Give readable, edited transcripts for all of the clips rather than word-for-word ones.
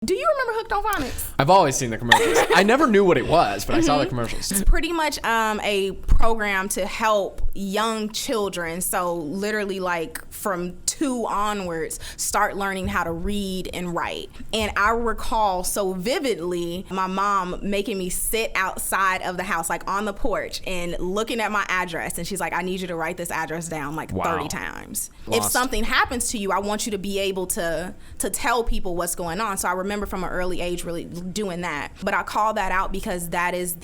Do you remember Hooked on Phonics? I've always seen the commercials. I never knew what it was, but I saw the commercials. It's pretty much a program to help young children, so literally like from 2 onwards, start learning how to read and write. And I recall so vividly my mom making me sit outside of the house, like on the porch, and looking at my address. And she's like, I need you to write this address down like 30 times. If something happens to you, I want you to be able to tell people what's going on. So I remember from an early age really doing that. But I call that out because that is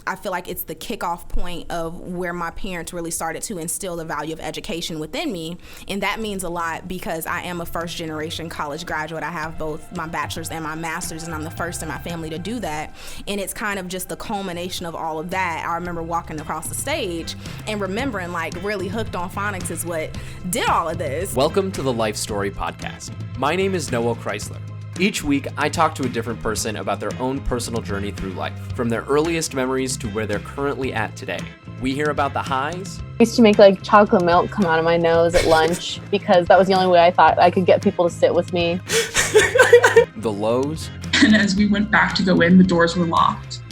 I feel like it's the kickoff point of where my parents really started to instill the value of education within me. And that means a lot because I am a first generation college graduate. I have both my bachelor's and my master's, and I'm the first in my family to do that. And it's kind of just the culmination of all of that. I remember walking across the stage and remembering like really Hooked on Phonics is what did all of this. Welcome to the LifeStory podcast. My name is Noah Chrysler. Each week, I talk to a different person about their own personal journey through life, from their earliest memories to where they're currently at today. We hear about the highs. I used to make like chocolate milk come out of my nose at lunch because that was the only way I thought I could get people to sit with me. The lows. And as we went back to go in, the doors were locked.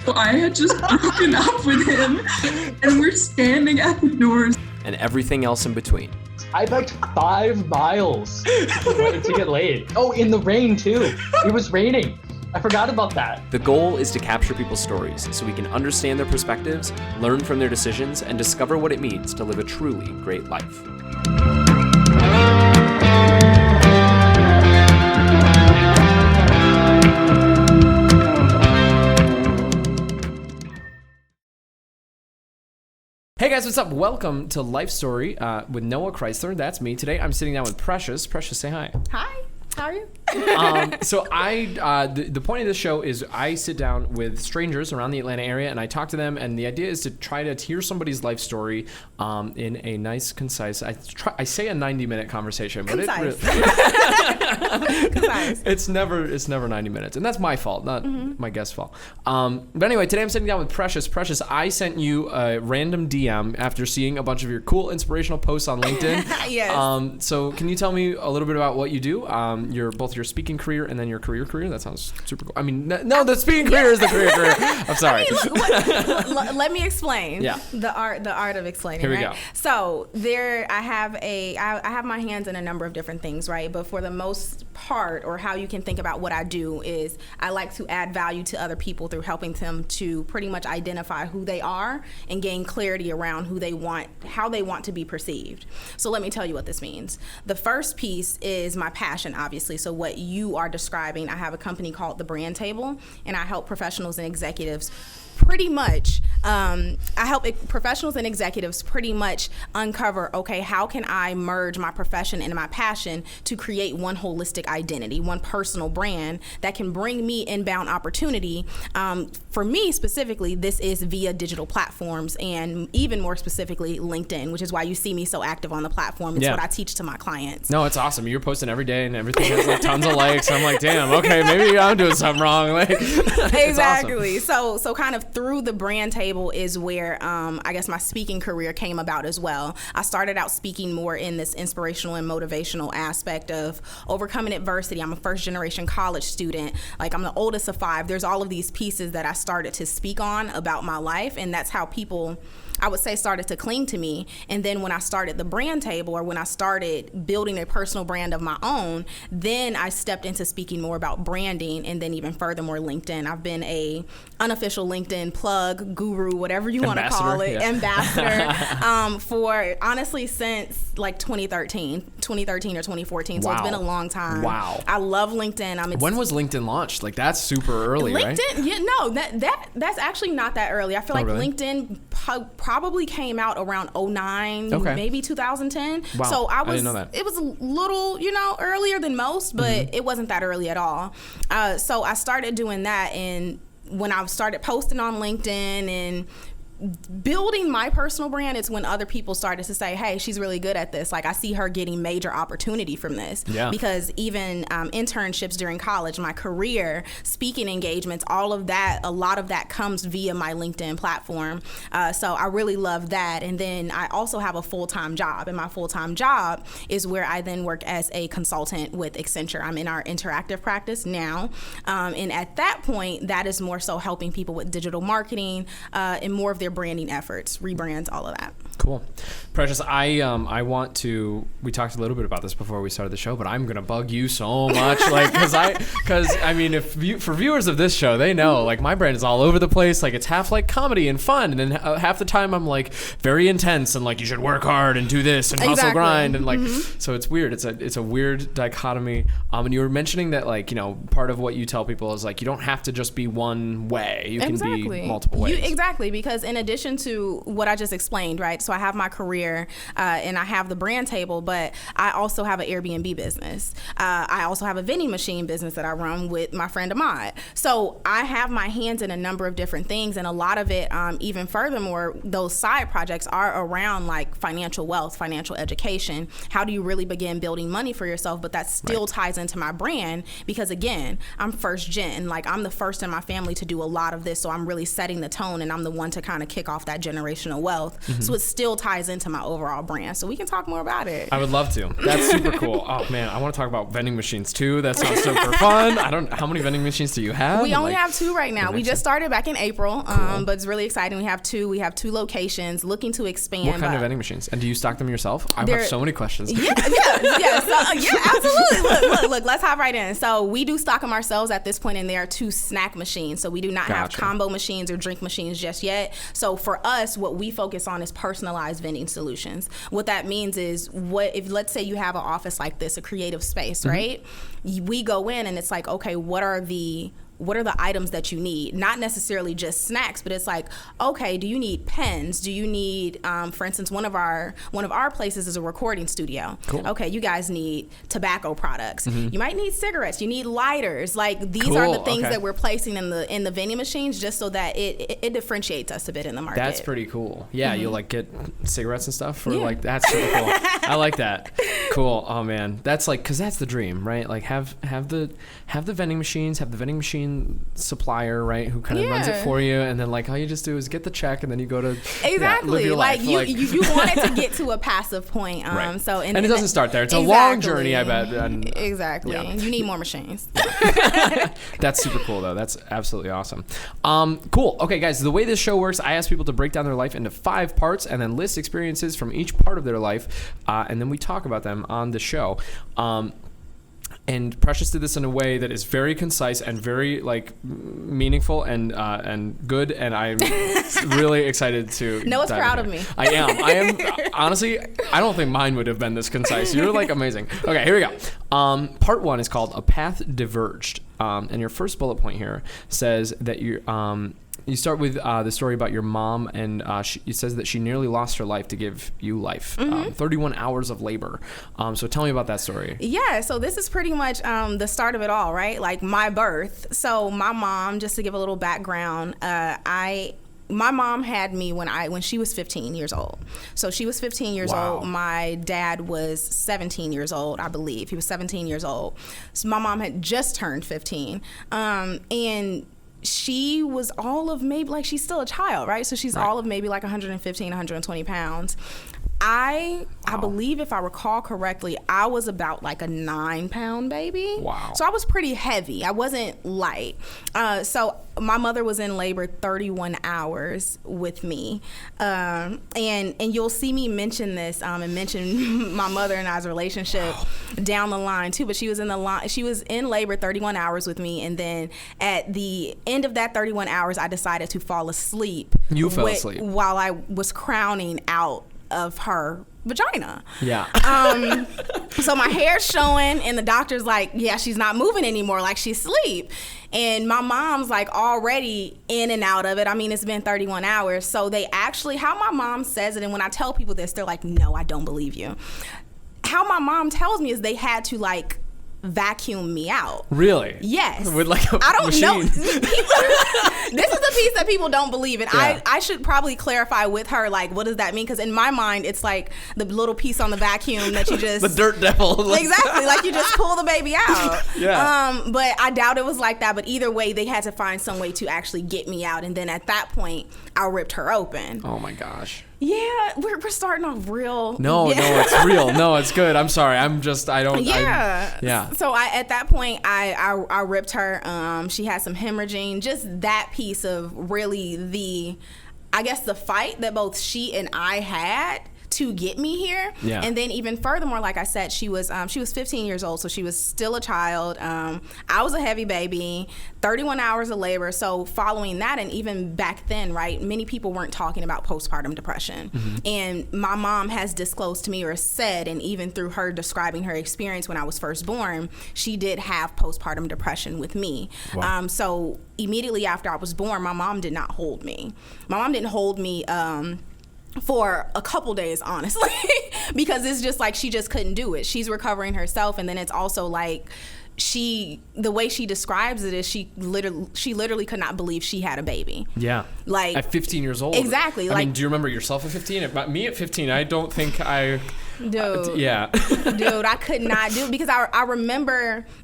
So I had just broken up with him, and we're standing at the doors. And everything else in between. I biked 5 miles to get laid. Oh, in the rain too. It was raining. I forgot about that. The goal is to capture people's stories so we can understand their perspectives, learn from their decisions, and discover what it means to live a truly great life. Hey guys, what's up? Welcome to LifeStory with Noah Chrysler. That's me. Today I'm sitting down with Precious. Precious, say hi. Hi. How are you? The point of this show is I sit down with strangers around the Atlanta area and I talk to them, and the idea is to try to hear somebody's life story in a nice, concise. I say a 90-minute conversation, but concise. It's never 90 minutes, and that's my fault, not my guest's fault. But anyway, today I'm sitting down with Precious. Precious, I sent you a random DM after seeing a bunch of your cool inspirational posts on LinkedIn. Yes. So can you tell me a little bit about what you do? Both your speaking career and then your career. That sounds super cool. I mean, no, the speaking career is the career. I'm sorry. Let me explain. Yeah. The art of explaining. Here we right? go. So I have my hands in a number of different things, right? But for the most part, or how you can think about what I do is I like to add value to other people through helping them to pretty much identify who they are and gain clarity around how they want to be perceived. So let me tell you what this means. The first piece is my passion, obviously. So what you are describing, I have a company called The Brand Table, and I help professionals and executives pretty much uncover, okay, how can I merge my profession and my passion to create one holistic identity, one personal brand that can bring me inbound opportunity. For me specifically, this is via digital platforms, and even more specifically LinkedIn, which is why you see me so active on the platform. It's what I teach to my clients. No, it's awesome. You're posting every day and everything has like tons of likes. I'm like, damn, okay, maybe I'm doing something wrong. Like, exactly. Awesome. So kind of through the Brand Table is where I guess my speaking career came about as well. I started out speaking more in this inspirational and motivational aspect of overcoming adversity. I'm a first generation college student. Like, I'm the oldest of 5. There's all of these pieces that I started to speak on about my life, and that's how people, I would say, started to cling to me. And then when I started the Brand Table, or when I started building a personal brand of my own, then I stepped into speaking more about branding, and then even furthermore LinkedIn. I've been a unofficial LinkedIn plug, guru, whatever you want to call it, ambassador, for honestly since like 2013 or 2014. So It's been a long time. Wow. I love LinkedIn. When was LinkedIn launched? Like, that's super early, right? LinkedIn, yeah, no, that's actually not that early. I feel like really? LinkedIn probably came out around 2009, maybe 2010. Wow. So I didn't know that. It was a little, earlier than most, but it wasn't that early at all. So I started doing that, and when I started posting on LinkedIn and building my personal brand, it's when other people started to say, hey, she's really good at this. Like, I see her getting major opportunity from this. Yeah. Because even internships during college, my career, speaking engagements, all of that, a lot of that comes via my LinkedIn platform. So I really love that. And then I also have a full-time job. And my full-time job is where I then work as a consultant with Accenture. I'm in our interactive practice now. And at that point, that is more so helping people with digital marketing and more of their branding efforts, rebrands, all of that. Cool. Precious, I want to, we talked a little bit about this before we started the show, but I'm going to bug you so much. Like, cause I mean, for viewers of this show, they know, like, my brand is all over the place. Like, it's half like comedy and fun. And then half the time I'm like very intense and like, you should work hard and do this and hustle grind. And like, so it's weird. It's a weird dichotomy. And you were mentioning that, like, you know, part of what you tell people is like, you don't have to just be one way. You can be multiple ways. Exactly. Because in addition to what I just explained, right? So I have my career and I have the brand table, but I also have an Airbnb business. I also have a vending machine business that I run with my friend Ahmad. So I have my hands in a number of different things, and a lot of it, even furthermore, those side projects are around like financial wealth, financial education. How do you really begin building money for yourself? But that still ties into my brand because, again, I'm first gen. Like, I'm the first in my family to do a lot of this, so I'm really setting the tone, and I'm the one to kind of kick off that generational wealth. So it still ties into my overall brand. So we can talk more about it. I would love to. That's super cool. Oh man, I want to talk about vending machines too. That sounds super fun. How many vending machines do you have? We only have 2 right now. We just started back in April, but it's really exciting. We have 2 locations, looking to expand. What kind of vending machines? And do you stock them yourself? I have so many questions. Yeah, absolutely. Look, let's hop right in. So we do stock them ourselves at this point, and they are 2 snack machines. So we do not have combo machines or drink machines just yet. So for us, what we focus on is personalized vending solutions. What that means is, if let's say you have an office like this, a creative space, right? We go in and it's like, okay, what are the items that you need? Not necessarily just snacks, but it's like, okay, do you need pens? Do you need, for instance, one of our places is a recording studio. Cool. Okay, you guys need tobacco products. You might need cigarettes. You need lighters. Like, these are the things that we're placing in the vending machines, just so that it differentiates us a bit in the market. That's pretty cool. Yeah, you'll like get cigarettes and stuff for like, that's super cool. I like that. Cool. Oh man, that's like, cause that's the dream, right? Like have the vending machines, have the vending machine supplier, right, who kind of runs it for you, and then like all you just do is get the check, and then you go to live your life. Like you want it to get to a passive point. Right. So and it doesn't start there. It's a long journey, I bet. And, exactly. Yeah. You need more machines. That's super cool though. That's absolutely awesome. Cool. Okay, guys, the way this show works, I ask people to break down their life into 5 parts and then list experiences from each part of their life, and then we talk about them on the show. And Precious did this in a way that is very concise and very like meaningful and good, and I'm really excited to. Noah's proud of me. I am honestly. I don't think mine would have been this concise. You're like amazing. Okay, here we go. Part 1 is called A Path Diverged, and your first bullet point here says that you start with the story about your mom, and it says that she nearly lost her life to give you life. 31 hours of labor. So tell me about that story. Yeah, so this is pretty much the start of it all, right? Like my birth. So my mom, just to give a little background, my mom had me when she was 15 years old. So she was 15 years old. My dad was 17 years old, I believe. He was 17 years old. So my mom had just turned 15. And she was all of maybe, like, she's still a child, right? So she's all of maybe like 115, 120 pounds. I believe, if I recall correctly, I was about like a 9-pound baby. Wow. So I was pretty heavy. I wasn't light. So my mother was in labor 31 hours with me. And you'll see me mention this and mention my mother and I's relationship down the line too. But she was in labor 31 hours with me. And then at the end of that 31 hours, I decided to fall asleep. You fell asleep. While I was crowning out of her vagina. Yeah. So my hair's showing, and the doctor's like, yeah, she's not moving anymore, like she's asleep. And my mom's like already in and out of it. I mean, it's been 31 hours. So they actually, how my mom says it, and when I tell people this, they're like, no, I don't believe you. How my mom tells me is they had to like vacuum me out. Really? Yes. With like a I don't machine. know. This is the piece that people don't believe in. Yeah. I should probably clarify with her, like, what does that mean? Because in my mind, it's like the little piece on the vacuum that you just... The dirt devil. Exactly. Like, you just pull the baby out. Yeah. But I doubt it was like that. But either way, they had to find some way to actually get me out. And then at that point, I ripped her open. Oh my gosh. Yeah, we're starting off real. No, it's real. No, it's good. I'm sorry. Yeah. So at that point, I ripped her. She had some hemorrhaging. Just that piece of really the fight that both she and I had to get me here. Yeah. And then even furthermore, like I said, she was 15 years old, so she was still a child. I was a heavy baby, 31 hours of labor. So following that, and even back then, right, many people weren't talking about postpartum depression. Mm-hmm. And my mom has disclosed to me, or said, and even through her describing her experience when I was first born, she did have postpartum depression with me. Wow. So immediately after I was born, my mom did not hold me. My mom didn't hold me for a couple days, honestly, because it's just like she just couldn't do it. She's recovering herself, and then it's also like the way she describes it is she literally could not believe she had a baby. Yeah. Like at 15 years old. Exactly. I mean, do you remember yourself at 15? Me at 15, I don't think I... Dude. Yeah. Dude, I could not do it because I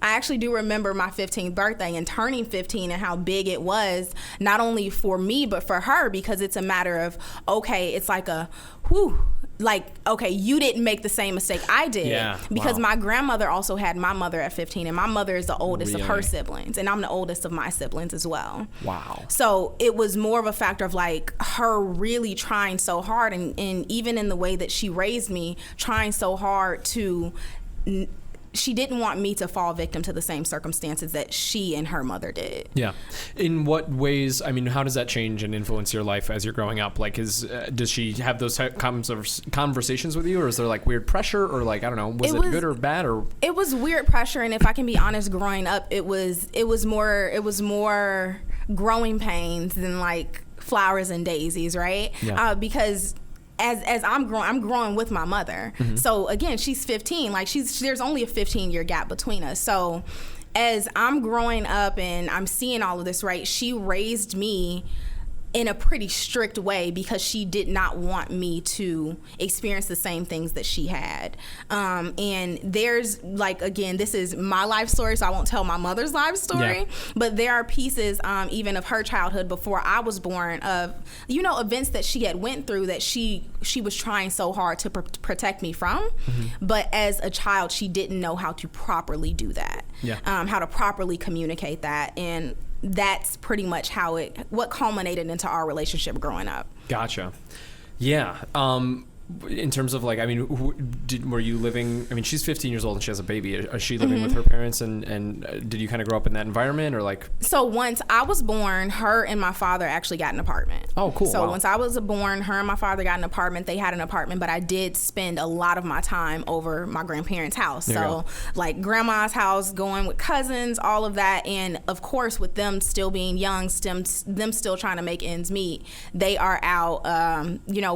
actually do remember my 15th birthday and turning 15 and how big it was, not only for me, but for her, because it's a matter of, okay, it's like a, whew, like, okay, you didn't make the same mistake I did. Yeah. Because wow. my grandmother also had my mother at 15, and my mother is the oldest of her siblings, and I'm the oldest of my siblings as well. Wow. So it was more of a factor of like her really trying so hard, and even in the way that she raised me, trying so hard to... She didn't want me to fall victim to the same circumstances that she and her mother did. Yeah. In what ways, I mean, how does that change and influence your life as you're growing up? Like, does she have those kinds of conversations with you, or is there like weird pressure, or like, I don't know, was it good or bad, or? It was weird pressure, and if I can be honest, growing up, it was more growing pains than like flowers and daisies, right? Yeah. Because as I'm growing with my mother. Mm-hmm. So again, she's 15. Like there's only a 15-year gap between us. So as I'm growing up and I'm seeing all of this, right, she raised me in a pretty strict way because she did not want me to experience the same things that she had. And there's, like, again, this is my life story, so I won't tell my mother's life story, but there are pieces even of her childhood before I was born of, events that she had went through that she was trying so hard to protect me from. Mm-hmm. But as a child, she didn't know how to properly do that, how to properly communicate that. And that's pretty much what culminated into our relationship growing up. Gotcha. Yeah. In terms of like, I mean, were you living, I mean, she's 15 years old and she has a baby. Is she living with her parents and did you kind of grow up in that environment or like? So once I was born, her and my father actually got an apartment. Oh, cool. So wow. Once I was born, her and my father got an apartment. They had an apartment, but I did spend a lot of my time over my grandparents' house. So like grandma's house, going with cousins, all of that. And of course, with them still being young, them still trying to make ends meet, they are out,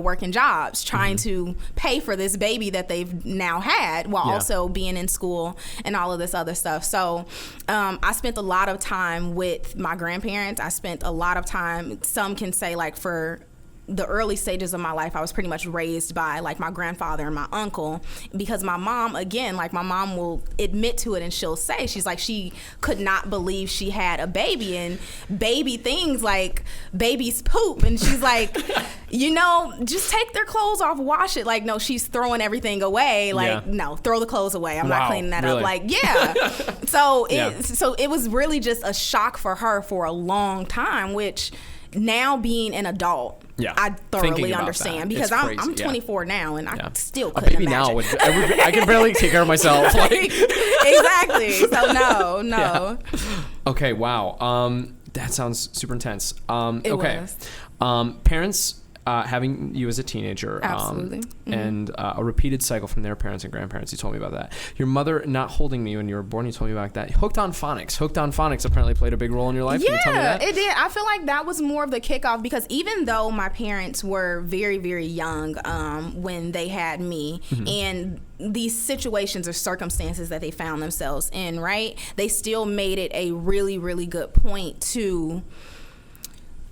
working jobs, trying to pay for this baby that they've now had while also being in school and all of this other stuff. So I spent a lot of time with my grandparents. I spent a lot of time, some can say like for the early stages of my life, I was pretty much raised by like my grandfather and my uncle, because my mom, again, like my mom will admit to it and she'll say, she's like, she could not believe she had a baby and baby things like babies poop. And she's like, just take their clothes off, wash it. Like, no, she's throwing everything away. Like, no, throw the clothes away. I'm not cleaning that up. Like, So it was really just a shock for her for a long time, which now being an adult, I thoroughly understand because I'm 24 now and I still couldn't imagine. Now, I can barely take care of myself. Like. Exactly. So no. Yeah. Okay. Wow. That sounds super intense. It was. Parents having you as a teenager, Absolutely. and a repeated cycle from their parents and grandparents. You told me about that. Your mother not holding me when you were born. You told me about that. Hooked on phonics. Hooked on phonics apparently played a big role in your life. Can you tell me that? It did. I feel like that was more of the kickoff because even though my parents were very, very young when they had me, and these situations or circumstances that they found themselves in, right? They still made it a really, really good point to,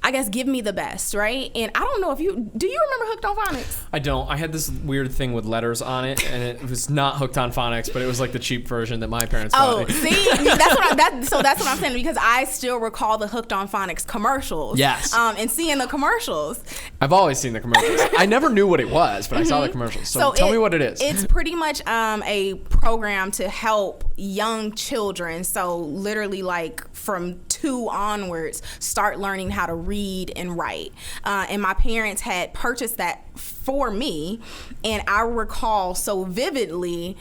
I guess, give me the best, right? And I don't know if do you remember Hooked on Phonics? I don't. I had this weird thing with letters on it, and it was not Hooked on Phonics, but it was like the cheap version that my parents bought me. See, that's what I'm saying, because I still recall the Hooked on Phonics commercials. Yes. And seeing the commercials. I've always seen the commercials. I never knew what it was, but I saw the commercials. So tell me what it is. It's pretty much a program to help young children, so literally like from 2 onwards, start learning how to read and write. And my parents had purchased that for me, and I recall so vividly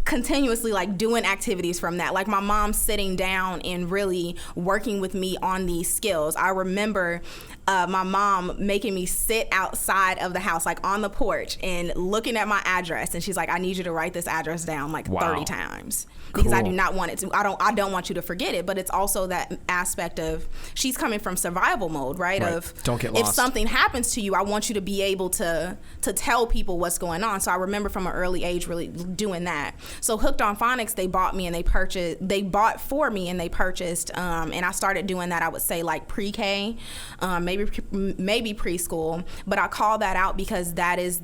continuously like doing activities from that, like my mom sitting down and really working with me on these skills. I remember my mom making me sit outside of the house, like on the porch, and looking at my address, and she's like, I need you to write this address down like 30 times because I do not want it to, I don't want you to forget it. But it's also that aspect of she's coming from survival mode, right? Of don't get lost. If something happens to you, I want you to be able to tell people what's going on. So I remember from an early age really doing that. So Hooked on Phonics, they bought for me and they purchased, and I started doing that, I would say like pre-K, maybe preschool, but I call that out because that is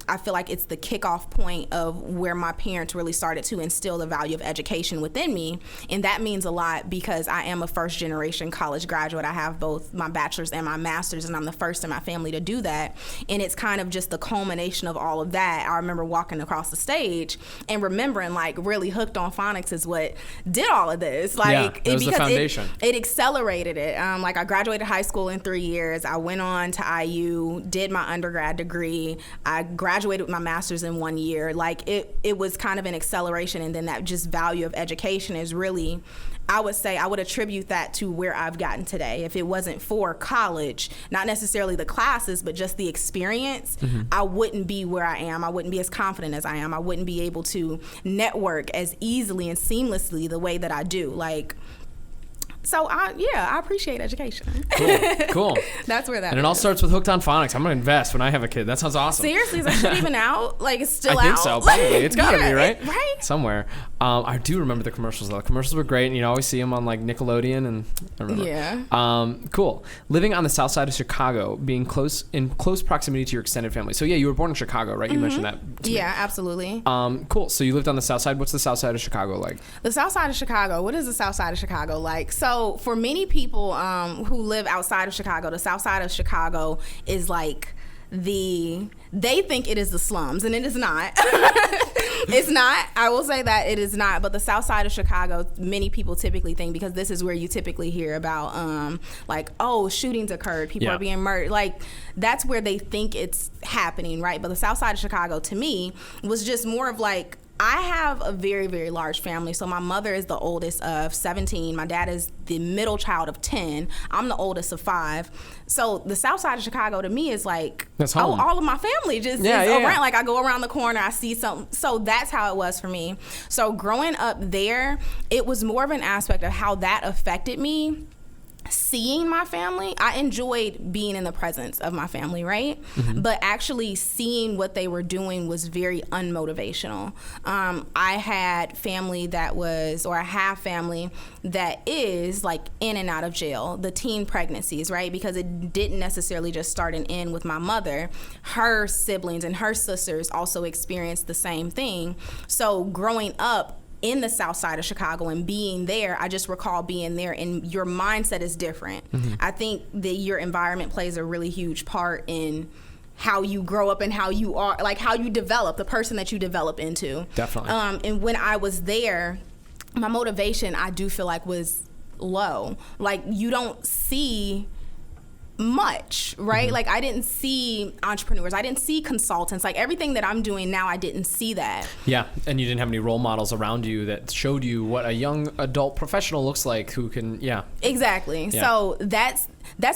I feel like it's the kickoff point of where my parents really started to instill the value of education within me. And that means a lot because I am a first generation college graduate. I have both my bachelor's and my master's, and I'm the first in my family to do that. And it's kind of just the culmination of all of that. I remember walking across the stage and remembering like really Hooked on Phonics is what did all of this. Like, it was the foundation. It accelerated it. Like I graduated high school in 3 years. I went on to IU, did my undergrad degree. I graduated with my master's in 1 year. Like it was kind of an acceleration, and then that just value of education is really, I would say I would attribute that to where I've gotten today. If it wasn't for college, not necessarily the classes, but just the experience, I wouldn't be where I am. I wouldn't be as confident as I am. I wouldn't be able to network as easily and seamlessly the way that I do. Like, so I appreciate education. Cool. That's where that. And it all starts with Hooked on Phonics. I'm gonna invest when I have a kid. That sounds awesome. Seriously, is that shit even out? Like, it's still out? I think so. Probably. It's gotta be, right? Right. Somewhere. I do remember the commercials though. The commercials were great, and you always see them on like Nickelodeon, and I remember. Yeah. Cool. Living on the south side of Chicago, being in close proximity to your extended family. So yeah, you were born in Chicago, right? You mentioned that. Yeah, absolutely. Cool. So you lived on the south side. What's the south side of Chicago like? The south side of Chicago. What is the south side of Chicago like? So for many people who live outside of Chicago, the south side of Chicago is like they think it is the slums, and it is not. It's not. I will say that it is not. But the south side of Chicago, many people typically think, because this is where you typically hear about like, oh, shootings occurred, people are being murdered. Like, that's where they think it's happening, right? But the south side of Chicago, to me, was just more of like, I have a very, very large family. So my mother is the oldest of 17. My dad is the middle child of 10. I'm the oldest of 5. So the south side of Chicago to me is like, that's home. All of my family just is around. Like I go around the corner, I see something. So that's how it was for me. So growing up there, it was more of an aspect of how that affected me. Seeing my family, I enjoyed being in the presence of my family, right? But actually seeing what they were doing was very unmotivational. I had family I have family that is like in and out of jail, the teen pregnancies, right? Because it didn't necessarily just start and end with my mother. Her siblings and her sisters also experienced the same thing. So growing up in the south side of Chicago and being there, I just recall being there, and your mindset is different. I think that your environment plays a really huge part in how you grow up and how you are, like how you develop, the person that you develop into. Definitely. And when I was there, my motivation, I do feel like, was low. Like, you don't see much, right? Like, I didn't see entrepreneurs, I didn't see consultants, like everything that I'm doing now, I didn't see that. Yeah, and you didn't have any role models around you that showed you what a young adult professional looks like who can, Exactly. So that's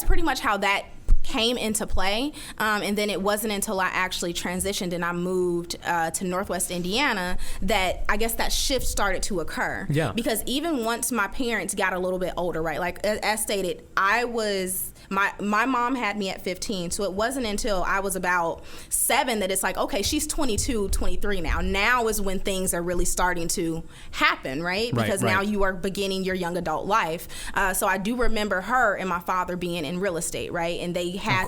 pretty much how that came into play. And then it wasn't until I actually transitioned and I moved to Northwest Indiana that I guess that shift started to occur. Yeah. Because even once my parents got a little bit older, right? Like as stated, I was... My mom had me at 15, so it wasn't until I was about 7 that it's like, okay, she's 22, 23 now. Now is when things are really starting to happen, right? Because now you are beginning your young adult life. So I do remember her and my father being in real estate, right? And they had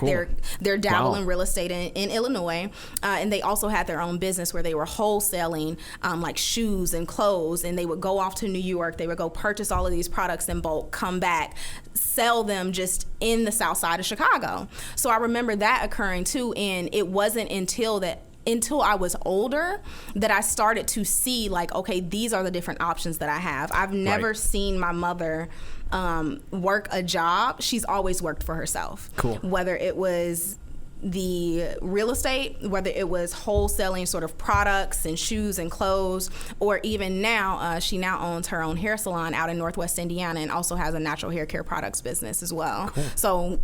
their dabble in real estate in Illinois. And they also had their own business where they were wholesaling like shoes and clothes. And they would go off to New York. They would go purchase all of these products in bulk, come back, sell them just in the south side of Chicago. So I remember that occurring too, and it wasn't until I was older that I started to see like, okay, these are the different options that I have. I've never seen my mother work a job. She's always worked for herself. Cool. Whether it was the real estate, whether it was wholesaling sort of products and shoes and clothes, or even now, she now owns her own hair salon out in Northwest Indiana and also has a natural hair care products business as well. Cool. So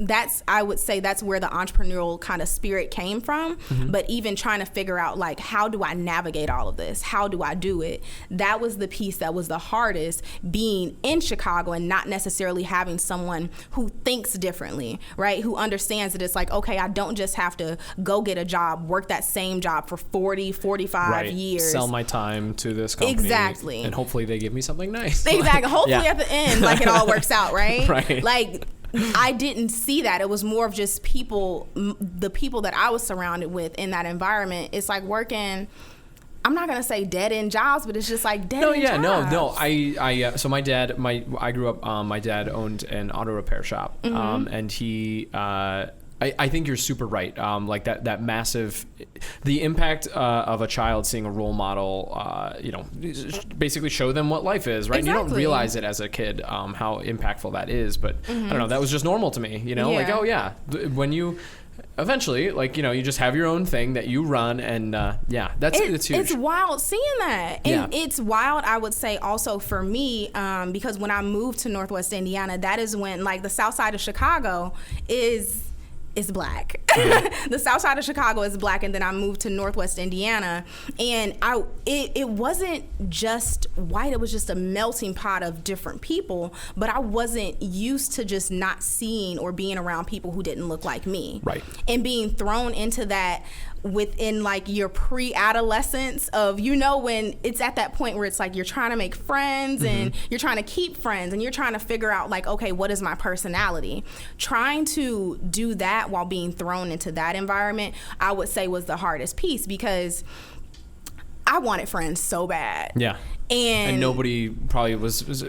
I would say that's where the entrepreneurial kind of spirit came from. Mm-hmm. But even trying to figure out like, how do I navigate all of this? How do I do it? That was the piece that was the hardest, being in Chicago and not necessarily having someone who thinks differently, right? Who understands that it's like, okay, I don't just have to go get a job, work that same job for 40, 45 years. Sell my time to this company. Exactly. And hopefully they give me something nice. Exactly. Hopefully at the end, like it all works out, right? Right. Like I didn't see that. It was more of just the people that I was surrounded with in that environment. It's like working, I'm not gonna say dead end jobs, but it's just like dead end jobs. No. So my dad, I grew up. My dad owned an auto repair shop, and he. I think you're super right. Like that massive, the impact of a child seeing a role model, basically show them what life is, right? Exactly. And you don't realize it as a kid how impactful that is. But I don't know, that was just normal to me, like, oh yeah, when you eventually, like, you just have your own thing that you run, and it's huge. It's wild seeing that. And it's wild, I would say, also for me, because when I moved to Northwest Indiana, that is when, like, the south side of Chicago is black. The south side of Chicago is black, and then I moved to Northwest Indiana, and it wasn't just white, it was just a melting pot of different people, but I wasn't used to just not seeing or being around people who didn't look like me. Right. And being thrown into that within like your pre-adolescence of, when it's at that point where it's like you're trying to make friends and you're trying to keep friends and you're trying to figure out like, okay, what is my personality? Trying to do that while being thrown into that environment, I would say was the hardest piece, because I wanted friends so bad. Yeah. And nobody probably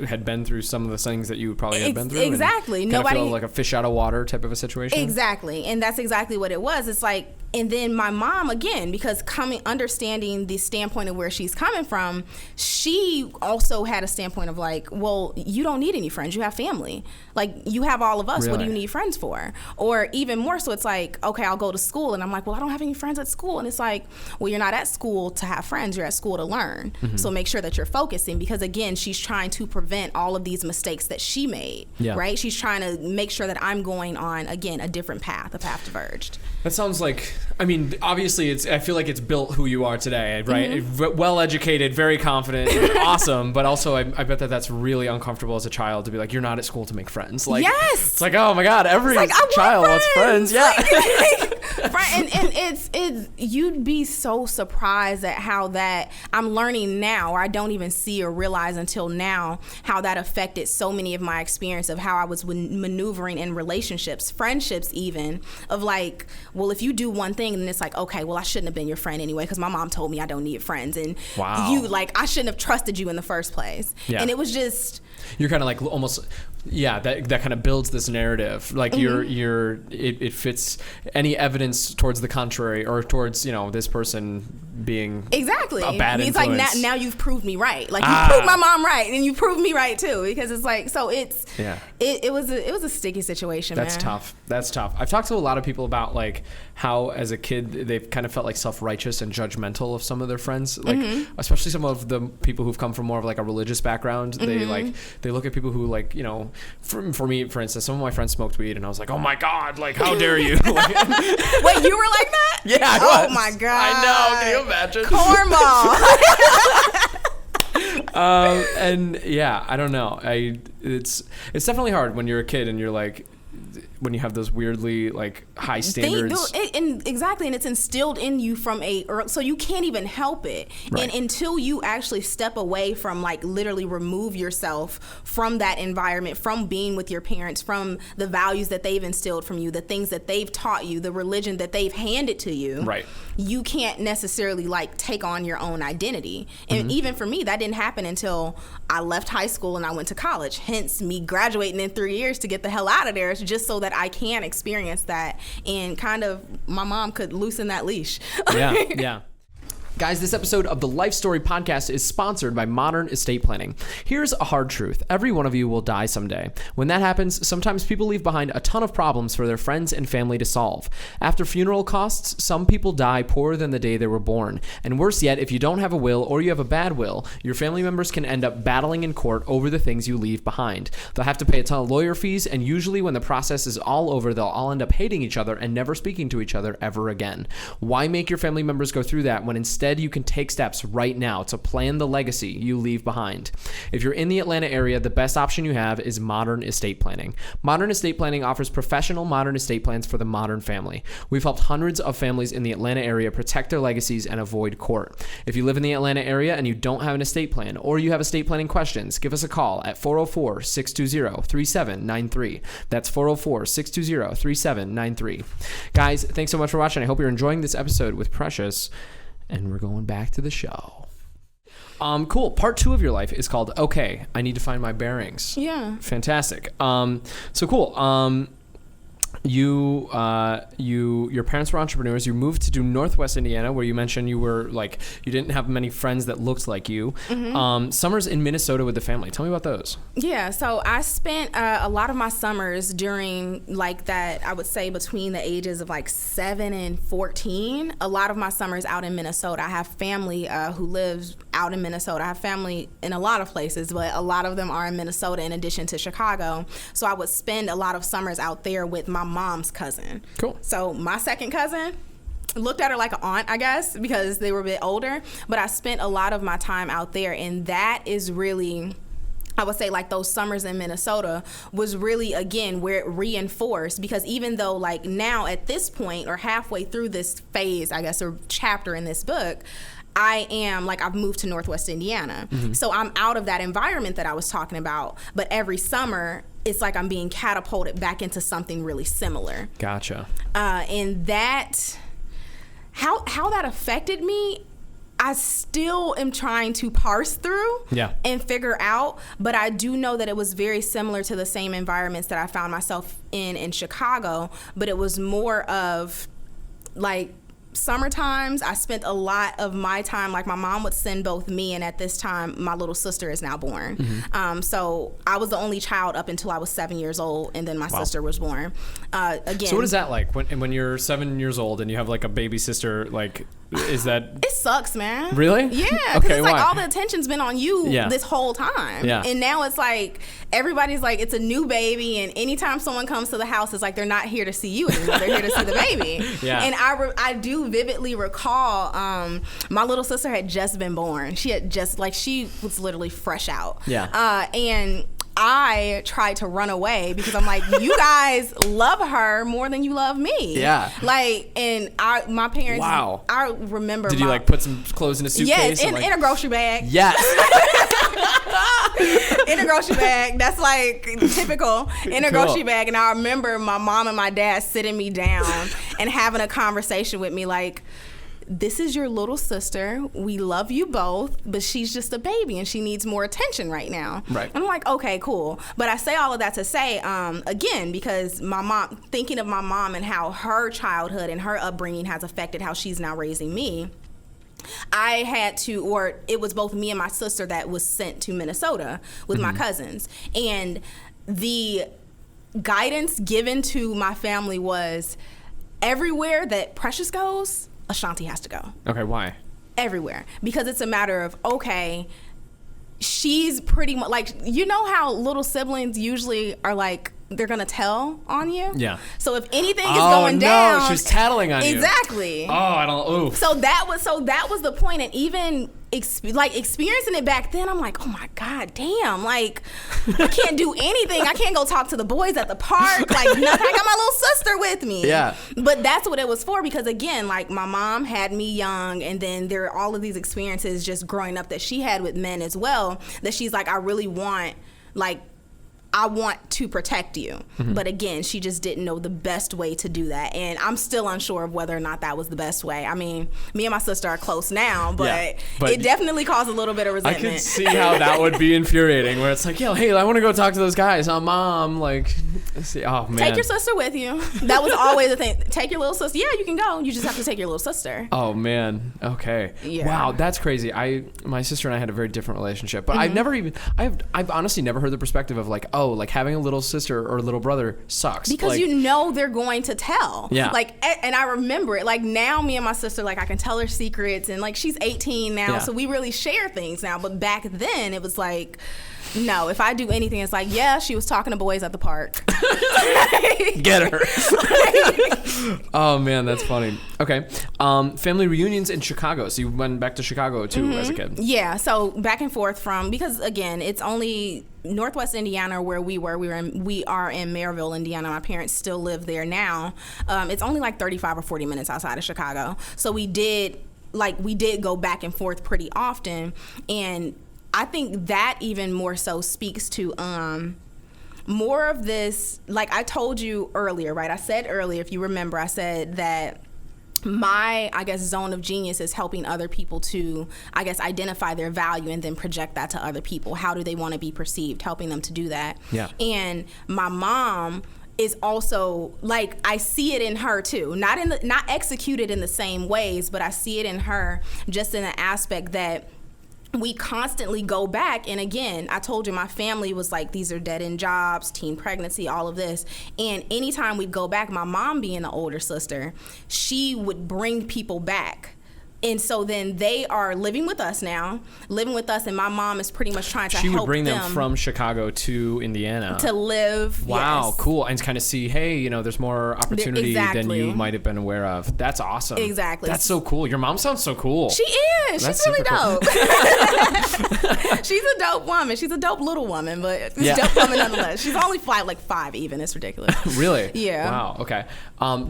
had been through some of the things that you probably had been through. Exactly. Nobody feel like a fish out of water type of a situation. Exactly. And that's exactly what it was. It's like, and then my mom, again, because understanding the standpoint of where she's coming from, she also had a standpoint of like, well, you don't need any friends. You have family. Like, you have all of us. Really? What do you need friends for? Or even more so, it's like, okay, I'll go to school. And I'm like, well, I don't have any friends at school. And it's like, well, you're not at school to have friends. You're at school to learn. Mm-hmm. So make sure that you're focusing, because, again, she's trying to prevent all of these mistakes that she made, right? She's trying to make sure that I'm going on, again, a different path, a path diverged. That sounds like, I mean, obviously, I feel like it's built who you are today, right? Mm-hmm. Well-educated, very confident, awesome, but also I bet that's really uncomfortable as a child to be like, you're not at school to make friends. Like, yes! It's like, oh my God, every child wants friends. Yeah. And you'd be so surprised at how that, I'm learning now, or I don't even see or realize until now, how that affected so many of my experience of how I was maneuvering in relationships, friendships even, of like, well, if you do one thing, then it's like, okay, well, I shouldn't have been your friend anyway, because my mom told me I don't need friends, and I shouldn't have trusted you in the first place. Yeah. And it was just, you're kind of like almost, that kind of builds this narrative. Like it fits any evidence towards the contrary, or towards, this person being exactly a bad influence. It's like now you've proved me right. Like, you proved my mom right, and you proved me right too, because it's like, so it's, it was a sticky situation. That's tough. That's tough. I've talked to a lot of people about like how as a kid they've kind of felt like self-righteous and judgmental of some of their friends, like especially some of the people who've come from more of like a religious background. They look at people who like, for me, for instance, some of my friends smoked weed, and I was like, oh my God, like, how dare you? Wait, you were like that? Yeah, I Oh was. my God. I know. Can you imagine? Cornball. And yeah, I don't know. It's definitely hard when you're a kid and you're like, when you have those weirdly like high standards. Exactly, and it's instilled in you from so you can't even help it. Right. And until you actually step away from, like, literally remove yourself from that environment, from being with your parents, from the values that they've instilled from you, the things that they've taught you, the religion that they've handed to you. Right. You can't necessarily like take on your own identity. And even for me, that didn't happen until I left high school and I went to college. Hence me graduating in 3 years to get the hell out of there, just so that I can experience that and kind of my mom could loosen that leash. Yeah. Guys, this episode of the LifeStory podcast is sponsored by Modern Estate Planning. Here's a hard truth. Every one of you will die someday. When that happens, sometimes people leave behind a ton of problems for their friends and family to solve. After funeral costs, some people die poorer than the day they were born. And worse yet, if you don't have a will or you have a bad will, your family members can end up battling in court over the things you leave behind. They'll have to pay a ton of lawyer fees, and usually when the process is all over, they'll all end up hating each other and never speaking to each other ever again. Why make your family members go through that when instead you can take steps right now to plan the legacy you leave behind? If you're in the Atlanta area, the best option you have is Modern Estate Planning. Modern Estate Planning offers professional modern estate plans for the modern family. We've helped hundreds of families in the Atlanta area protect their legacies and avoid court. If you live in the Atlanta area and you don't have an estate plan, or you have estate planning questions, give us a call at 404-620-3793. That's 404-620-3793. Guys, thanks so much for watching. I hope you're enjoying this episode with Precious. And we're going back to the show. Cool. Part 2 of your life is called Okay, I Need to Find My Bearings. Yeah. Fantastic. So cool. Your parents were entrepreneurs. You moved to Northwest Indiana, where you mentioned you were like, you didn't have many friends that looked like you. Summers in Minnesota with the family. Tell me about those. Yeah, so I spent a lot of my summers during like that, I would say between the ages of like 7 and 14. A lot of my summers out in Minnesota. I have family who lives out in Minnesota. I have family in a lot of places, but a lot of them are in Minnesota in addition to Chicago. So I would spend a lot of summers out there with my mom's cousin. Cool. So my second cousin, looked at her like an aunt, I guess, because they were a bit older, but I spent a lot of my time out there, and that is really, I would say, like those summers in Minnesota was really, again, where it reinforced, because even though like now at this point or halfway through this phase, I guess, or chapter in this book, I am like, I've moved to Northwest Indiana. So I'm out of that environment that I was talking about, but every summer it's like I'm being catapulted back into something really similar. Gotcha. And that, how that affected me, I still am trying to parse through and figure out, but I do know that it was very similar to the same environments that I found myself in Chicago, but it was more of like, summer times, I spent a lot of my time, like my mom would send both me, and at this time, my little sister is now born. So I was the only child up until I was 7 years old, and then my sister was born. Again. So what is that like when you're 7 years old and you have like a baby sister? Like, is that? It sucks, man. Really? Yeah. Okay, it's like why? all the attention's been on you this whole time. Yeah. And now it's like everybody's like, it's a new baby, and anytime someone comes to the house, it's like they're not here to see you anymore. They're here to see the baby. And I do vividly recall my little sister had just been born. She was literally fresh out. And I tried to run away because I'm like, you guys love her more than you love me. Like, and my parents. Wow. I remember. Did you like put some clothes in a suitcase? Yes, in a grocery bag. Yes. In a grocery bag. That's like typical. In a grocery bag. And I remember my mom and my dad sitting me down and having a conversation with me like, this is your little sister. We love you both, but she's just a baby and she needs more attention right now. Right. And I'm like, okay, cool. But I say all of that to say, again, because my mom, thinking of my mom and how her childhood and her upbringing has affected how she's now raising me, I had to, or it was both me and my sister that was sent to Minnesota with my cousins. And the guidance given to my family was everywhere that Precious goes, Ashanti has to go. Okay, why? Everywhere. Because it's a matter of, okay, she's pretty much like, you know how little siblings usually are like, they're gonna tell on you. Yeah. So if anything is going down, she's tattling on you. Exactly. Oh, I don't. Oof. So that was the point, and even experiencing it back then, I'm like, oh my god, damn! Like, I can't do anything. I can't go talk to the boys at the park. Like, nothing. I got my little sister with me. Yeah. But that's what it was for, because again, like, my mom had me young, and then there are all of these experiences just growing up that she had with men as well. That she's like, I really want, like, I want to protect you. But again, she just didn't know the best way to do that. And I'm still unsure of whether or not that was the best way. I mean, me and my sister are close now, but it definitely caused a little bit of resentment. I could see how that would be infuriating, where it's like, yo, hey, I want to go talk to those guys. Mom, like, oh, man. Take your sister with you. That was always the thing. Take your little sister. Yeah, you can go. You just have to take your little sister. Oh, man. Okay. Yeah. Wow, that's crazy. My sister and I had a very different relationship, but I've honestly never heard the perspective of like, oh, like having a little sister or a little brother sucks. Because like, you know they're going to tell. Yeah. Like, and I remember it. Like, now me and my sister, like, I can tell her secrets, and like, she's 18 now, so we really share things now. But back then, it was like, no, if I do anything, it's like, yeah, she was talking to boys at the park. Get her. Oh, man, that's funny. Okay. Family reunions in Chicago. So you went back to Chicago, too, as a kid. Yeah, so back and forth because, again, it's only Northwest Indiana where we are in Maryville, Indiana. My parents still live there now. It's only like 35 or 40 minutes outside of Chicago. So we did go back and forth pretty often. And I think that even more so speaks to more of this, like I told you earlier, right? I said earlier, if you remember, I said that my, I guess, zone of genius is helping other people to, I guess, identify their value and then project that to other people. How do they want to be perceived? Helping them to do that. Yeah. And my mom is also, like, I see it in her too. Not executed in the same ways, but I see it in her just in the aspect that we constantly go back. And again, I told you my family was like, these are dead-end jobs, teen pregnancy, all of this. And anytime we'd go back, my mom being the older sister, she would bring people back. And so then they are living with us, and my mom is pretty much trying to help them. She would bring them from Chicago to Indiana. To live, Wow, yes. Cool. And kind of see, hey, there's more opportunity than you might have been aware of. That's awesome. Exactly. That's so cool. Your mom sounds so cool. She is. She's really dope. She's a dope woman. She's a dope little woman, but dope woman nonetheless. She's only like 5 even. It's ridiculous. Really? Yeah. Wow. Okay.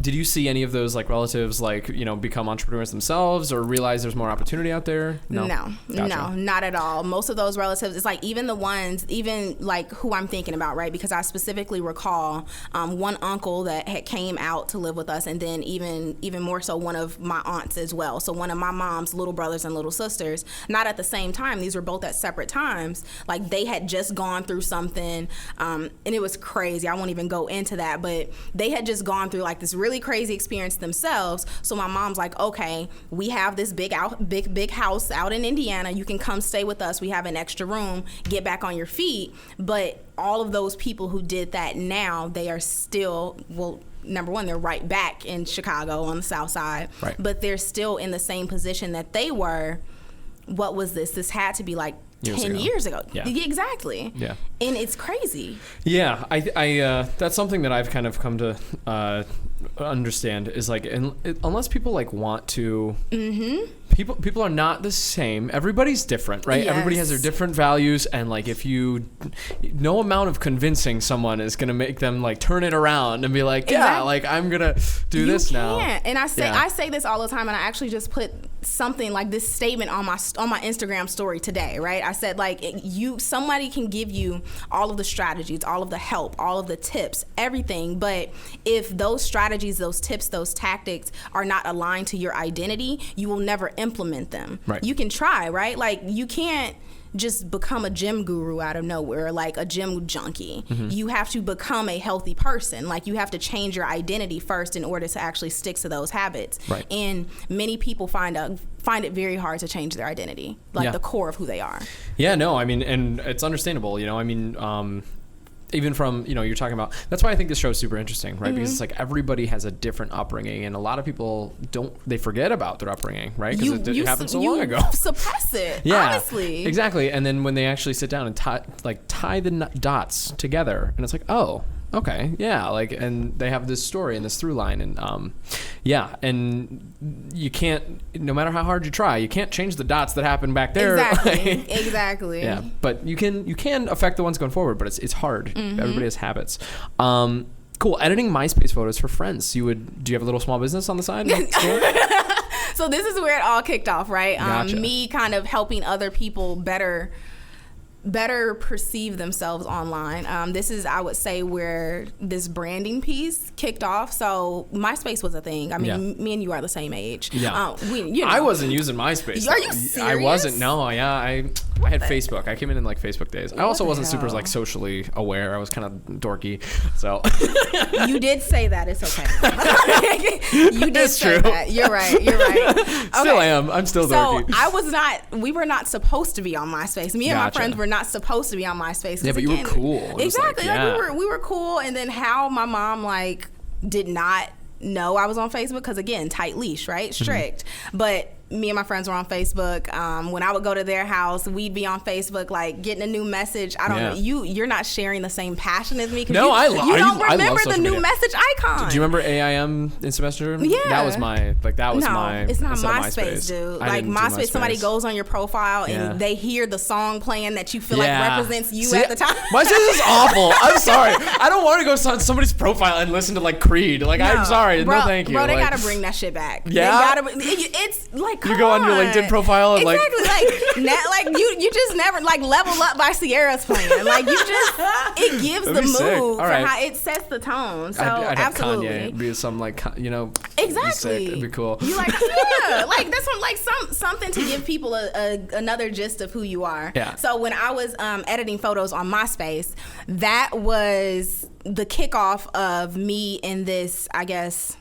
Did you see any of those like relatives become entrepreneurs themselves or realize there's more opportunity out there? No, Gotcha. No, not at all. Most of those relatives, it's like even the ones, even like who I'm thinking about, right? Because I specifically recall one uncle that had came out to live with us, and then even more so one of my aunts as well. So one of my mom's little brothers and little sisters, not at the same time. These were both at separate times. Like they had just gone through something, and it was crazy. I won't even go into that, but they had just gone through like this really crazy experience themselves. So my mom's like, okay, we have this big house out in Indiana. You can come stay with us. We have an extra room. Get back on your feet. But all of those people who did that now, they are still, well, number one, they're right back in Chicago on the south side. Right. But they're still in the same position that they were. What was this? This had to be like 10 years ago. Yeah. Exactly. Yeah. And it's crazy. Yeah. I that's something that I've kind of come to understand is like, unless people like want to, people are not the same. Everybody's different, right? Yes. Everybody has their different values, and like if no amount of convincing someone is gonna make them like turn it around and be like, yeah, like I'm gonna do this now. And I say this all the time, and I actually just put something like this statement on my Instagram story today, right? I said like somebody can give you all of the strategies, all of the help, all of the tips, everything, but if those strategies, those tips, those tactics are not aligned to your identity, you will never implement them. Right. You can try, right? Like you can't just become a gym guru out of nowhere, like a gym junkie. You have to become a healthy person. Like you have to change your identity first in order to actually stick to those habits. Right. And many people find it very hard to change their identity, like the core of who they are. Yeah, no, I mean, and it's understandable, I mean, even from, you're talking about, that's why I think this show is super interesting, right? Because it's like everybody has a different upbringing, and a lot of people they forget about their upbringing, right? Because it happened so long ago. Suppress it, yeah, honestly. Exactly. And then when they actually sit down and tie the dots together, and it's like, oh, okay, yeah, and they have this story and this through line, and and you can't, no matter how hard you try, you can't change the dots that happened back there. Exactly. Yeah, but you can affect the ones going forward, but it's hard. Everybody has habits. Cool. Editing MySpace photos for friends. Do you have a little small business on the side? So this is where it all kicked off, right? Gotcha. Me kind of helping other people better perceive themselves online. This is, I would say, where this branding piece kicked off. So MySpace was a thing. I mean, me and you are the same age. Yeah. I wasn't using MySpace. Are you serious? I wasn't. No. Yeah. I had Facebook. I came in like Facebook days. I also wasn't super like socially aware. I was kind of dorky. So. You did say that. It's okay. You did say that. You're right. Okay. Still am. I'm still dorky. So we were not supposed to be on MySpace. Me and my friends were not supposed to be on MySpace. Yeah, but you were cool. Exactly. We were cool. And then how my mom did not know I was on Facebook, because again, tight leash, right? Strict. But me and my friends were on Facebook. When I would go to their house, we'd be on Facebook, getting a new message. I don't know. You're not sharing the same passion as me. No, you don't remember the new message icon. Do you remember AIM Instant Messenger? Yeah. That was my, it's not MySpace, dude. MySpace, somebody goes on your profile and they hear the song playing that you feel like represents you at the time. MySpace is awful. I'm sorry. I don't want to go on somebody's profile and listen to Creed. I'm sorry. Bro, no, thank you. Bro, they gotta bring that shit back. Yeah. It's you go on your LinkedIn profile and exactly you just never Level Up by Sierra's playing. It gives the mood for how it sets the tone. So I'd have absolutely Kanye be some exactly. It'd be cool. You that's something to give people another gist of who you are. Yeah. So when I was editing photos on MySpace, that was the kickoff of me in this, I guess,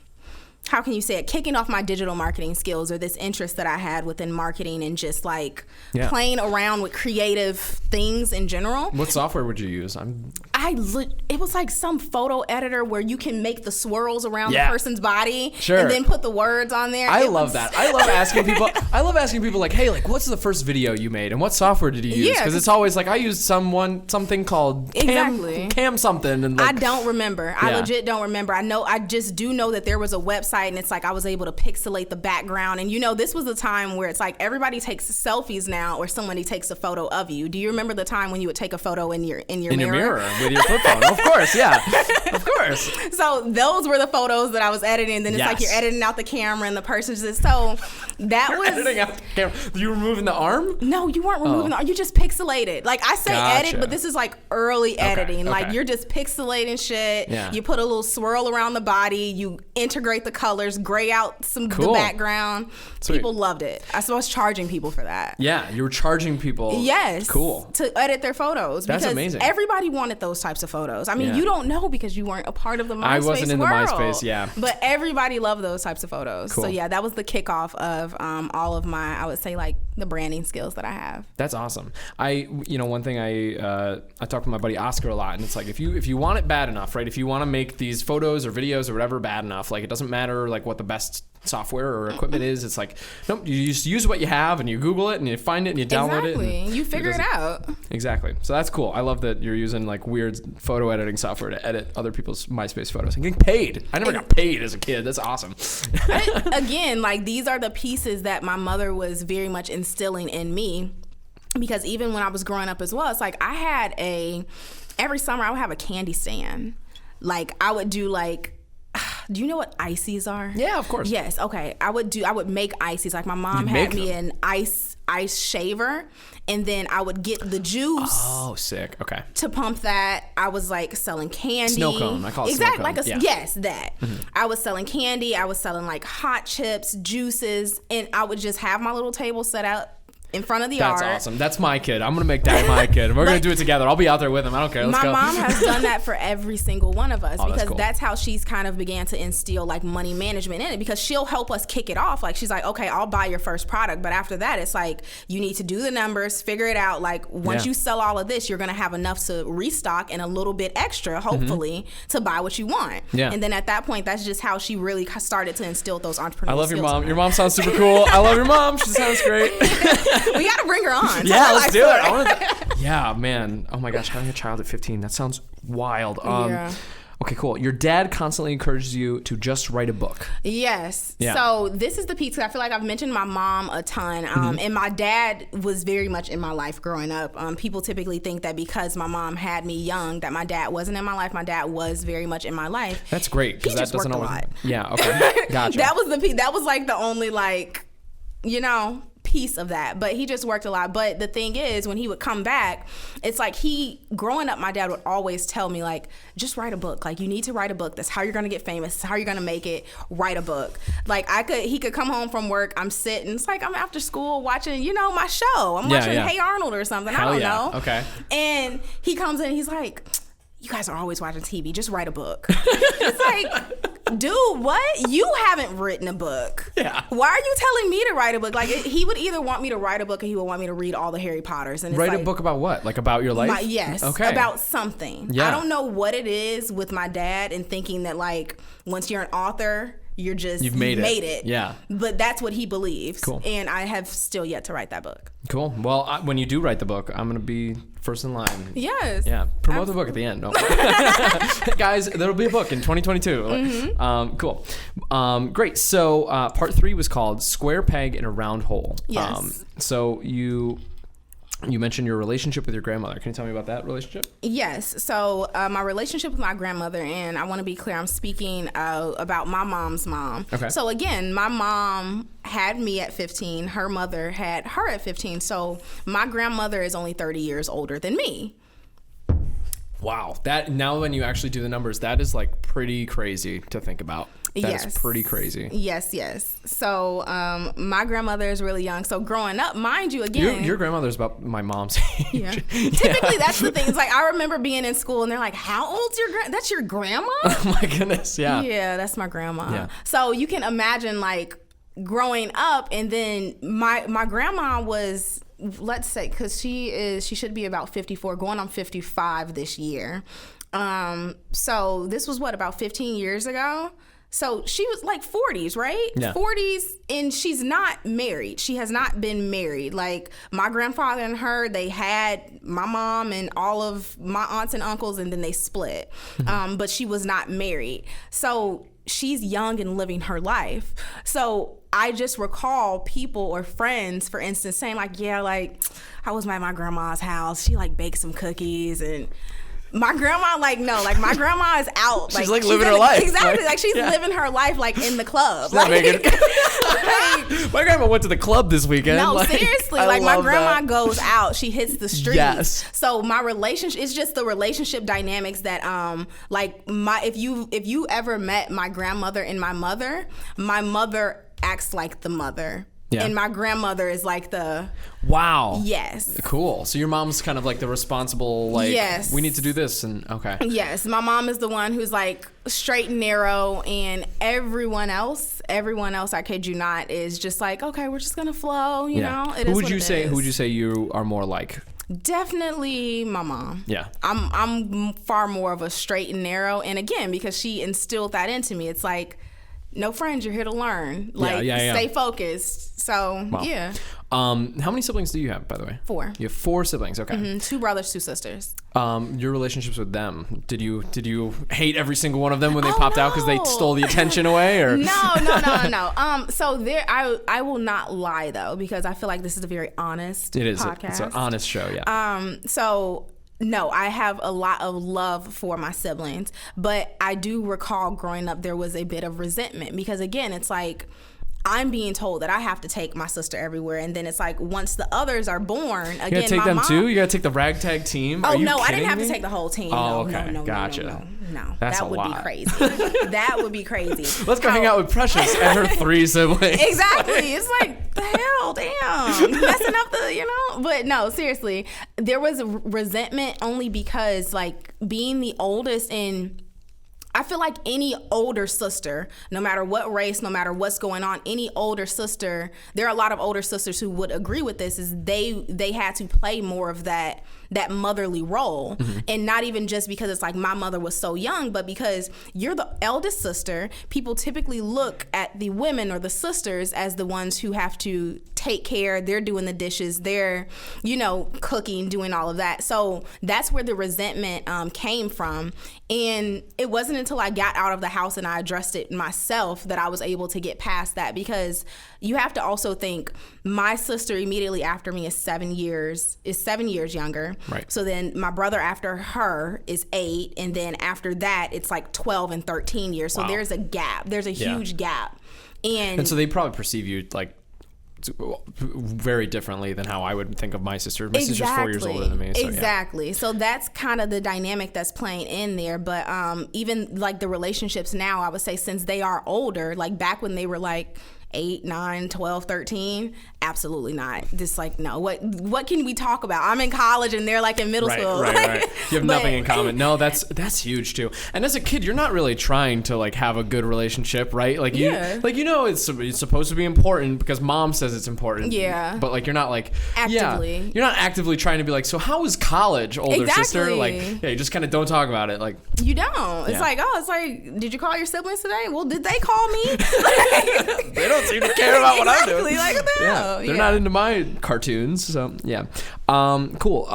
how can you say it, kicking off my digital marketing skills, or this interest that I had within marketing and just playing around with creative things in general. What software would you use? It was some photo editor where you can make the swirls around the person's body and then put the words on there. I love that. I love asking people. Hey, what's the first video you made and what software did you use? Because it's always I used something called Cam something, and I don't remember. I legit don't remember. I just do know that there was a website, and it's I was able to pixelate the background, and this was a time where it's everybody takes selfies now, or somebody takes a photo of you. Do you remember the time when you would take a photo in your mirror with your flip phone? Of course, yeah, of course. So those were the photos that I was editing. Then it's you're editing out the camera, and the person's just so that you're was editing out the camera. You were removing the arm? No, you weren't removing the arm. You just pixelated. I say edit, but this is early editing. You're just pixelating shit. Yeah. You put a little swirl around the body. You integrate the colors, gray out the background. Sweet. People loved it. I was charging people for that. Yeah, you were charging people. Yes. Cool. To edit their photos. That's because amazing. Everybody wanted those types of photos. I mean, you don't know because you weren't a part of the MySpace world. I wasn't in the MySpace, yeah. But everybody loved those types of photos. Cool. So yeah, that was the kickoff of all of my, I would say, the branding skills that I have. That's awesome. One thing I talk to my buddy Oscar a lot, and it's if you want it bad enough, right? If you want to make these photos or videos or whatever bad enough, it doesn't matter what the best software or equipment is. It's nope, you just use what you have, and you Google it and you find it and you download it. Exactly. You figure it out. Exactly. So that's cool. I love that you're using weird photo editing software to edit other people's MySpace photos and getting paid. I never got paid as a kid. That's awesome. Again, these are the pieces that my mother was very much instilling in me, because even when I was growing up as well, it's I had every summer I would have a candy stand. I would do do you know what ices are? Yeah, of course. Yes. Okay. I would make ices. My mom had me an ice shaver, and then I would get the juice. Oh, sick. Okay. To pump that. I was selling candy. Snow cone. I call it exactly, snow cone. Yes, that. Mm-hmm. I was selling candy. I was selling hot chips, juices, and I would just have my little table set out in front of the That's art. awesome. That's my kid. I'm gonna make Daddy my kid, and we're gonna do it together. I'll be out there with him. I don't care. Let's my go. mom has done that for every single one of us because cool. that's how she's kind of began to instill like money management in it, because she'll help us kick it off. Like she's like, okay, I'll buy your first product, but after that it's like you need to do the numbers, figure it out. Like once you sell all of this, you're gonna have enough to restock and a little bit extra, hopefully, to buy what you want. Yeah. And then at that point, that's just how she really started to instill those entrepreneurial I love your skills mom. in Your her. mom sounds super cool. I love your mom. She sounds great. We gotta bring her on. Yeah, Tell her let's life do it. story. Yeah, man. Oh my gosh, having a child at 15, that sounds wild. Yeah. Okay, cool. Your dad constantly encourages you to just write a book. Yes. Yeah. So this is the piece. I feel like I've mentioned my mom a ton, and my dad was very much in my life growing up. People typically think that because my mom had me young, that my dad wasn't in my life. My dad was very much in my life. That's great because He that just doesn't worked a always. lot. Yeah. Okay. Gotcha. That was the piece. That was like the only piece of that, but he just worked a lot. But the thing is, when he would come back, it's like growing up, my dad would always tell me like, just write a book. Like you need to write a book. That's how you're gonna get famous. That's how you're gonna make it. Write a book. Like he could come home from work. I'm sitting. It's like I'm after school watching, my show. I'm watching Hey Arnold or something. Hell I don't yeah. know. Okay. And he comes in and he's like, you guys are always watching TV. Just write a book. It's like, dude, what? You haven't written a book. Yeah. Why are you telling me to write a book? Like, he would either want me to write a book or he would want me to read all the Harry Potters. And it's Write like, a book about what? Like about your life? Yes. Okay. About something. Yeah. I don't know what it is with my dad and thinking that, like, once you're an author, you've made it. Yeah. But that's what he believes. Cool. And I have still yet to write that book. Cool. Well, when you do write the book, I'm going to be first in line. Yes. Yeah. Promote the book at the end. Guys, there'll be a book in 2022. Mm-hmm. Cool. Great. So part 3 was called Square Peg in a Round Hole. Yes. So you mentioned your relationship with your grandmother. Can you tell me about that relationship? Yes. So my relationship with my grandmother, and I want to be clear, I'm speaking about my mom's mom. Okay. So again, my mom had me at 15. Her mother had her at 15. So my grandmother is only 30 years older than me. Wow. That now when you actually do the numbers, that is like pretty crazy to think about. That's pretty crazy. Yes. So my grandmother is really young. So growing up, mind you, again, your grandmother's about my mom's age. Yeah. Typically, that's the thing. It's like I remember being in school and they're like, "How old's your that's your grandma?" Oh my goodness. Yeah. Yeah, that's my grandma. Yeah. So you can imagine like growing up, and then my grandma was, let's say, because she should be about 54, going on 55 this year. So this was about 15 years ago. So she was like 40s, right? Yeah. 40s, and she's not married. She has not been married. Like my grandfather and her, they had my mom and all of my aunts and uncles, and then they split. But she was not married. So she's young and living her life. So I just recall people or friends, for instance, saying like, yeah, like I was at my grandma's house. She like baked some cookies, and my grandma, like, no, like my grandma is out. She's like living her life. Exactly. Like she's living her life like in the club. Not Like, my grandma went to the club this weekend. no, Like, seriously. I Like my love grandma that. goes out. She hits the streets. Yes. So my relationship, it's just the relationship dynamics that like if you ever met my grandmother and my mother acts like the mother. Yeah. And my grandmother is like the Wow. yes. Cool. So your mom's kind of like the responsible, like, Yes. we need to do this, and okay. Yes, my mom is the one who's like straight and narrow, and everyone else, I kid you not, is just like, okay, we're just gonna flow, you know. It Who is would what you it say? is. Who would you say you are more like? Definitely my mom. Yeah. I'm far more of a straight and narrow, and again, because she instilled that into me, it's like, no friends, you're here to learn. Like, yeah. stay focused. So Wow. yeah. How many siblings do you have, by the way? 4. You have 4 siblings. Okay. Mm, 2 brothers, 2 sisters. Your relationships with them. Did you hate every single one of them when they Oh, popped out because they no. stole the attention away, or? No. So there, I will not lie though, because I feel like this is a very honest It is. podcast. It's an honest show. Yeah. So no, I have a lot of love for my siblings, but I do recall growing up there was a bit of resentment, because again, it's like I'm being told that I have to take my sister everywhere, and then it's like once the others are born, again, you gotta take my them mom, too. You gotta take the ragtag team. Oh Are you no, I didn't kidding have me? to take the whole team. Oh, No, okay. no, Gotcha. No. That's that a would lot. be crazy. That would be crazy. Let's go hang out with Precious and her 3 siblings. Exactly. It's like, the hell? Damn. Messing up the. But no, seriously. There was resentment only because, like, being the oldest in... I feel like any older sister, no matter what race, no matter what's going on, any older sister, there are a lot of older sisters who would agree with this, is they had to play more of that motherly role. And not even just because it's like my mother was so young, but because you're the eldest sister, people typically look at the women or the sisters as the ones who have to take care. They're doing the dishes, they're, cooking, doing all of that. So that's where the resentment came from. And it wasn't until I got out of the house and I addressed it myself that I was able to get past that, because you have to also think my sister immediately after me is 7 years younger. Right. So then my brother after her is 8, and then after that it's like 12 and 13 years. So Wow. there's a gap. There's a huge gap. And so they probably perceive you like very differently than how I would think of my sister. My sister's 4 years older than me. So, exactly. Yeah. So that's kind of the dynamic that's playing in there. But even like the relationships now, I would say since they are older, like back when they were like 8, 9, 12, 13, absolutely not. Just like, no, what can we talk about? I'm in college and they're like in middle school. Right. You have nothing in common. No, that's huge too. And as a kid, you're not really trying to like have a good relationship, right? Like it's supposed to be important because mom says it's important. Yeah. But like you're not like actively. You're not actively trying to be like, so how was college, older sister? Like, you just kind of don't talk about it. Like you don't. It's like, did you call your siblings today? Well, did they call me? They don't seem to care about what I'm doing. Like, what the hell? They're not into my cartoons, so yeah. Cool.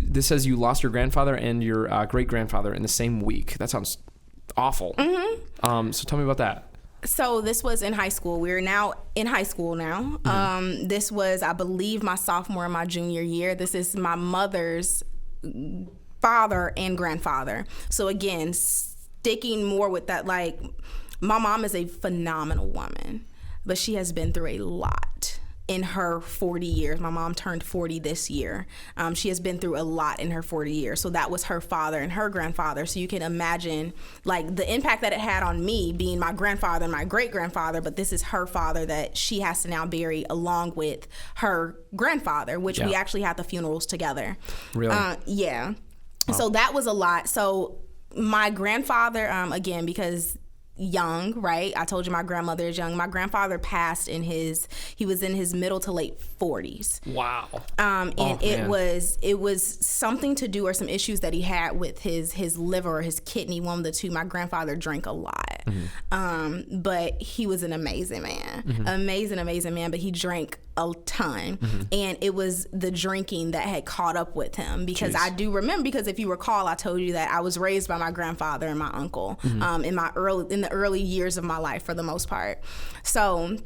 This says you lost your grandfather and your great grandfather in the same week. That sounds awful. So tell me about that. So this was in high school. We're now in high school now. This was, I believe, my sophomore and my junior year. This is my mother's father and grandfather. So again, sticking more with that, like, my mom is a phenomenal woman, but she has been through a lot in her 40 years. My mom turned 40 this year. She has been through a lot in her 40 years. So that was her father and her grandfather. So you can imagine like the impact that it had on me being my grandfather and my great grandfather, but this is her father that she has to now bury along with her grandfather, which we actually had the funerals together. Really? Yeah. Wow. So that was a lot. So my grandfather, again, because young, right? I told you my grandmother is young. My grandfather passed he was in his middle to late 40s. Wow. It was something to do or some issues that he had with his liver or his kidney, one of the two. My grandfather drank a lot. But he was an amazing man. Amazing man, but he drank a ton. And it was the drinking that had caught up with him, because I do remember, because if you recall, I told you that I was raised by my grandfather and my uncle in the early years of my life for the most part. So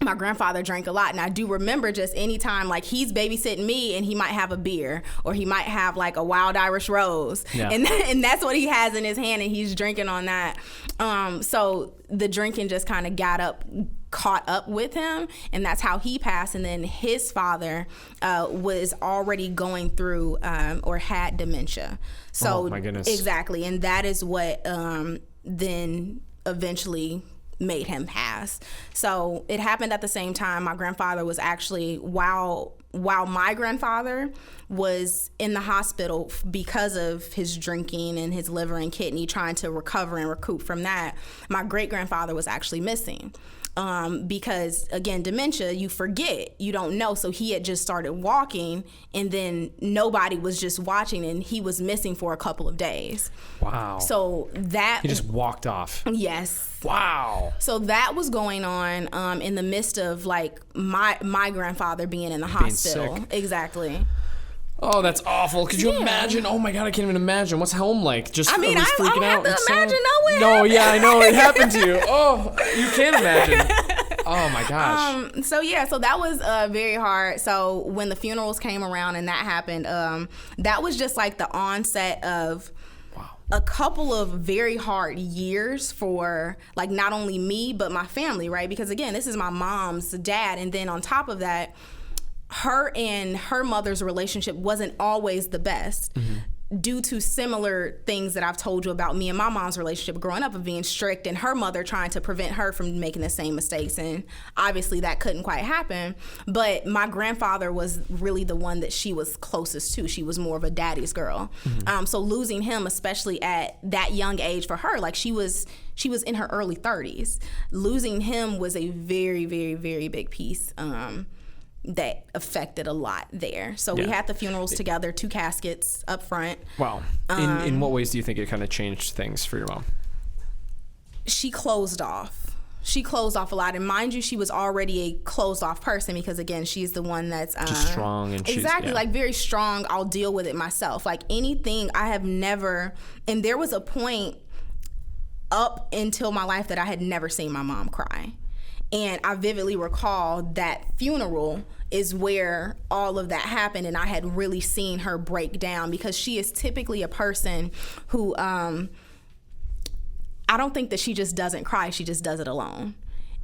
my grandfather drank a lot, and I do remember just anytime like he's babysitting me and he might have a beer or he might have like a wild Irish rose, and that's what he has in his hand and he's drinking on that. So the drinking just kind of caught up with him, and that's how he passed. And then his father was already going through or had dementia. So oh my goodness. Exactly, and that is what then eventually made him pass. So it happened at the same time. My grandfather was actually, while my grandfather was in the hospital because of his drinking and his liver and kidney, trying to recover and recoup from that, my great grandfather was actually missing. Because again, dementia, you forget, you don't know. So he had just started walking, and then nobody was just watching, and he was missing for a couple of days. Wow. So that he just walked off. Yes. Wow. So that was going on in the midst of like my grandfather being in the hospital. Sick. Exactly. Oh, that's awful. Could you imagine? Oh my God, I can't even imagine. What's home like? Just I mean, freaking don't out. have to imagine. No, yeah, I know. It happened to you. Oh, you can't imagine. Oh my gosh. So that was very hard. So when the funerals came around and that happened, that was just like the onset of a couple of very hard years for like not only me but my family, right? Because again, this is my mom's dad, and then on top of that, her and her mother's relationship wasn't always the best. due to similar things that I've told you about me and my mom's relationship growing up of being strict and her mother trying to prevent her from making the same mistakes. And obviously that couldn't quite happen. But my grandfather was really the one that she was closest to. She was more of a daddy's girl. So losing him, especially at that young age for her, like she was in her early 30s. Losing him was a very, very, very big piece. That affected a lot there. So we had the funerals together, 2 caskets up front. Wow. In what ways do you think it kind of changed things for your mom? She closed off. She closed off a lot. And mind you, she was already a closed off person because, again, she's the one that's... just strong. And exactly. Like, very strong. I'll deal with it myself. Like, anything I have never... And there was a point up until my life that I had never seen my mom cry. And I vividly recall that funeral is where all of that happened, and I had really seen her break down because she is typically a person who I don't think that she just doesn't cry, she just does it alone.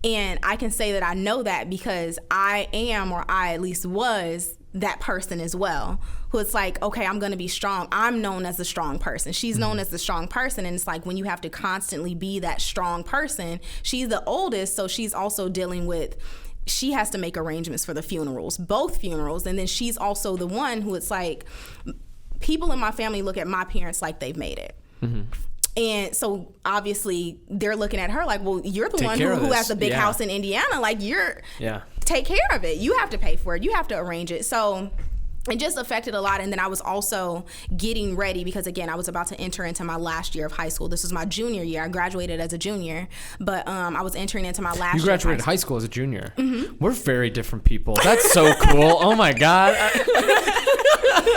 And I can say that I know that because I am, or I at least was, that person as well, who it's like, okay, I'm gonna be strong. I'm known as the strong person. She's known as the strong person, and it's like when you have to constantly be that strong person, she's the oldest, so she's also dealing with, she has to make arrangements for the funerals, both funerals, and then she's also the one who it's like, people in my family look at my parents like they've made it. And so obviously they're looking at her like, well, you're the one who has a big house in Indiana. Like, take care of it. You have to pay for it. You have to arrange it. So it just affected a lot. And then I was also getting ready because, again, I was about to enter into my last year of high school. This was my junior year. I graduated as a junior, but I was entering into my last year. You graduated high school as a junior. We're very different people. That's so cool. Oh my God.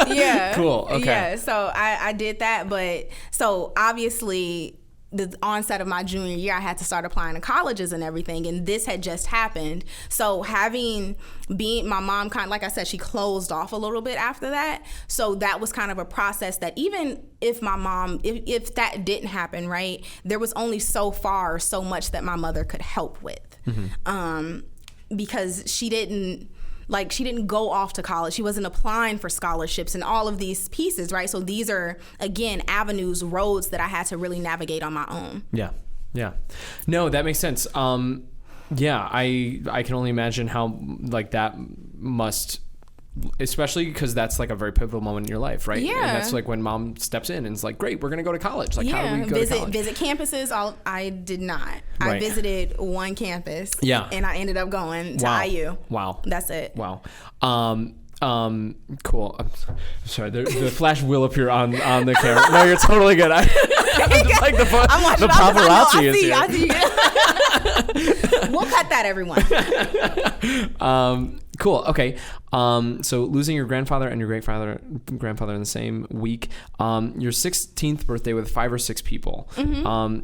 Yeah. Cool. Okay. Yeah. So I did that, but so obviously the onset of my junior year, I had to start applying to colleges and everything, and this had just happened. So my mom kind of, like I said, she closed off a little bit after that. So that was kind of a process that even if my mom, if that didn't happen, right, there was only so much that my mother could help with, because she didn't go off to college. She wasn't applying for scholarships and all of these pieces, right? So these are, again, avenues, roads that I had to really navigate on my own. Yeah. Yeah. No, that makes sense. Yeah, I can only imagine how like that must, especially because that's like a very pivotal moment in your life, right? Yeah. And that's like when mom steps in and is like, great, we're going to go to college. Like, how do we go to college? Visit campuses. I did not. Right. I visited one campus. Yeah. And I ended up going to IU. Wow. That's it. Wow. Cool. I'm sorry. The flash will appear on the camera. No, you're totally good. I'm watching the paparazzi is here. I see. We'll cut that, everyone. Cool. Okay. So losing your grandfather and your grandfather in the same week. Your 16th birthday with 5 or 6 people.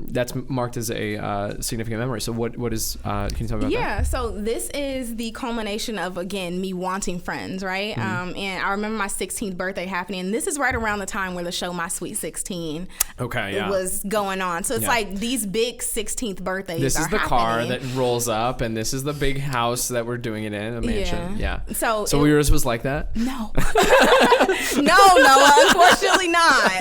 That's marked as a significant memory. So what is? Can you tell me about that? Yeah. So this is the culmination of, again, me wanting friends, right? And I remember my 16th birthday happening. And this is right around the time where the show My Sweet 16 was going on. So it's like these big 16th birthdays. This is the car that rolls up, and this is the big house that we're doing it in, a mansion. Yeah. So yours was like that? No. No, unfortunately not.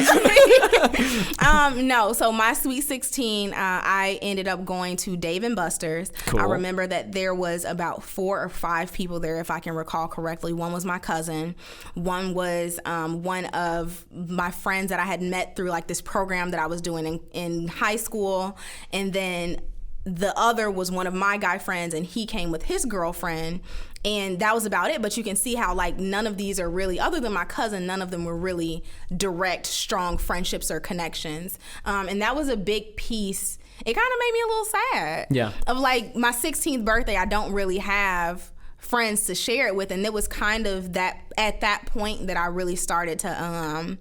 No. So my Sweet 16, I ended up going to Dave & Buster's. Cool. I remember that there was about 4 or 5 people there, if I can recall correctly. One was my cousin. One was one of my friends that I had met through like this program that I was doing in high school. And then the other was one of my guy friends, and he came with his girlfriend, and that was about it. But you can see how like none of these are really, other than my cousin, none of them were really direct, strong friendships or connections. And that was a big piece. It kind of made me a little sad. Yeah. Of like my 16th birthday, I don't really have friends to share it with, and it was kind of that at that point that I really started to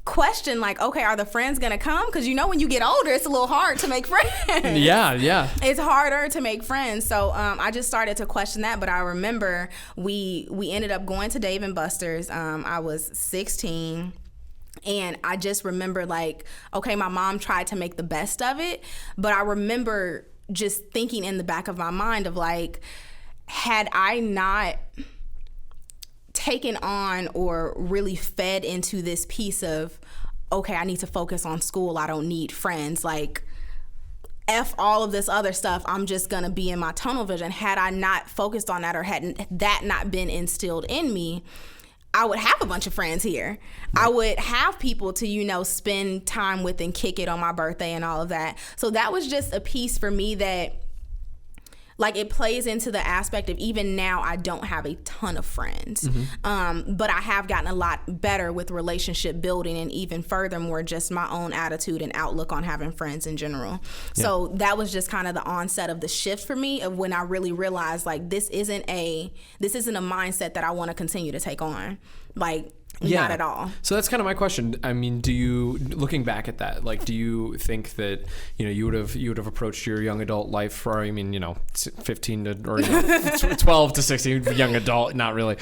question, like, okay, are the friends gonna come? Because when you get older, it's a little hard to make friends. Yeah. It's harder to make friends. So I just started to question that. But I remember we ended up going to Dave & Buster's. I was 16. And I just remember like, okay, my mom tried to make the best of it. But I remember just thinking in the back of my mind of like, had I not taken on or really fed into this piece of, okay, I need to focus on school. I don't need friends. Like, F all of this other stuff. I'm just going to be in my tunnel vision. Had I not focused on that or had that not been instilled in me, I would have a bunch of friends here. I would have people to, spend time with and kick it on my birthday and all of that. So that was just a piece for me that, like, it plays into the aspect of even now I don't have a ton of friends. But I have gotten a lot better with relationship building and even furthermore just my own attitude and outlook on having friends in general. Yeah. So that was just kind of the onset of the shift for me of when I really realized, like, this isn't a mindset that I want to continue to take on. Like, not at all. So that's kind of my question. I mean, looking back at that, like, do you think that, you would have approached your young adult life for, 15 to, or 12 to 16, young adult, not really.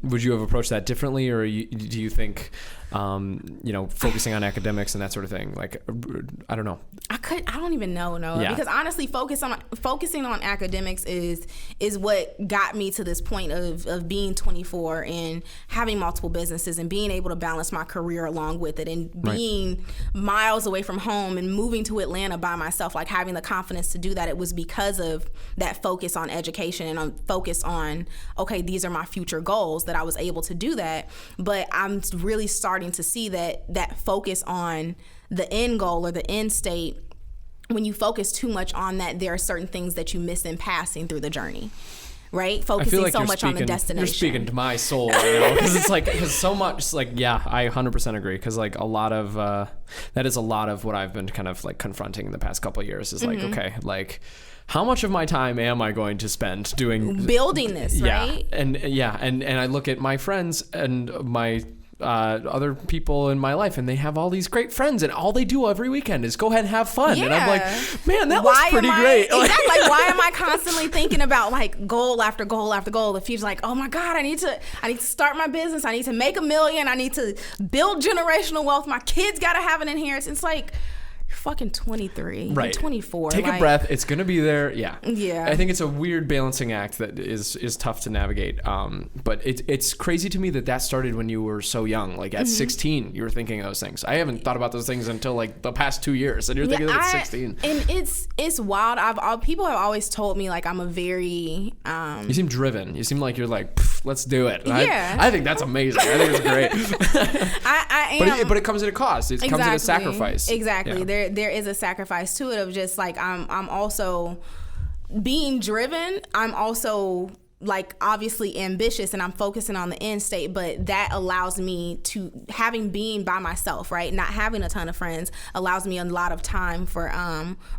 Would you have approached that differently, or do you think, focusing on academics and that sort of thing? Like, I don't know. I don't even know, Noah. Yeah. Because honestly, focusing on academics is what got me to this point of being 24 and having multiple businesses and being able to balance my career along with it and being miles away from home and moving to Atlanta by myself, like having the confidence to do that. It was because of that focus on education and on focus on, okay, these are my future goals, that I was able to do that. But I'm really starting to see that focus on the end goal or the end state, when you focus too much on that, there are certain things that you miss in passing through the journey. Right? Focusing like so much on the destination. You're speaking to my soul, because it's like, because so much, like, yeah, I 100% agree. Because like a lot of, that is a lot of what I've been kind of like confronting in the past couple of years is like, okay, like, how much of my time am I going to spend building this, right? And I look at my friends and my other people in my life, and they have all these great friends, and all they do every weekend is go ahead and have fun. And I'm like, man, that was pretty great. Exactly. Like, why am I constantly thinking about like goal after goal after goal? The future's like, oh my God, I need to start my business. I need to make $1 million. I need to build generational wealth. My kids got to have an inheritance. It's like, you're fucking 23. Right. You're 24. Take a breath. It's going to be there. Yeah. I think it's a weird balancing act that is tough to navigate. But it's crazy to me that started when you were so young. Like at 16, you were thinking of those things. I haven't thought about those things until like the past 2 years, and you're thinking that at 16. And it's wild. People have always told me like I'm a very... you seem driven. You seem like you're like, let's do it. Yeah. I think that's amazing. I think it's great. I am. But it comes at a cost. It comes at a sacrifice. Exactly. Yeah. There is a sacrifice to it of just like I'm also being driven. I'm also like obviously ambitious, and I'm focusing on the end state, but that allows me to being by myself, right? Not having a ton of friends allows me a lot of time for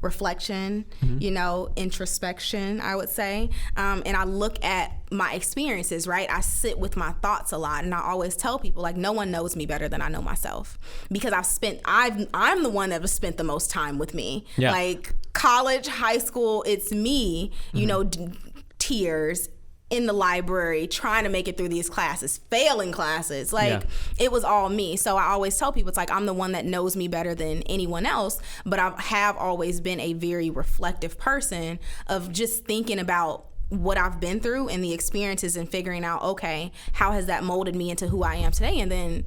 reflection, introspection, I would say. And I look at my experiences, right? I sit with my thoughts a lot, and I always tell people like no one knows me better than I know myself, because I'm the one that has spent the most time with me. Yeah. Like college, high school, it's me, tears in the library, trying to make it through these classes, failing classes. It was all me. So I always tell people, it's like I'm the one that knows me better than anyone else, but I have always been a very reflective person of just thinking about what I've been through and the experiences and figuring out, okay, how has that molded me into who I am today? And then,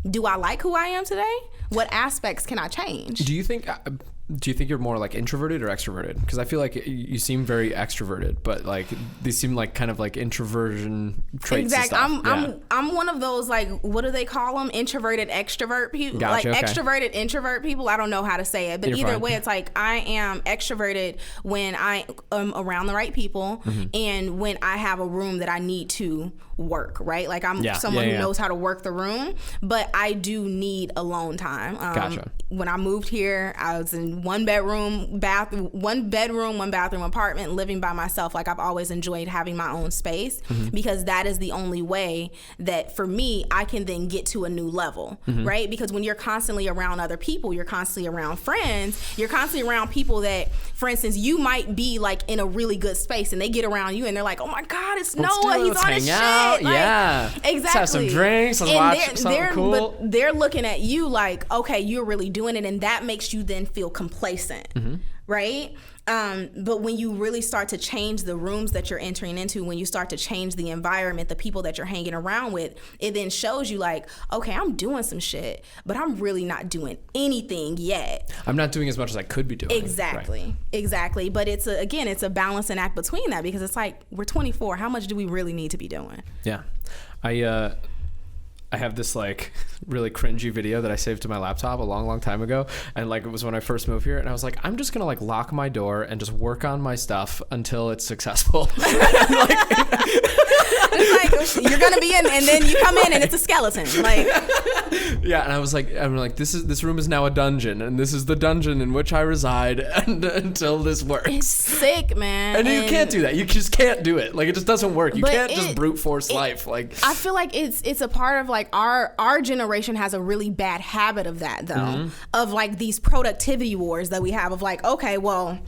do I like who I am today? What aspects can I change? Do you think you're more like introverted or extroverted? Because I feel like you seem very extroverted, but like these seem like kind of like introversion traits. Exactly. And stuff. I'm one of those, like, what do they call them? Introverted extrovert people. Gotcha, like okay. Extroverted introvert people. I don't know how to say it, but either way, it's like I am extroverted when I am around the right people, and when I have a room that I need to work, right? Like I'm someone who knows how to work the room, but I do need alone time. Gotcha. When I moved here, I was in one bedroom, one bathroom apartment, living by myself. Like I've always enjoyed having my own space, because that is the only way that for me, I can then get to a new level, right? Because when you're constantly around other people, you're constantly around friends, you're constantly around people that, for instance, you might be like in a really good space and they get around you and th're like, oh my God, it's Noah, he's on his shit. Like, exactly. Let's have some drinks, let's watch something cool. But they're looking at you like, okay, you're really doing doing it, and that makes you then feel complacent, right? But when you really start to change the rooms that you're entering into, when you start to change the environment, the people that you're hanging around with, it then shows you like, okay, I'm doing some shit, but I'm really not doing anything yet. I'm not doing as much as I could be doing. Exactly. But it's a balancing act between that, because it's like, we're 24. How much do we really need to be doing? Yeah. I have this like really cringy video that I saved to my laptop a long time ago, and like it was when I first moved here, and I was like, I'm just gonna like lock my door and just work on my stuff until it's successful. It's like, you're gonna be in, and then you come in and it's a skeleton. Like, yeah, and I'm like, this room is now a dungeon, and this is the dungeon in which I reside until this works. It's sick, man. And you can't do that. You just can't do it. Like, it just doesn't work. You can't just brute force life. Like, I feel like it's a part of like our generation has a really bad habit of that though, of like these productivity wars that we have of like, okay, well,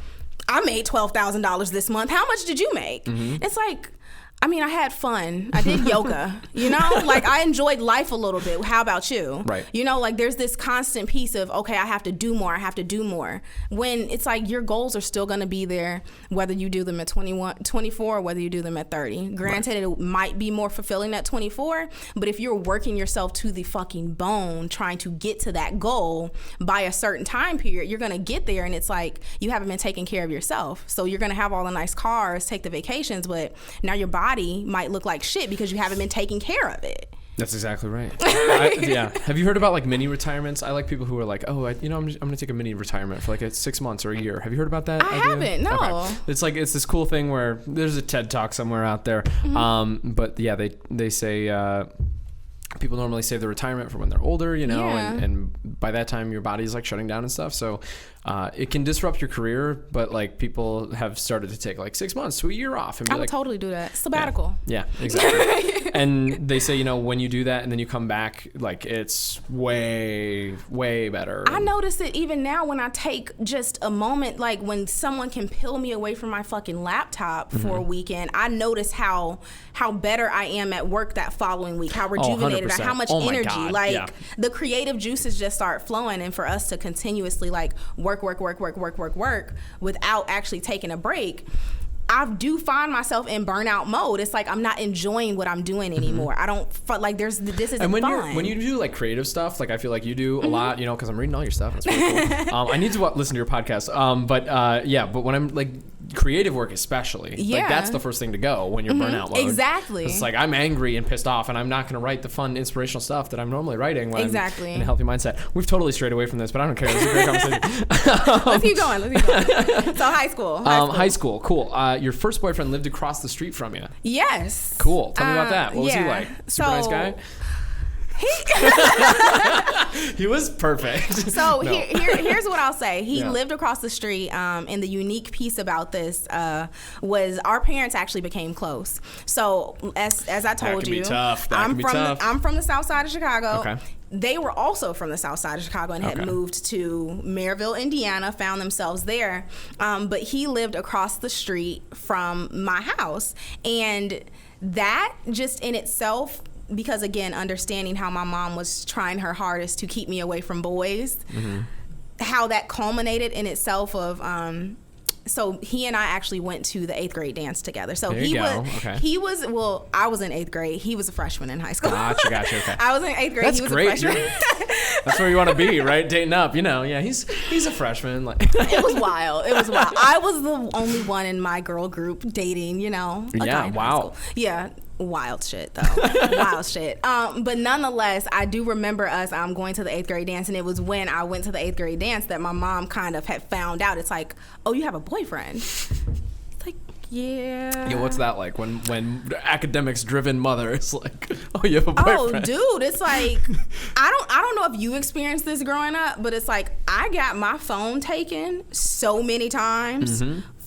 I made $12,000 this month. How much did you make? It's like, I mean, I had fun. I did yoga, you know? Like, I enjoyed life a little bit. How about you? Right. You know, like, there's this constant piece of, okay, I have to do more. When it's like your goals are still going to be there, whether you do them at 24 or whether you do them at 30. Granted, it might be more fulfilling at 24, but if you're working yourself to the fucking bone trying to get to that goal by a certain time period, you're going to get there, and it's like you haven't been taking care of yourself. So you're going to have all the nice cars, take the vacations, but now your body might look like shit because you haven't been taking care of it. That's exactly right. Yeah. Have you heard about like mini retirements? I like people who are like, oh, I'm going to take a mini retirement for like 6 months or a year. Have you heard about that? I haven't. No. Okay. It's like, it's this cool thing where there's a TED Talk somewhere out there. But yeah, they say, people normally save their retirement for when they're older, you know, and by that time your body's like shutting down and stuff. So it can disrupt your career, but like people have started to take like 6 months to a year off and be I would totally do that. Sabbatical. Yeah, exactly. And they say, you know, when you do that and then you come back, like it's way better. I notice it even now when I take just a moment, like when someone can peel me away from my fucking laptop for a weekend, I notice how better I am at work that following week, how rejuvenated, how much energy, the creative juices just start flowing. And for us to continuously like work without actually taking a break, I do find myself in burnout mode. It's like I'm not enjoying what I'm doing anymore. I don't like this isn't and fun. When you do like creative stuff, like I feel like you do a lot, you know, because I'm reading all your stuff. That's really cool. I need to listen to your podcast. But when I'm like creative work especially, like that's the first thing to go when you're burnout mode. Exactly. It's like I'm angry and pissed off, and I'm not going to write the fun inspirational stuff that I'm normally writing when I'm in a healthy mindset. We've totally strayed away from this, but I don't care. This is a great conversation. Let's keep going. So high school. High school, cool. Your first boyfriend lived across the street from you. Yes. Cool. Tell me about that. What was he like? Super nice guy? He was perfect. So here's what I'll say. He lived across the street, and the unique piece about this was our parents actually became close. So as I told you, I'm from the south side of Chicago. Okay. They were also from the south side of Chicago and had moved to Maryville, Indiana, found themselves there. But he lived across the street from my house. And that just in itself, because again, understanding how my mom was trying her hardest to keep me away from boys, how that culminated in itself of, so he and I actually went to the 8th grade dance together. So I was in 8th grade. He was a freshman in high school. Gotcha. Okay. I was in 8th grade. That's he was great. a freshman. That's where you want to be, right? Dating up, you know. Yeah, he's a freshman. Like It was wild. I was the only one in my girl group dating, you know. Yeah, wow. Yeah. Wild shit though. Wild shit. But nonetheless, I do remember us going to the 8th grade dance, and it was when I went to the 8th grade dance that my mom kind of had found out. It's like, oh, you have a boyfriend. It's like, yeah. Yeah, what's that like when academics driven mother is like, oh, you have a boyfriend? Oh, dude, it's like I don't know if you experienced this growing up, but it's like I got my phone taken so many times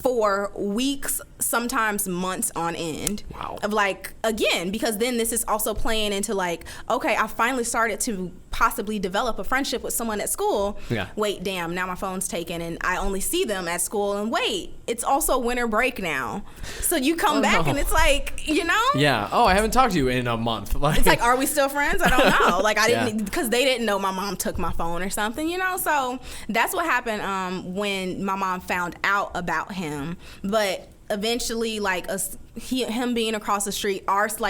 for weeks, sometimes months on end. Wow. Of like, again, because then this is also playing into like, okay, I finally started to possibly develop a friendship with someone at school. Yeah. Wait, damn, now my phone's taken and I only see them at school. And wait, it's also winter break now. So you come back and it's like, you know? Yeah. Oh, I haven't talked to you in a month. It's like, are we still friends? I don't know. Like, I didn't, because they didn't know my mom took my phone or something, you know? So that's what happened when my mom found out about him. But eventually, like, him being across the street,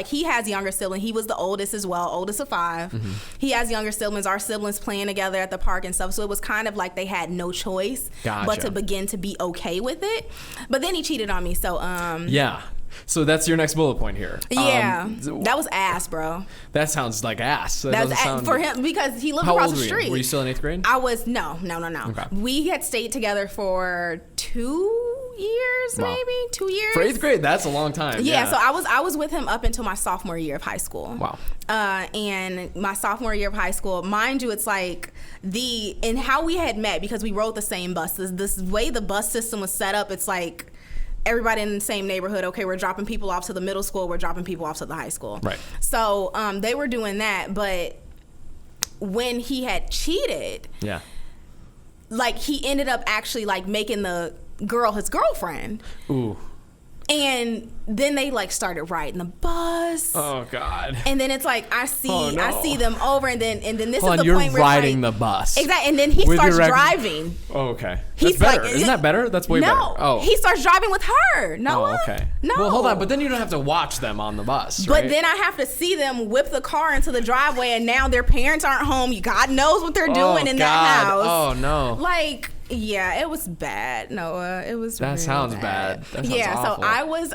he has younger siblings. He was the oldest as well, oldest of 5. Mm-hmm. He has younger siblings, our siblings playing together at the park and stuff. So it was kind of like they had no choice but to begin to be okay with it. But then he cheated on me. So, yeah. So that's your next bullet point here. Yeah. That was ass, bro. That sounds like ass. That was for him because he lived How across old the were street. you? Were you still in 8th grade? I was, no. Okay. We had stayed together for 2 years, maybe 2 years. For 8th grade, that's a long time. Yeah, so I was with him up until my sophomore year of high school. Wow. And my sophomore year of high school, mind you, it's like and how we had met because we rode the same buses. This way the bus system was set up, it's like everybody in the same neighborhood. Okay, we're dropping people off to the middle school, we're dropping people off to the high school. Right. So they were doing that, but when he had cheated, like he ended up actually like making the girl his girlfriend. Ooh. And then they like started riding the bus. Oh God. And then it's like I see them over, and then this is the you're point where riding like, the bus. Exactly, and then he starts driving. Oh, okay. He's That's better. like, Isn't that better? That's way better. No, he starts driving with her. No. Oh, okay. No. Well, hold on, but then you don't have to watch them on the bus, But right? then I have to see them whip the car into the driveway, and now their parents aren't home. God knows what they're doing in that house. Oh no. Like. Yeah, it was bad, Noah. It was. That really sounds bad. That sounds awful. So I was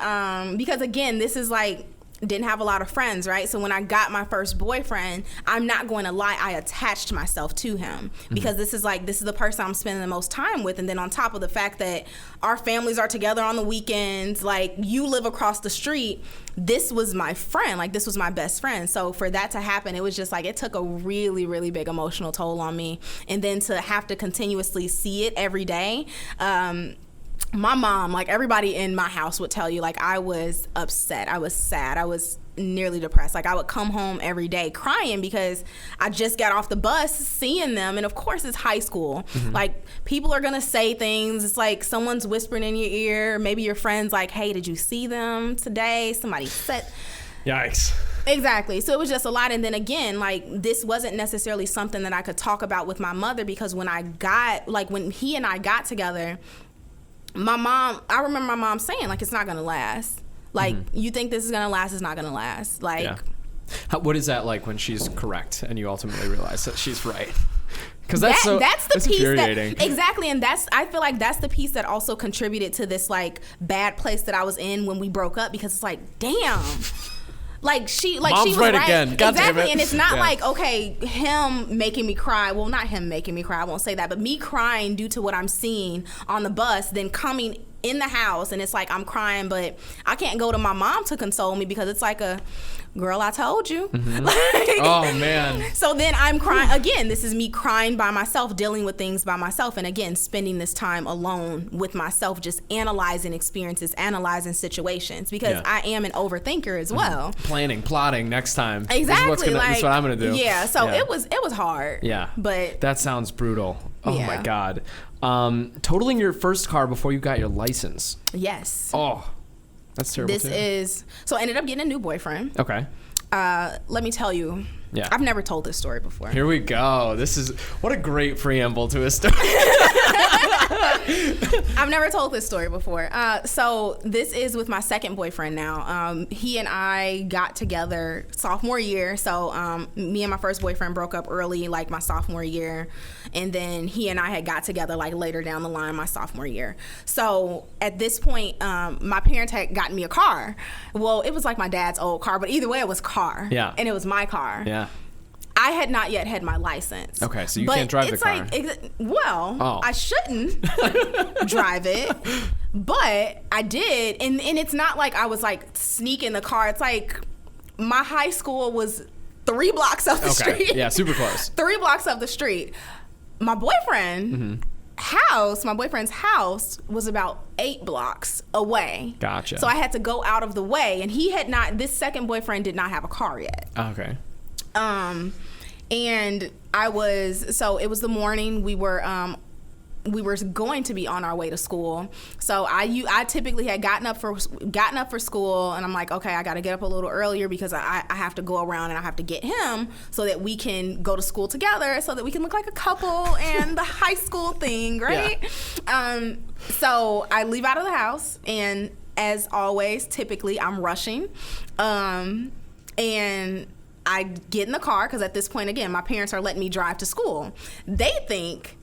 because again, this is like didn't have a lot of friends, right? So when I got my first boyfriend, I'm not going to lie, I attached myself to him because this is the person I'm spending the most time with, and then on top of the fact that our families are together on the weekends, like you live across the street. This was my friend, like this was my best friend. So for that to happen, it was just like it took a really, really big emotional toll on me, and then to have to continuously see it every day. My mom, like everybody in my house would tell you, like I was upset, I was sad, I was nearly depressed. Like I would come home every day crying because I just got off the bus seeing them, and of course it's high school. Like people are gonna say things. It's like someone's whispering in your ear. Maybe your friend's like, "Hey, did you see them today?" Somebody said. Yikes. Exactly. So it was just a lot. And then again, like this wasn't necessarily something that I could talk about with my mother because when he and I got together, I remember my mom saying, like, it's not going to last. Like, you think this is going to last, it's not going to last. Like, what is that like when she's correct and you ultimately realize that she's right? Because that's piece infuriating. Exactly. And I feel like that's the piece that also contributed to this, like, bad place that I was in when we broke up because it's like, damn. Mom's she was right again. God exactly, damn it. And it's not like, okay, him making me cry. Well, not him making me cry. I won't say that, but me crying due to what I'm seeing on the bus, then coming in the house, and it's like I'm crying, but I can't go to my mom to console me because it's like a girl, I told you. Oh man. So then I'm crying again. This is me crying by myself, dealing with things by myself, and again spending this time alone with myself, just analyzing experiences, analyzing situations, because I am an overthinker as well. Planning, plotting next time. Exactly. This is what I'm gonna do. Yeah. So it was hard. Yeah. But that sounds brutal. Oh my God. Totaling your first car before you got your license. Yes. Oh, that's terrible. So I ended up getting a new boyfriend. Okay. Let me tell you. Yeah. I've never told this story before. Here we go. What a great preamble to a story. I've never told this story before. So this is with my second boyfriend now. He and I got together sophomore year. So me and my first boyfriend broke up early, like my sophomore year. And then he and I had got together like later down the line, my sophomore year. So at this point, my parents had gotten me a car. Well, it was like my dad's old car, but either way it was a car. Yeah. And it was my car. Yeah. I had not yet had my license. Okay, so you can't drive the car. I shouldn't drive it, but I did. And it's not like I was like sneaking the car. It's like my high school was 3 blocks up the street. Yeah, super close. 3 blocks up the street. My boyfriend my boyfriend's house was about 8 blocks away. Gotcha. So I had to go out of the way, and this second boyfriend did not have a car yet. Okay. And it was the morning. We were going to be on our way to school. So I typically had gotten up for school, and I'm like, okay, I got to get up a little earlier because I have to go around and I have to get him so that we can go to school together, so that we can look like a couple and the high school thing, right? Yeah. So I leave out of the house, and as always, typically I'm rushing, and I get in the car because at this point, again, my parents are letting me drive to school. They think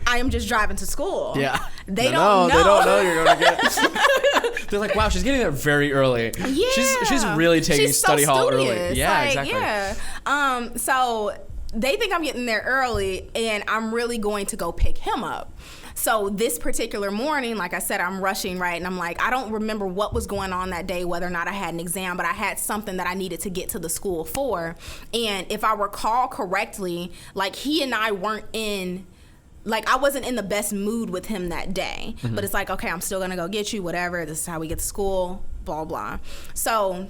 I am just driving to school. Yeah. They don't know. They don't know you're going to get. They're like, wow, she's getting there very early. Yeah. She's really taking study hall early. Yeah, exactly. Yeah. So they think I'm getting there early, and I'm really going to go pick him up. So this particular morning, like I said, I'm rushing, right? And I'm like, I don't remember what was going on that day, whether or not I had an exam, but I had something that I needed to get to the school for. And if I recall correctly, like he and I weren't I wasn't in the best mood with him that day. Mm-hmm. But it's like, okay, I'm still going to go get you, whatever. This is how we get to school, blah, blah. So,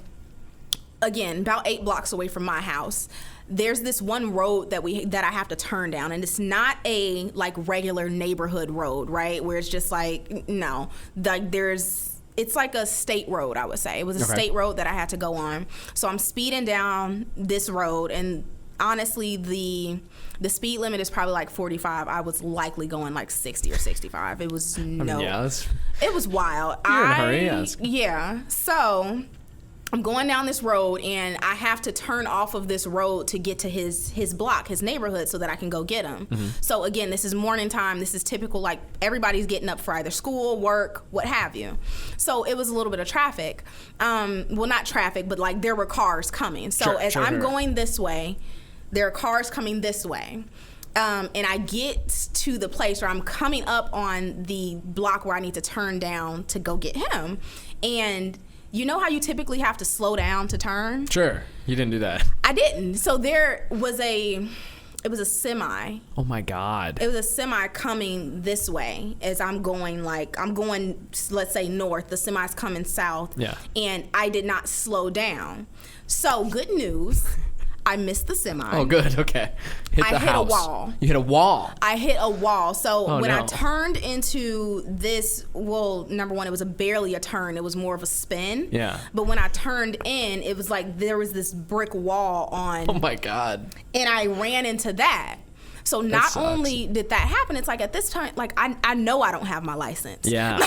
again, about 8 blocks away from my house, there's this one road that I have to turn down. And it's not a, regular neighborhood road, right? Where it's just no. It's like a state road, I would say. It was a state road that I had to go on. So I'm speeding down this road, and honestly, the speed limit is probably 45. I was likely going 60 or 65. It was it was wild. You're in a hurry, yeah. So I'm going down this road, and I have to turn off of this road to get to his block, his neighborhood, so that I can go get him. Mm-hmm. So again, this is morning time. This is typical, everybody's getting up for either school, work, what have you. So it was a little bit of traffic. Well, not traffic, but there were cars coming. So I'm going this way, there are cars coming this way. And I get to the place where I'm coming up on the block where I need to turn down to go get him. And you know how you typically have to slow down to turn? Sure. You didn't do that. I didn't. So it was a semi. Oh my God. It was a semi coming this way as I'm going, let's say north. The semi's coming south. Yeah. And I did not slow down. So good news. I missed the semi. Oh, good. Okay. I hit a wall. You hit a wall? I hit a wall. So I turned into this, number one, it was barely a turn. It was more of a spin. Yeah. But when I turned in, it was there was this brick wall on. Oh, my God. And I ran into that. So not only did that happen, it's at this time, I know I don't have my license. Yeah.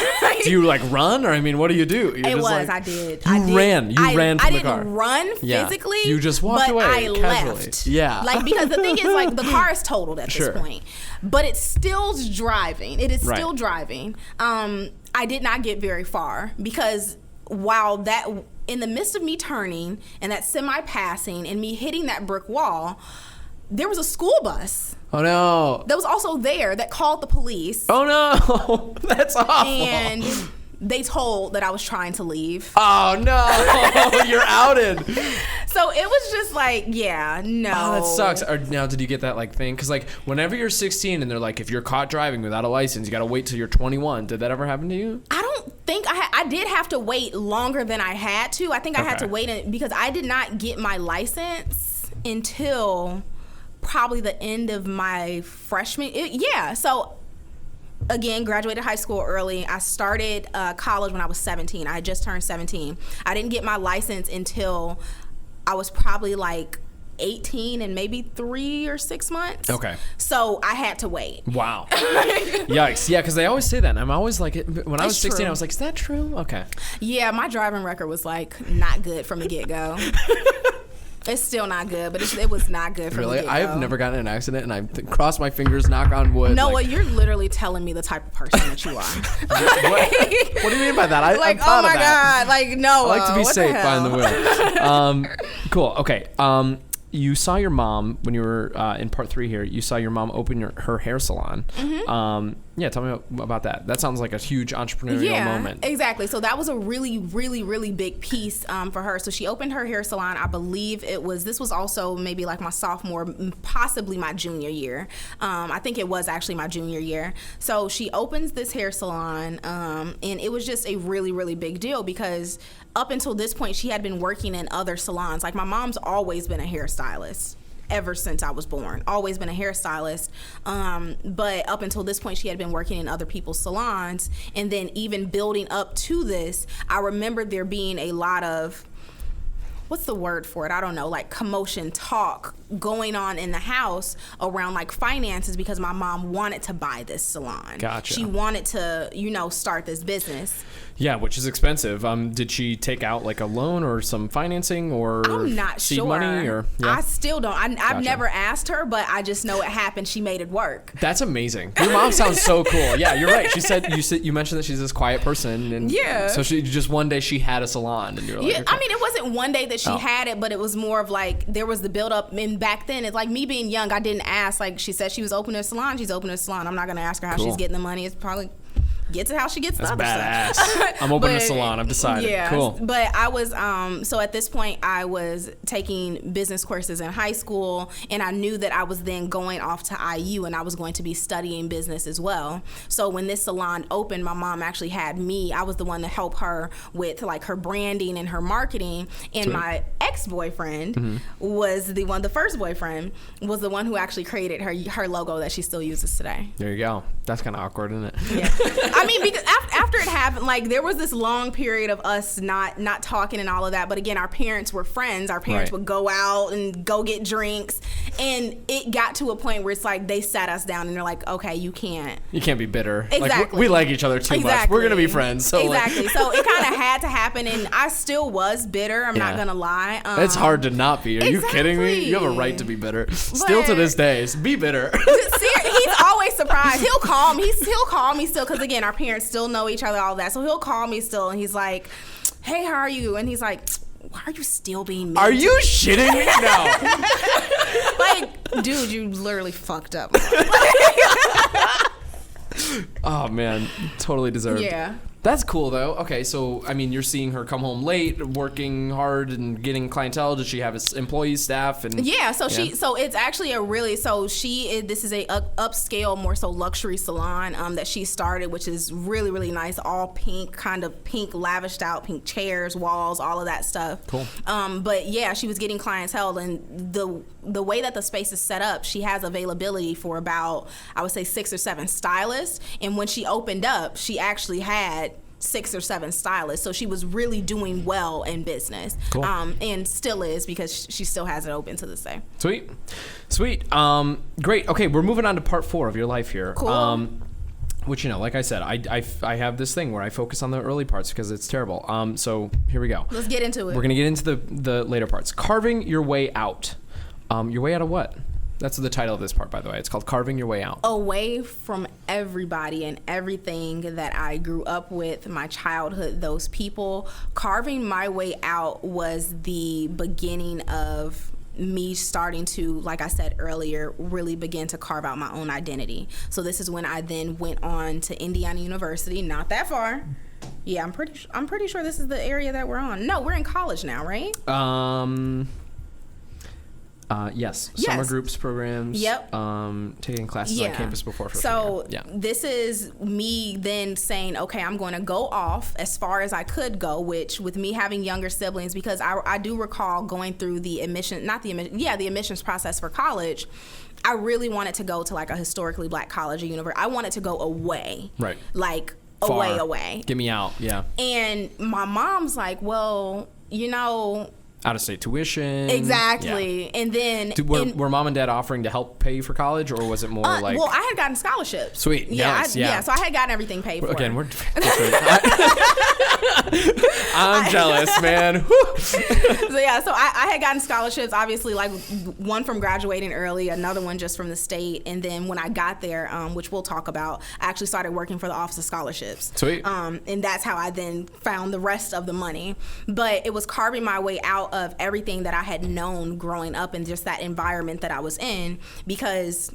Do you run, or what do you do? I did. You ran from the car. I didn't run physically. Yeah. You just walked away. I casually. left. Yeah. Because the thing is, the car is totaled at this point, but it's still driving. It is still driving. I did not get very far because while in the midst of me turning and that semi passing and me hitting that brick wall, there was a school bus. Oh, no. That was also there that called the police. Oh, no. That's awful. And they told that I was trying to leave. Oh, no. You're outed. So it was just no. Oh, that sucks. Now, did you get that thing? Because whenever you're 16 and they're if you're caught driving without a license, you got to wait till you're 21. Did that ever happen to you? I don't think I did have to wait longer than I had to. I think I had to wait because I did not get my license until probably the end of my freshman. So again, graduated high school early. I started college when I was 17. I had just turned 17. I didn't get my license until I was probably 18 and maybe 3 or 6 months. Okay. So I had to wait. Wow. Yikes. Yeah, because they always say that. And I'm always when I was 16, I was is that true? Okay. Yeah, my driving record was not good from the get-go. It's still not good, but it was not good for me. Really? I have never gotten in an accident, and I cross my fingers, knock on wood. Noah, you're literally telling me the type of person that you are. What do you mean by that? I'm proud of that. Oh my God, Noah. I like to be safe behind the wheel. Cool. Okay. You saw your mom when you were in part 3 here. You saw your mom open her hair salon. Mm-hmm. Yeah, tell me about that. That sounds like a huge entrepreneurial moment. Exactly. So that was a really, really, really big piece for her. So she opened her hair salon. I believe this was also maybe like my sophomore, possibly my junior year. I think it was actually my junior year. So she opens this hair salon, and it was just a really, really big deal because up until this point, she had been working in other salons. Like my mom's always been a hairstylist. Ever since I was born, always been a hairstylist, but up until this point she had been working in other people's salons. And then even building up to this, I remember there being a lot of, what's the word for it? I don't know, like commotion, talk going on in the house around like finances because my mom wanted to buy this salon. Gotcha. She wanted to, start this business. Yeah, which is expensive. Did she take out like a loan or some financing or I'm not seed sure. money? Or I still don't. I've Gotcha. never asked her, but I just know it happened. She made it work. That's amazing. Your mom sounds so cool. Yeah, you're right. You mentioned that she's this quiet person, and so she just one day she had a salon, and you're like, yeah. okay. I mean, it wasn't one day that she had it, but it was more of like there was the build up. And back then, it's like me being young, I didn't ask. Like she said, she was opening a salon. She's opening a salon. I'm not gonna ask her how she's getting the money. It's probably gets it how she gets That's the other badass. stuff. I'm opening a salon. I've decided. Yeah, cool. But I was so at this point I was taking business courses in high school, and I knew that I was then going off to IU and I was going to be studying business as well. So when this salon opened, my mom actually had me. I was the one to help her with like her branding and her marketing. And Sweet. My ex-boyfriend was the first boyfriend was the one who actually created her logo that she still uses today. There you go. That's kind of awkward, isn't it? Yeah. I mean, because after it happened, like there was this long period of us not talking and all of that. But again, our parents were friends. Our parents would go out and go get drinks, and it got to a point where it's like they sat us down and they're like, "Okay, you can't be bitter. Exactly. Like we like each other too much. We're gonna be friends." So exactly. So it kind of had to happen, and I still was bitter. I'm not gonna lie. It's hard to not be. Are you kidding me? You have a right to be bitter. Still to this day, be bitter. He's always surprised. He'll call me. He'll call me still because again, our parents still know each other, all that. So he'll call me still, and he's like, "Hey, how are you?" And he's like, "Why are you still being mean?" Are you shitting me? No. Like, dude, you literally fucked up. Oh man, totally deserved. Yeah. That's cool though. Okay, so I mean, you're seeing her come home late, working hard and getting clientele. Does she have employees, staff, and yeah? So it's actually this is a upscale, more so luxury salon that she started, which is really, really nice. All pink, kind of pink, lavished out, pink chairs, walls, all of that stuff. Cool. But yeah, she was getting clientele, and the way that the space is set up, she has availability for about, I would say, 6 or 7 stylists. And when she opened up, she actually had 6 or 7 stylists, so she was really doing well in business. Cool. And still is, because she still has it open to this day. Sweet. Great. Okay, we're moving on to part 4 of your life here. Cool. Which, like I said, I have this thing where I focus on the early parts because it's terrible. So here we go. Let's get into it. We're gonna get into the later parts. Carving your way out. Your way out of what? That's the title of this part, by the way. It's called Carving Your Way Out. Away from everybody and everything that I grew up with, my childhood, those people. Carving my way out was the beginning of me starting to, like I said earlier, really begin to carve out my own identity. So this is when I then went on to Indiana University, not that far. Yeah, I'm pretty sure this is the area that we're on. No, we're in college now, right? Yes. Summer groups, programs. Yep. Taking classes on campus before. So this is me then saying, okay, I'm going to go off as far as I could go, which with me having younger siblings, because I do recall going through the admissions process for college. I really wanted to go to like a historically black college or university. I wanted to go away. Right. Like far. away. Get me out. Yeah. And my mom's like, well, out of state tuition. Exactly. Yeah. And then were mom and dad offering to help pay you for college, or was it more like? Well, I had gotten scholarships. Sweet. Yeah. So I had gotten everything paid for. Again, we're I'm jealous, man. So I had gotten scholarships, obviously, like one from graduating early, another one just from the state, and then when I got there, which we'll talk about, I actually started working for the Office of Scholarships. Sweet. And that's how I then found the rest of the money. But it was carving my way out of everything that I had known growing up and just that environment that I was in, because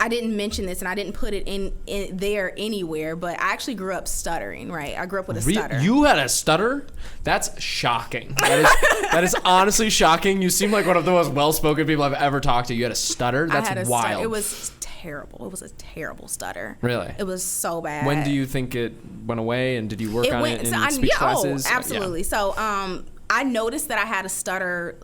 I didn't mention this and I didn't put it in there anywhere, but I actually grew up stuttering, right? I grew up with a stutter. You had a stutter? That's shocking. That is honestly shocking. You seem like one of the most well-spoken people I've ever talked to. You had a stutter? That's wild. It was terrible. It was a terrible stutter. Really? It was so bad. When do you think it went away, and did you work on it in speech classes? Oh, absolutely. Yeah. So I noticed that I had a stutter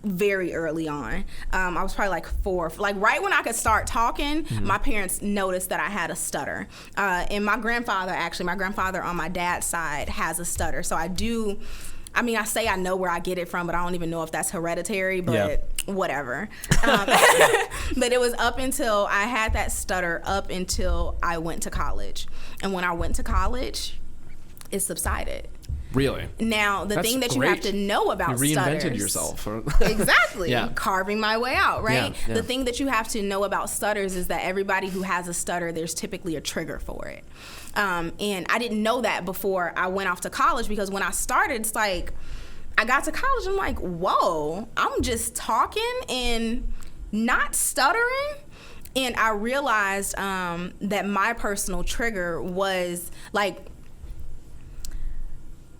very early on. I was probably like 4, like right when I could start talking, my parents noticed that I had a stutter. And my grandfather on my dad's side has a stutter. So I say I know where I get it from, but I don't even know if that's hereditary, but whatever. But it was up until I had that stutter up until I went to college. And when I went to college, it subsided. Really? Now, the thing that you have to know about you reinvented stutters. Yourself. Exactly. Carving my way out, right? Yeah. The thing that you have to know about stutters is that everybody who has a stutter, there's typically a trigger for it. And I didn't know that before I went off to college, because when I started, it's like, I got to college, I'm like, whoa, I'm just talking and not stuttering. And I realized that my personal trigger was like,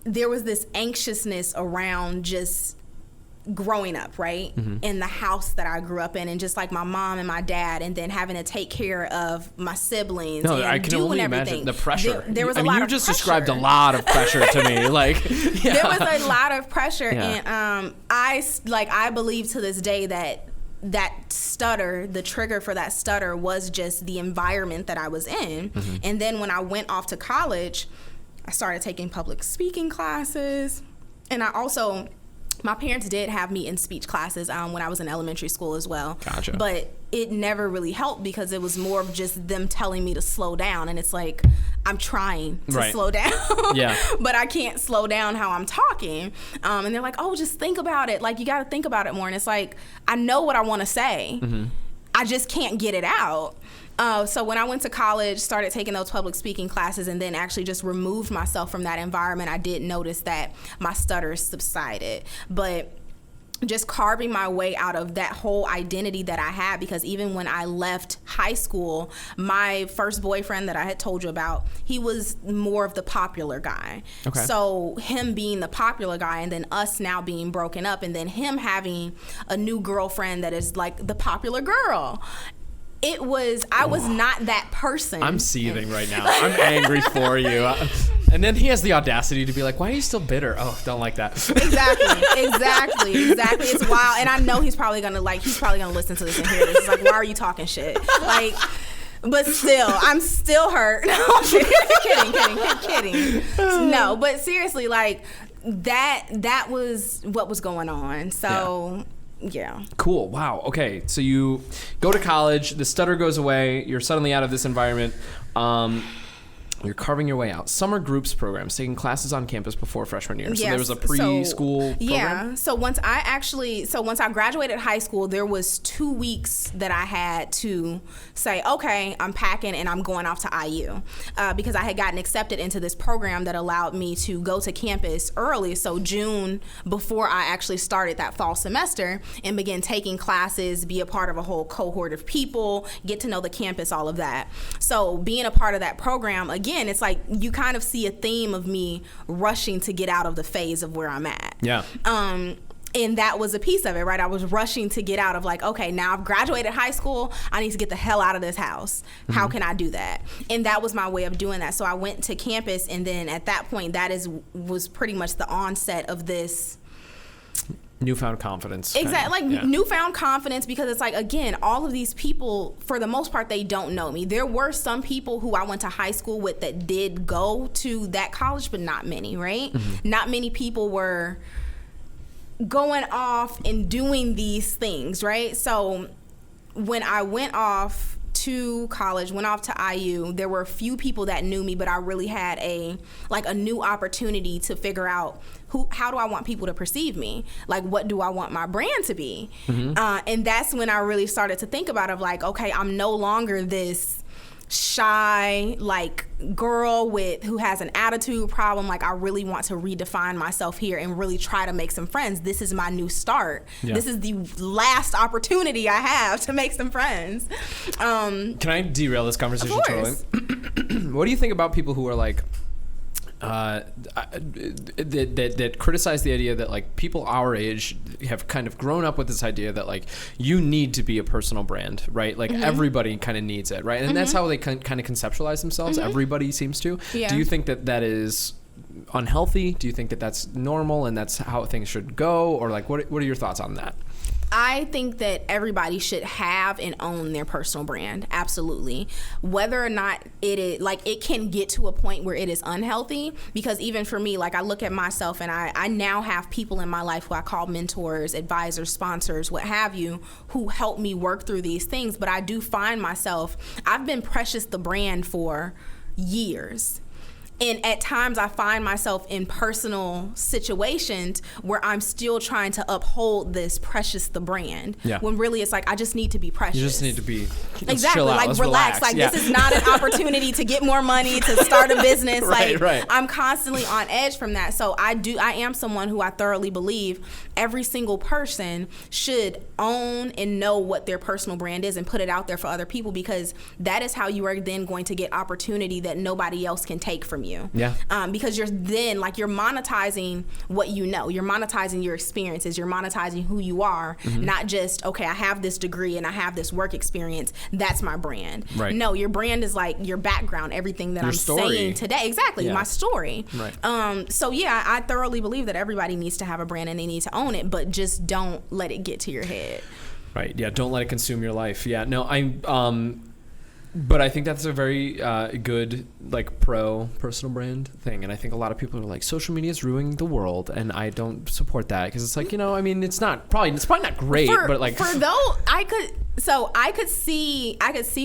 there was this anxiousness around just growing up, right? In the house that I grew up in, and just like my mom and my dad, and then having to take care of my siblings. No, and I can only imagine the pressure. There was a lot of pressure. You just described a lot of pressure to me. Like, there was a lot of pressure, and I believe to this day that stutter, the trigger for that stutter was just the environment that I was in. And then when I went off to college, I started taking public speaking classes, and my parents did have me in speech classes when I was in elementary school as well. Gotcha. But it never really helped, because it was more of just them telling me to slow down, and it's like, I'm trying to slow down, but I can't slow down how I'm talking. And they're like, oh, just think about it. Like, you got to think about it more. And it's like, I know what I want to say. I just can't get it out. So when I went to college, started taking those public speaking classes, and then actually just removed myself from that environment, I did notice that my stutter subsided. But just carving my way out of that whole identity that I had, because even when I left high school, my first boyfriend that I had told you about, he was more of the popular guy. Okay. So him being the popular guy, and then us now being broken up, and then him having a new girlfriend that is like the popular girl. I was not that person. I'm seething right now. I'm angry for you. And then he has the audacity to be like, why are you still bitter? Oh, don't like that. Exactly. It's wild. And I know he's probably gonna listen to this and hear this. It's like, why are you talking shit? Like, but still, I'm still hurt. No, kidding. No, but seriously, like, that was what was going on. So yeah. Cool. Wow. Okay. So you go to college, the stutter goes away, you're suddenly out of this environment. You're carving your way out. Summer groups programs, taking classes on campus before freshman year. So there was a preschool program? Yeah. So once I graduated high school, there was 2 weeks that I had to say, okay, I'm packing and I'm going off to IU. Because I had gotten accepted into this program that allowed me to go to campus early. So June, before I actually started that fall semester, and begin taking classes, be a part of a whole cohort of people, get to know the campus, all of that. So being a part of that program, again, it's like you kind of see a theme of me rushing to get out of the phase of where I'm at. Yeah. And that was a piece of it, right? I was rushing to get out of, like, okay, now I've graduated high school. I need to get the hell out of this house. How can I do that? And that was my way of doing that. So I went to campus, and then at that point, was pretty much the onset of this newfound confidence. Exactly. Newfound confidence, because it's like, again, all of these people, for the most part, they don't know me. There were some people who I went to high school with that did go to that college, but not many, right? Not many people were going off and doing these things, right? So when I went off to college, went off to IU, there were a few people that knew me, but I really had a new opportunity to figure out how do I want people to perceive me? Like, what do I want my brand to be? And that's when I really started to think about okay, I'm no longer this shy, like girl who has an attitude problem. Like, I really want to redefine myself here and really try to make some friends. This is my new start. Yeah. This is the last opportunity I have to make some friends. Can I derail this conversation Of totally? course. What do you think about people who are like that criticize the idea that like people our age have kind of grown up with this idea that like you need to be a personal brand, right? Like everybody kind of needs it, right? And that's how they kind of conceptualize themselves. Everybody seems to. Yeah. Do you think that is unhealthy? Do you think that that's normal and that's how things should go? Or like what are your thoughts on that? I think that everybody should have and own their personal brand. Absolutely. Whether or not it is, like, it can get to a point where it is unhealthy, because even for me, like, I look at myself and I now have people in my life who I call mentors, advisors, sponsors, what have you, who help me work through these things. But I do find myself, I've been Precious the brand for years. And at times I find myself in personal situations where I'm still trying to uphold this Precious the brand. Yeah. When really it's like, I just need to be precious. You just need to be exactly chill out. Like Let's relax. Like this is not an opportunity to get more money, to start a business. Right. I'm constantly on edge from that. So I am someone who I thoroughly believe every single person should own and know what their personal brand is and put it out there for other people, because that is how you are then going to get opportunity that nobody else can take from you. Yeah. Because you're then like you're monetizing what you know. You're monetizing your experiences. You're monetizing who you are, not just, okay, I have this degree and I have this work experience. That's my brand. Right. No, your brand is like your background, everything that your I'm story. saying today. Exactly. Yeah. My story. Right. So yeah, I thoroughly believe that everybody needs to have a brand and they need to own it, but just don't let it get to your head. Right. Yeah. Don't let it consume your life. Yeah. No, but I think that's a very good, like, personal brand thing. And I think a lot of people are like, social media is ruining the world. And I don't support that, because it's like, you know, I mean, it's probably not great, but like. I could see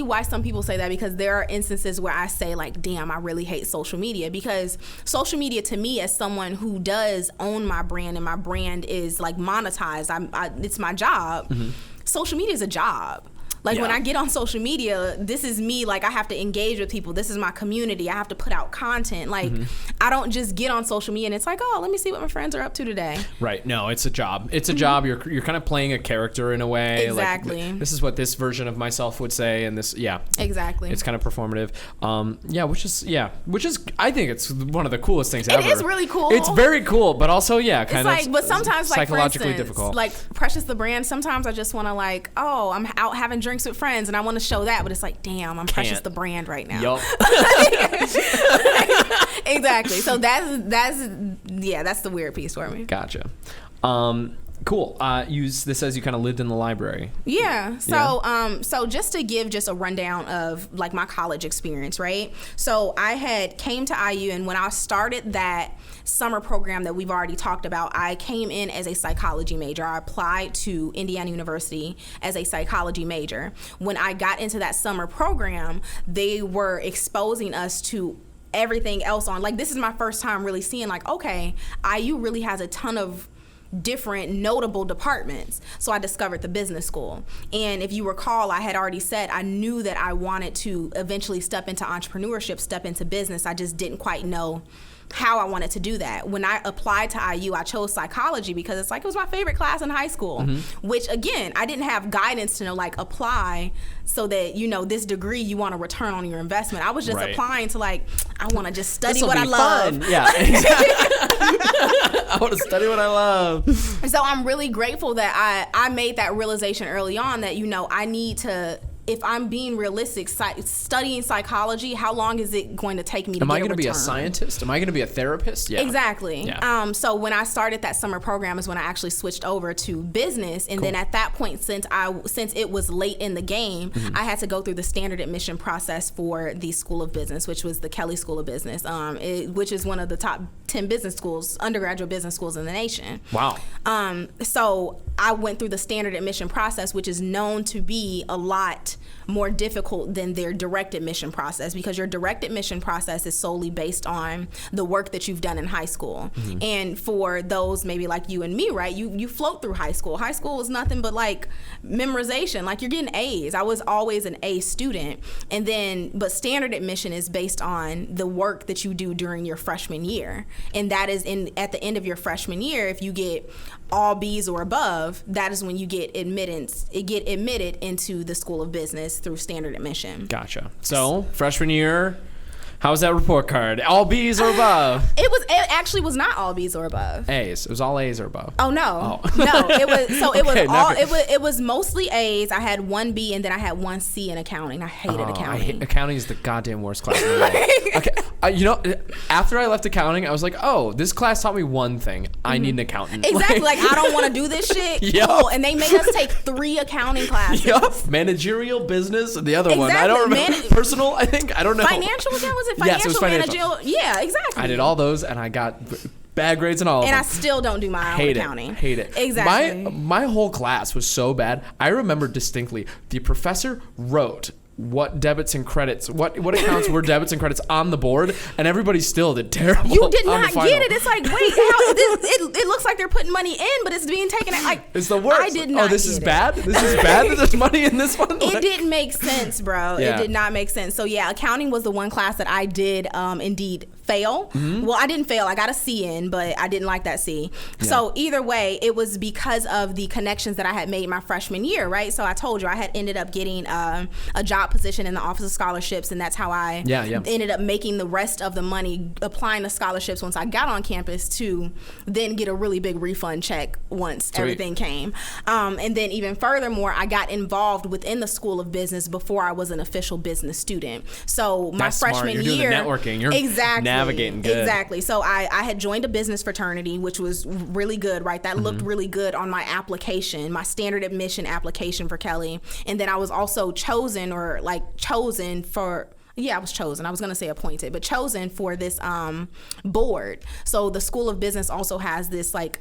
why some people say that, because there are instances where I say like, damn, I really hate social media, because social media to me, as someone who does own my brand and my brand is like monetized, it's my job. Social media is a job. Like, when I get on social media, this is me. Like, I have to engage with people. This is my community. I have to put out content. Like, I don't just get on social media and it's like, oh, let me see what my friends are up to today. Right. No, it's a job. It's a job. You're kind of playing a character in a way. Exactly. Like, this is what this version of myself would say, and this, yeah. Exactly. It's kind of performative. Which is, I think it's one of the coolest things ever. It is really cool. It's very cool, but also, yeah, kind of. But sometimes, like, psychologically for instance, difficult. Like Precious the brand, sometimes I just want to, like, oh, I'm out having drinks with friends and I want to show that, but it's like, damn, I'm Precious the brand right now. Yup. Exactly. So that's the weird piece for me. Gotcha. Cool. This says you kind of lived in the library. Yeah. So just to give just a rundown of like my college experience, right? So I had came to IU, and when I started that summer program that we've already talked about, I came in as a psychology major. I applied to Indiana University as a psychology major. When I got into that summer program, they were exposing us to everything else on, like, this is my first time really seeing, like, okay, IU really has a ton of different notable departments. So I discovered the business school. And if you recall, I had already said I knew that I wanted to eventually step into entrepreneurship, step into business. I just didn't quite know how I wanted to do that. When I applied to IU, I chose psychology because it's like it was my favorite class in high school, which again, I didn't have guidance to know, like, apply so that, you know, this degree you want to return on your investment. I was just applying to, like, I want to just study what I love. Fun. Yeah. I want to study what I love. So I'm really grateful that I made that realization early on that, you know, I need to, if I'm being realistic, studying psychology, how long is it going to take me to get a return? Am I going to be a scientist? Am I going to be a therapist? Yeah. Exactly. Yeah. So when I started that summer program is when I actually switched over to business. And then at that point, since it was late in the game, I had to go through the standard admission process for the School of Business, which was the Kelley School of Business, which is one of the top 10 business schools, undergraduate business schools in the nation. Wow. So I went through the standard admission process, which is known to be a lot lot more difficult than their direct admission process, because your direct admission process is solely based on the work that you've done in high school. And for those maybe like you and me, right, you float through high school. High school is nothing but like memorization. Like, you're getting A's. I was always an A student. And then, but standard admission is based on the work that you do during your freshman year. And that is at the end of your freshman year, if you get all B's or above, that is when you get admitted into the School of Business through standard admission. Gotcha. So freshman year, how was that report card? All B's or above? It actually was not all B's or above. A's. It was all A's or above. Oh no, Oh. no. It was so. It Okay, was all. It was mostly A's. I had 1 B and then I had 1 C in accounting. I hated accounting. Accounting is the goddamn worst class in the world. Okay, after I left accounting, I was like, oh, this class taught me one thing. I need an accountant. Exactly. Like, I don't want to do this shit. Yup. Cool. And they made us take 3 accounting classes. Yup. Managerial, business, and the other one. I Exactly. don't remember. Personal, I think. I don't know. Financial account, was it Yes, financial, it was financial. Yeah, exactly. I did all those, and I got bad grades in all of And them. I still don't do my own accounting. Hate it. Exactly. My whole class was so bad. I remember distinctly the professor wrote what debits and credits, what accounts were debits and credits on the board, and everybody still did terrible. You did on the not final. get it. It's like, wait, how it looks like they're putting money in, but it's being taken out. Like, It's the worst. I did not. Oh, this get is it. bad. This is bad. That there's money in this one. It didn't make sense, bro. Yeah. It did not make sense. So yeah, accounting was the one class that I did indeed fail. Well, I didn't fail. I got a C in, but I didn't like that C. Yeah. So either way, it was because of the connections that I had made my freshman year, right? So I told you I had ended up getting a job position in the Office of Scholarships, and that's how I ended up making the rest of the money applying to scholarships once I got on campus to then get a really big refund check once everything came. And then even furthermore, I got involved within the School of Business before I was an official business student. So my That's smart. freshman You're doing year, the networking. You're navigating good. Exactly. So I had joined a business fraternity, which was really good, right? That looked really good on my application, my standard admission application for Kelly. And then I was also chosen for, I was chosen. I was going to say appointed, but chosen for this board. So the School of Business also has this like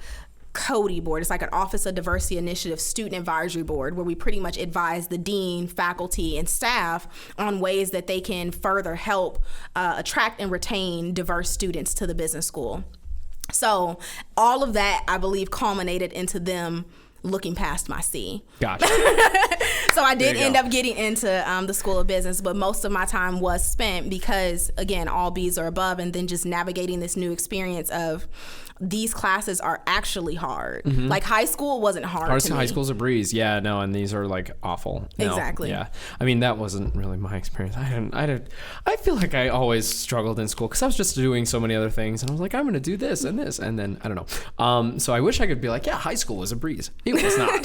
CODI board. It's like an Office of Diversity Initiative Student Advisory Board, where we pretty much advise the dean, faculty, and staff on ways that they can further help attract and retain diverse students to the business school. So all of that, I believe, culminated into them looking past my C. Gotcha. So I did end up getting into the School of Business, but most of my time was spent because, again, all B's or above, and then just navigating this new experience of these classes are actually hard. Like, high school wasn't hard to me. High school's a breeze. Yeah, no, and these are like awful. No, Exactly. Yeah. I mean, that wasn't really my experience. I feel like I always struggled in school because I was just doing so many other things, and I was like, I'm going to do this and this, and then I don't know. So I wish I could be like, yeah, high school was a breeze. It was not.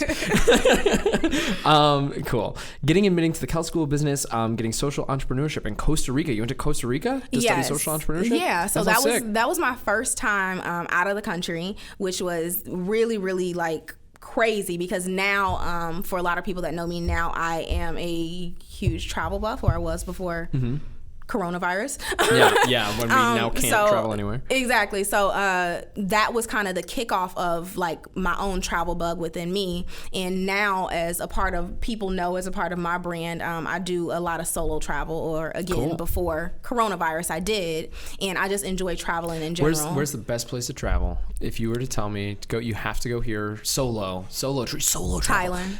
Cool. Admitting to the Cal School of Business, getting social entrepreneurship in Costa Rica. You went to Costa Rica to study social entrepreneurship? Yeah, so that was my first time out of the country, which was really, really like crazy, because now for a lot of people that know me now, I am a huge travel buff, or I was before coronavirus. yeah, when we now can't travel anywhere. Exactly. So that was kind of the kickoff of like my own travel bug within me. And now, as a part of my brand, I do a lot of solo travel, or again, before coronavirus I did, and I just enjoy traveling in general. Where's the best place to travel? If you were to tell me to go, you have to go here solo travel. Thailand.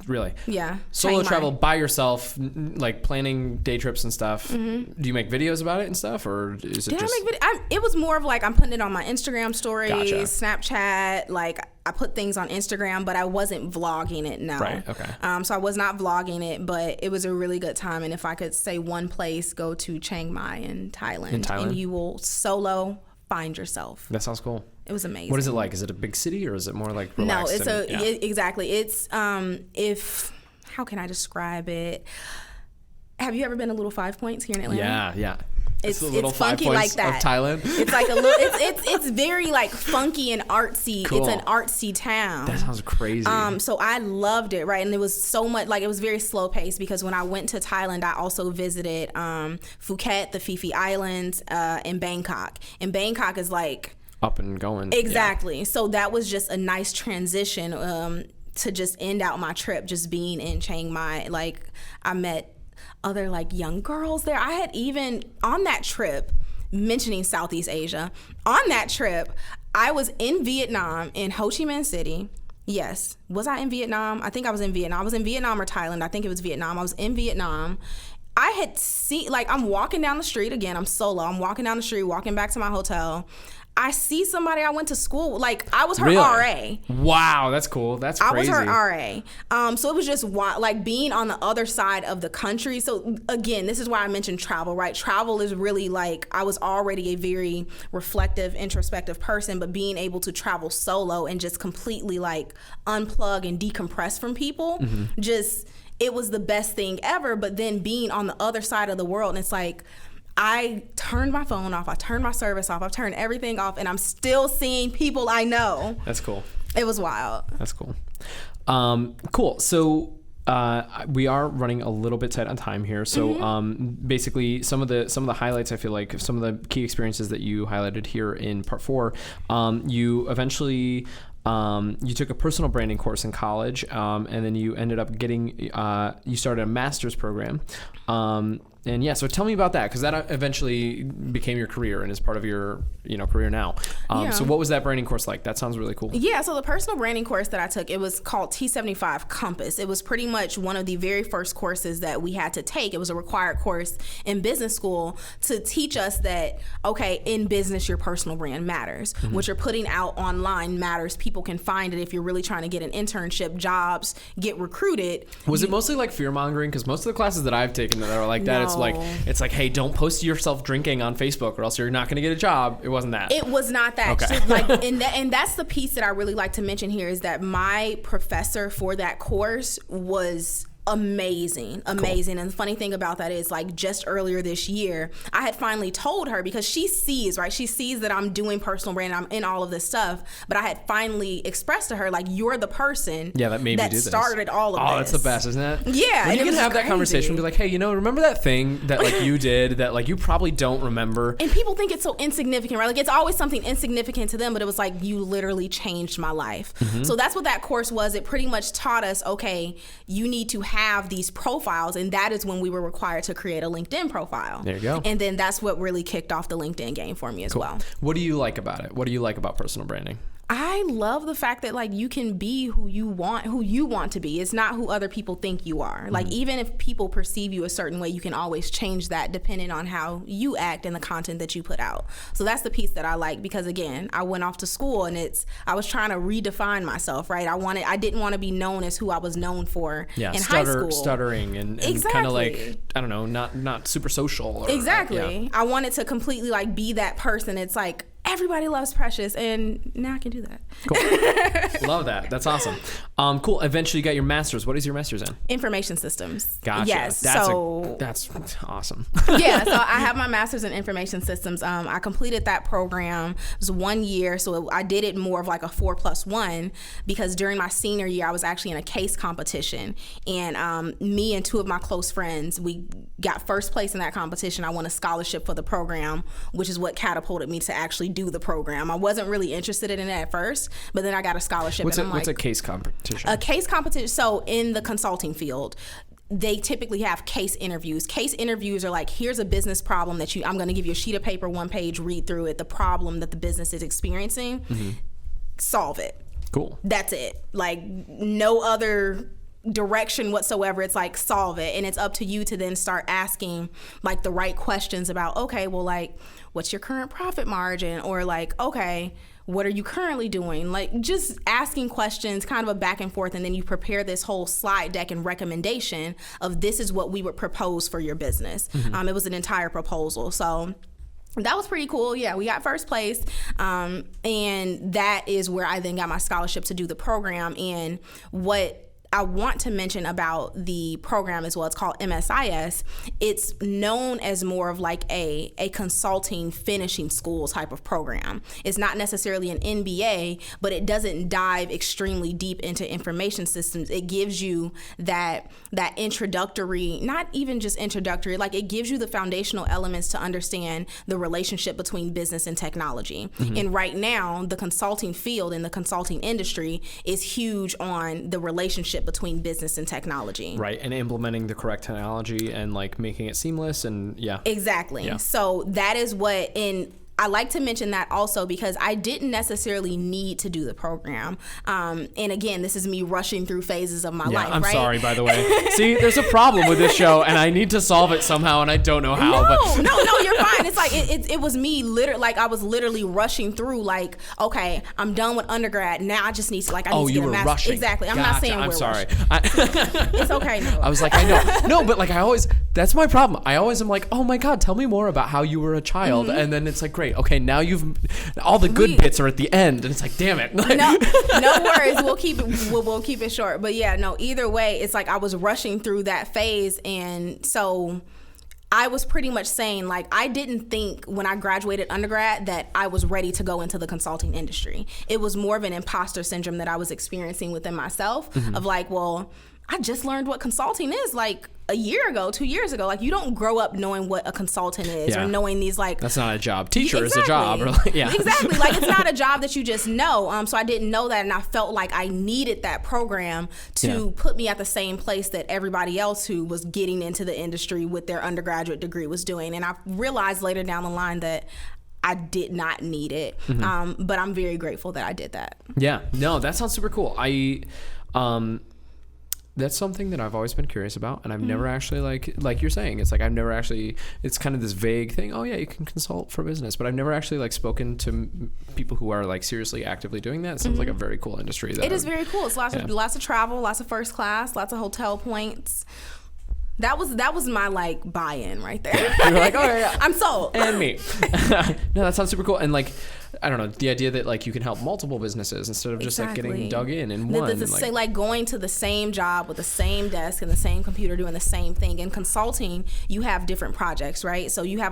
Really? Yeah. Solo travel by yourself, like planning day trips and stuff. Do you make videos about it and stuff, or is it just? I make videos? It was more of like I'm putting it on my Instagram stories, Gotcha. Snapchat. Like, I put things on Instagram, but I wasn't vlogging it. No. Right. Okay. So I was not vlogging it, but it was a really good time. And if I could say one place, go to Chiang Mai in Thailand. And you will solo find yourself. That sounds cool. It was amazing. What is it like? Is it a big city, or is it more like relaxed? No, exactly. It's how can I describe it? Have you ever been to Little 5 Points here in Atlanta? Yeah. It's the little funky 5 like points that. of Thailand. It's like a little. It's very like funky and artsy. Cool. It's an artsy town. That sounds crazy. So I loved it, right? And it was so much like, it was very slow paced, because when I went to Thailand, I also visited Phuket, the Phi Phi Islands, and Bangkok. And Bangkok is like up and going. Exactly. Yeah. So that was just a nice transition to just end out my trip, just being in Chiang Mai. Like, I met other like young girls there. I had even on that trip, mentioning Southeast Asia, on that trip, I was in Vietnam, in Ho Chi Minh City. Yes. Was I in Vietnam? I think I was in Vietnam. I was in Vietnam or Thailand. I think it was Vietnam. I was in Vietnam. I had seen, like, I'm walking down the street. Again, I'm solo. I'm walking down the street, walking back to my hotel. I see somebody I went to school with. Like, I was her RA. Wow, that's cool. That's crazy. I was her RA. So it was just like being on the other side of the country. So again, this is why I mentioned travel, right? Travel is really like, I was already a very reflective, introspective person, but being able to travel solo and just completely like unplug and decompress from people, just, it was the best thing ever. But then being on the other side of the world, and it's like, I turned my phone off, I turned my service off, I've turned everything off, and I'm still seeing people I know. That's cool. It was wild. That's cool. Cool. So we are running a little bit tight on time here. So basically, some of the highlights, I feel like, some of the key experiences that you highlighted here in part 4, you eventually... you took a personal branding course in college, and then you ended up getting, you started a master's program. And yeah, so tell me about that, because that eventually became your career and is part of your, career now. So what was that branding course like? That sounds really cool. Yeah, so the personal branding course that I took, it was called T75 Compass. It was pretty much one of the very first courses that we had to take. It was a required course in business school to teach us that, okay, in business, your personal brand matters. What you're putting out online matters. People can find it if you're really trying to get an internship, jobs, get recruited. Was it mostly like fear mongering? Because most of the classes that I've taken that are like that, it's like, hey, don't post yourself drinking on Facebook or else you're not going to get a job. It wasn't that. It was not that. Okay. So and that's the piece that I really like to mention here, is that my professor for that course was amazing. Cool. And the funny thing about that is, like, just earlier this year, I had finally told her, because she sees that I'm doing personal brand, I'm in all of this stuff, but I had finally expressed to her, like, you're the person that made me do this. Started all of this. Oh, that's the best, isn't it? Yeah. When you can have that conversation and be like, hey, remember that thing that like you did that like you probably don't remember? And people think it's so insignificant, right? Like, it's always something insignificant to them, but it was like, you literally changed my life. So that's what that course was. It pretty much taught us, okay, you need to have these profiles, and that is when we were required to create a LinkedIn profile. There you go. And then that's what really kicked off the LinkedIn game for me as well. What do you like about it? What do you like about personal branding? I love the fact that, like, you can be who you want to be. It's not who other people think you are. Like, even if people perceive you a certain way, you can always change that depending on how you act and the content that you put out. So that's the piece that I like, because again, I went off to school and I was trying to redefine myself, right? I didn't want to be known as who I was known for in high school. Stuttering and kind of like, I don't know, not super social. Exactly. I wanted to completely like be that person. It's like, everybody loves Precious, and now I can do that. Cool. Love that. That's awesome. Cool. Eventually you got your master's. What is your master's in? Information systems. Gotcha. Yes. That's awesome. Yeah. So I have my master's in information systems. I completed that program. It was 1 year. So I did it more of like a 4+1, because during my senior year, I was actually in a case competition, and me and 2 of my close friends, we got first place in that competition. I won a scholarship for the program, which is what catapulted me to actually do the program. I wasn't really interested in it at first, but then I got a scholarship. What's a case competition? A case competition. So in the consulting field, they typically have case interviews. Case interviews are like, here's a business problem that I'm going to give you a sheet of paper, 1 page, read through it, the problem that the business is experiencing, solve it. Cool. That's it. Like, no other direction whatsoever. It's like, solve it, and it's up to you to then start asking like the right questions about, okay, well, like, what's your current profit margin, or like, okay, what are you currently doing? Like, just asking questions, kind of a back and forth, and then you prepare this whole slide deck and recommendation of, this is what we would propose for your business. It was an entire proposal. So that was pretty cool. Yeah, we got first place. And that is where I then got my scholarship to do the program. And what I want to mention about the program as well. It's called MSIS. It's known as more of like a consulting finishing school type of program. It's not necessarily an MBA, but it doesn't dive extremely deep into information systems. It gives you that introductory, not even just introductory, like it gives you the foundational elements to understand the relationship between business and technology. And right now, the consulting field and the consulting industry is huge on the relationship between business and technology. Right, and implementing the correct technology and like making it seamless and Exactly. Yeah. So that is what I like to mention that also because I didn't necessarily need to do the program. And again, this is me rushing through phases of my life, I'm right? sorry, by the way. See, there's a problem with this show, and I need to solve it somehow, and I don't know how. No, you're fine. It's like, it was me I was literally rushing through like, okay, I'm done with undergrad. Now I just need to I need to get a master's. Rushing. Exactly. I'm Gotcha. not saying I'm we're sorry. rushing. It's okay. No. I was like, I know. No, but like that's my problem. I always am like, oh my God, tell me more about how you were a child. And then it's like, great. Okay, now all the good bits are at the end. And it's like, damn it. No worries. We'll keep it short. But yeah, no, either way, it's like I was rushing through that phase. And so I was pretty much saying, like, I didn't think when I graduated undergrad that I was ready to go into the consulting industry. It was more of an imposter syndrome that I was experiencing within myself of like, well, I just learned what consulting is like a year ago, 2 years ago. Like, you don't grow up knowing what a consultant is or knowing these like... That's not a job. Teacher is a job. Or Exactly. Like, it's not a job that you just know. So I didn't know that, and I felt like I needed that program to put me at the same place that everybody else who was getting into the industry with their undergraduate degree was doing. And I realized later down the line that I did not need it. But I'm very grateful that I did that. Yeah. No, that sounds super cool. That's something that I've always been curious about, and I've never actually like you're saying, it's like I've never actually, it's kind of this vague thing, oh yeah, you can consult for business, but I've never actually like spoken to people who are like seriously actively doing that. It sounds like a very cool industry. It is very cool. It's lots of travel, lots of first class, lots of hotel points. That was my like buy-in right there. You're like, oh yeah, I'm sold. And me. No, that sounds super cool. And like, I don't know, the idea that like you can help multiple businesses instead of just like getting dug in one. Like going to the same job with the same desk and the same computer doing the same thing. In consulting, you have different projects, right? So you can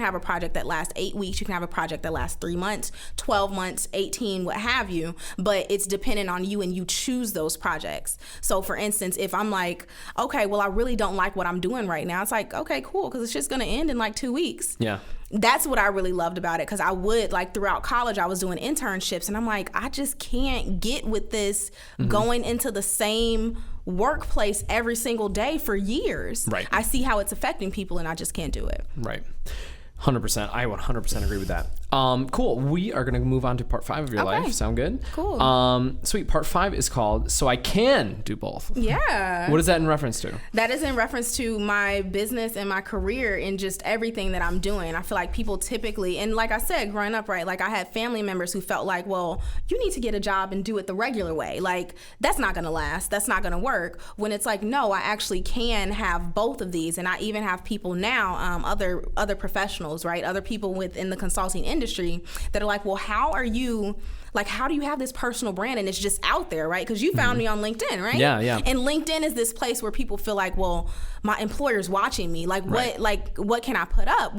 have a project that lasts 8 weeks. You can have a project that lasts 3 months, 12 months, 18, what have you. But it's dependent on you, and you choose those projects. So for instance, if I'm like, okay, well, I really don't like what I'm doing right now. It's like, okay, cool, because it's just going to end in like 2 weeks. Yeah. That's what I really loved about it, because I would, like, throughout college, I was doing internships, and I'm like, I just can't get with this going into the same workplace every single day for years. Right. I see how it's affecting people, and I just can't do it. Right. 100%. I 100% agree with that. Cool. We are going to move on to part 5 of your life. Sound good? Cool. Sweet. Part 5 is called So I Can Do Both. Yeah. What is that in reference to? That is in reference to my business and my career and just everything that I'm doing. I feel like people typically, and like I said, growing up, right, like I had family members who felt like, well, you need to get a job and do it the regular way. Like, that's not going to last. That's not going to work. When it's like, no, I actually can have both of these. And I even have people now, other professionals, right, other people within the consulting industry that are like, well, how do you have this personal brand and it's just out there, right? Because you found me on LinkedIn, right? Yeah. And LinkedIn is this place where people feel like, well, my employer's watching me. Like, what can I put up?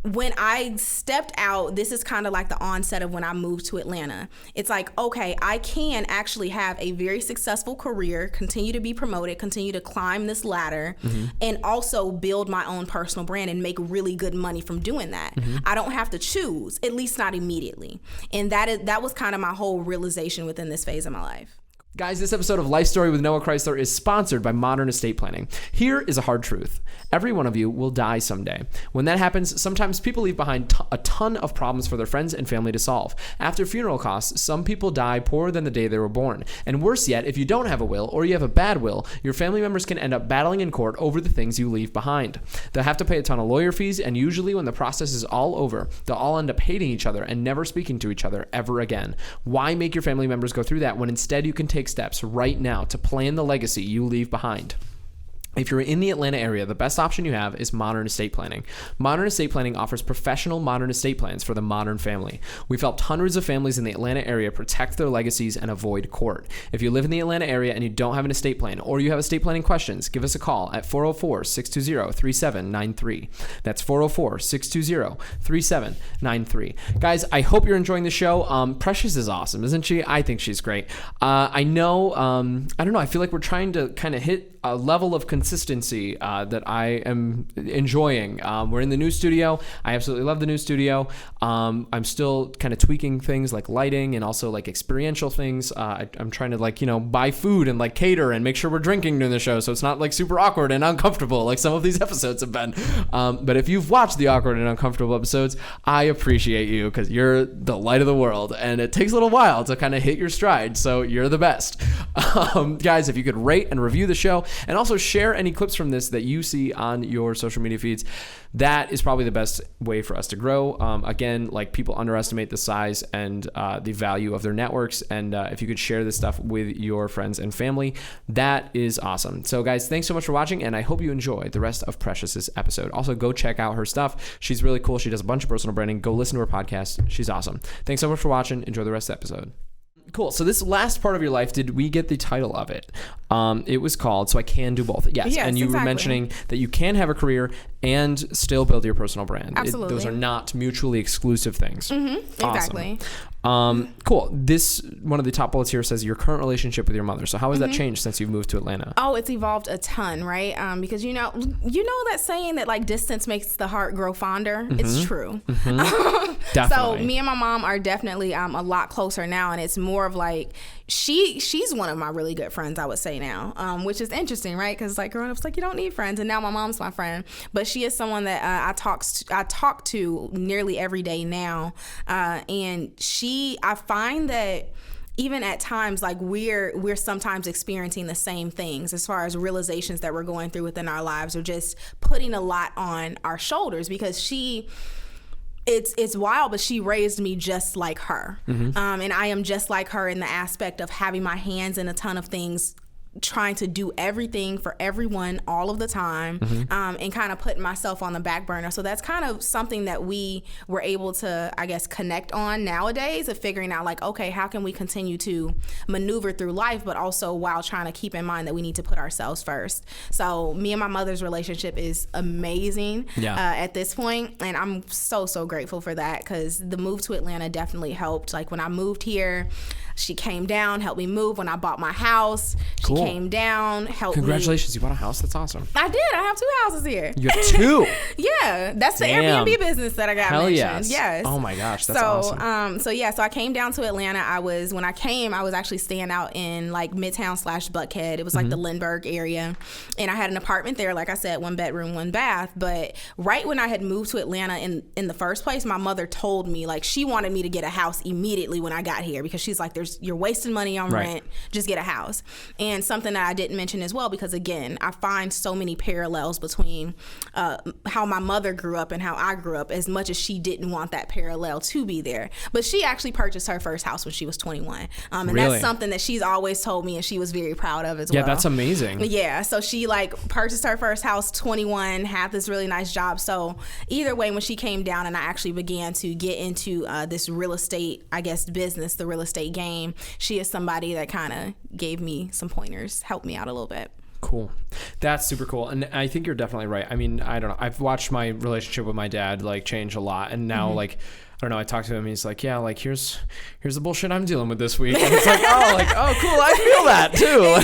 When I stepped out, this is kind of like the onset of when I moved to Atlanta. It's like, okay, I can actually have a very successful career, continue to be promoted, continue to climb this ladder, and also build my own personal brand and make really good money from doing that. I don't have to choose, at least not immediately. And that was kind of my whole realization within this phase of my life. Guys, this episode of Life Story with Noah Chrysler is sponsored by Modern Estate Planning. Here is a hard truth. Every one of you will die someday. When that happens, sometimes people leave behind a ton of problems for their friends and family to solve. After funeral costs, some people die poorer than the day they were born. And worse yet, if you don't have a will or you have a bad will, your family members can end up battling in court over the things you leave behind. They'll have to pay a ton of lawyer fees, and usually when the process is all over, they'll all end up hating each other and never speaking to each other ever again. Why make your family members go through that when instead you can take steps right now to plan the legacy you leave behind? If you're in the Atlanta area, the best option you have is Modern Estate Planning. Modern Estate Planning offers professional modern estate plans for the modern family. We've helped hundreds of families in the Atlanta area protect their legacies and avoid court. If you live in the Atlanta area and you don't have an estate plan, or you have estate planning questions, give us a call at 404-620-3793. That's 404-620-3793. Guys, I hope you're enjoying the show. Precious is awesome, isn't she? I think she's great. I know, I don't know, I feel like we're trying to kind of hit a level of consistency that I am enjoying. We're in the new studio. I absolutely love the new studio. I'm still kind of tweaking things like lighting and also like experiential things. I'm trying to like, buy food and like cater and make sure we're drinking during the show so it's not like super awkward and uncomfortable like some of these episodes have been. But if you've watched the awkward and uncomfortable episodes, I appreciate you because you're the light of the world and it takes a little while to kind of hit your stride. So you're the best. Guys, if you could rate and review the show, and also share any clips from this that you see on your social media feeds. That is probably the best way for us to grow. Again, like people underestimate the size and the value of their networks. And if you could share this stuff with your friends and family, that is awesome. So guys, thanks so much for watching. And I hope you enjoy the rest of Precious's episode. Also, go check out her stuff. She's really cool. She does a bunch of personal branding. Go listen to her podcast. She's awesome. Thanks so much for watching. Enjoy the rest of the episode. Cool. So this last part of your life, did we get the title of it? It was called So I Can Do Both. Yes. And you were mentioning that you can have a career and still build your personal brand. Absolutely. Those are not mutually exclusive things. Mm-hmm. Awesome. Exactly. Cool. This one of the top bullets here says your current relationship with your mother. So how has that changed since you've moved to Atlanta? Oh, it's evolved a ton, right? Because you know that saying that like distance makes the heart grow fonder. It's true. Definitely. So me and my mom are definitely a lot closer now, and it's more of like she's one of my really good friends, I would say now, which is interesting, right? Because like growing up, it's like you don't need friends, and now my mom's my friend. But she is someone that I talk to nearly every day now, and I find that even at times, like we're sometimes experiencing the same things as far as realizations that we're going through within our lives, or just putting a lot on our shoulders, because it's wild, but she raised me just like her. And I am just like her in the aspect of having my hands in a ton of things, trying to do everything for everyone all of the time, and kind of putting myself on the back burner. So that's kind of something that we were able to, I guess, connect on nowadays, of figuring out like, okay, how can we continue to maneuver through life, but also while trying to keep in mind that we need to put ourselves first. So me and my mother's relationship is amazing at this point, and I'm so grateful for that, because the move to Atlanta definitely helped. Like when I moved here, she came down, helped me move. When I bought my house, she came down, helped me. Congratulations, you bought a house? That's awesome. I did. I have 2 houses here. You have 2? Yeah, that's the Airbnb business that I got mentioned. Yes. Oh my gosh, that's awesome. So I came down to Atlanta. When I came, I was actually staying out in like Midtown / Buckhead. It was like the Lindbergh area, and I had an apartment there. Like I said, 1 bedroom, 1 bath. But right when I had moved to Atlanta in the first place, my mother told me like she wanted me to get a house immediately when I got here, because she's like, you're wasting money on rent. Just get a house. And something that I didn't mention as well, because again, I find so many parallels between how my mother grew up and how I grew up, as much as she didn't want that parallel to be there. But she actually purchased her first house when she was 21. And that's something that she's always told me, and she was very proud of as well. Yeah, that's amazing. Yeah, so she like purchased her first house 21, had this really nice job. So either way, when she came down and I actually began to get into this real estate, I guess, business, the real estate game, she is somebody that kind of gave me some pointers, helped me out a little bit. Cool. That's super cool. And I think you're definitely right. I mean, I don't know. I've watched my relationship with my dad like change a lot. And now like, I don't know, I talked to him, he's like, yeah, like here's the bullshit I'm dealing with this week. And it's like, oh, cool, I feel that too.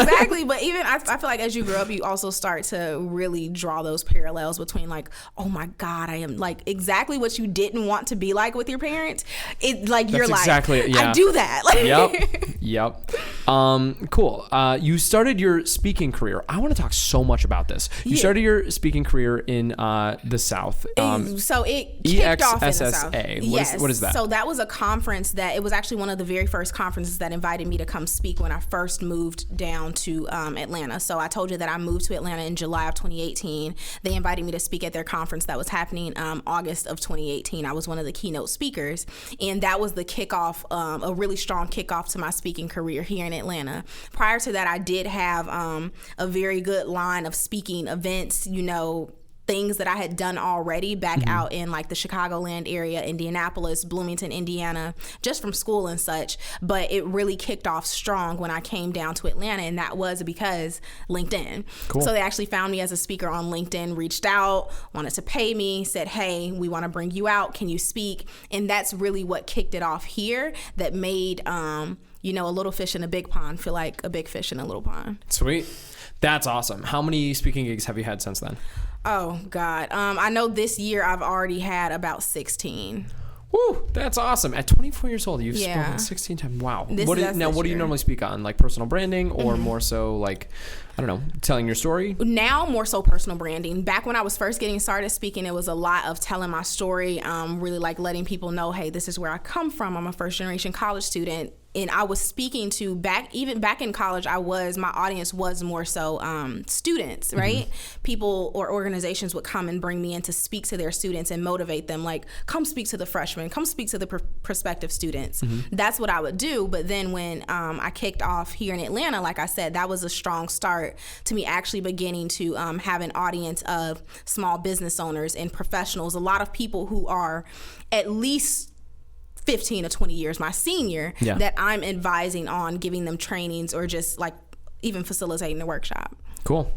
Exactly. But even I feel like as you grow up, you also start to really draw those parallels between like, oh my God, I am like exactly what you didn't want to be like with your parents. It like That's you're exactly, like, yeah. I do that. Yep. Cool. You started your speaking career. I want to talk so much about this. You started your speaking career in the South. So it kicked off in SSA. Yes. What is that? So that was a conference that it was actually one of the very first conferences that invited me to come speak when I first moved down to Atlanta. So I told you that I moved to Atlanta in July of 2018. They invited me to speak at their conference that was happening August of 2018. I was one of the keynote speakers, and that was the kickoff, a really strong kickoff to my speaking career here in Atlanta. Prior to that, I did have a very good line of speaking events, things that I had done already back out in like the Chicagoland area, Indianapolis, Bloomington, Indiana, just from school and such. But it really kicked off strong when I came down to Atlanta, and that was because LinkedIn. Cool. So they actually found me as a speaker on LinkedIn, reached out, wanted to pay me, said, hey, we want to bring you out. Can you speak? And that's really what kicked it off here that made, a little fish in a big pond feel like a big fish in a little pond. Sweet. That's awesome. How many speaking gigs have you had since then? Oh, God. I know this year I've already had about 16. Woo, that's awesome. At 24 years old, you've spoken 16 times. Wow. What do you normally speak on? Like personal branding or more so like, I don't know, telling your story? Now more so personal branding. Back when I was first getting started speaking, it was a lot of telling my story, really like letting people know, hey, this is where I come from. I'm a first generation college student. And I was speaking to back in college, my audience was more so students, right? People or organizations would come and bring me in to speak to their students and motivate them, like, come speak to the freshmen, come speak to the prospective students. That's what I would do. But then when I kicked off here in Atlanta, like I said, that was a strong start to me actually beginning to have an audience of small business owners and professionals, a lot of people who are at least 15 or 20 years my senior that I'm advising on giving them trainings or just like even facilitating the workshop. Cool.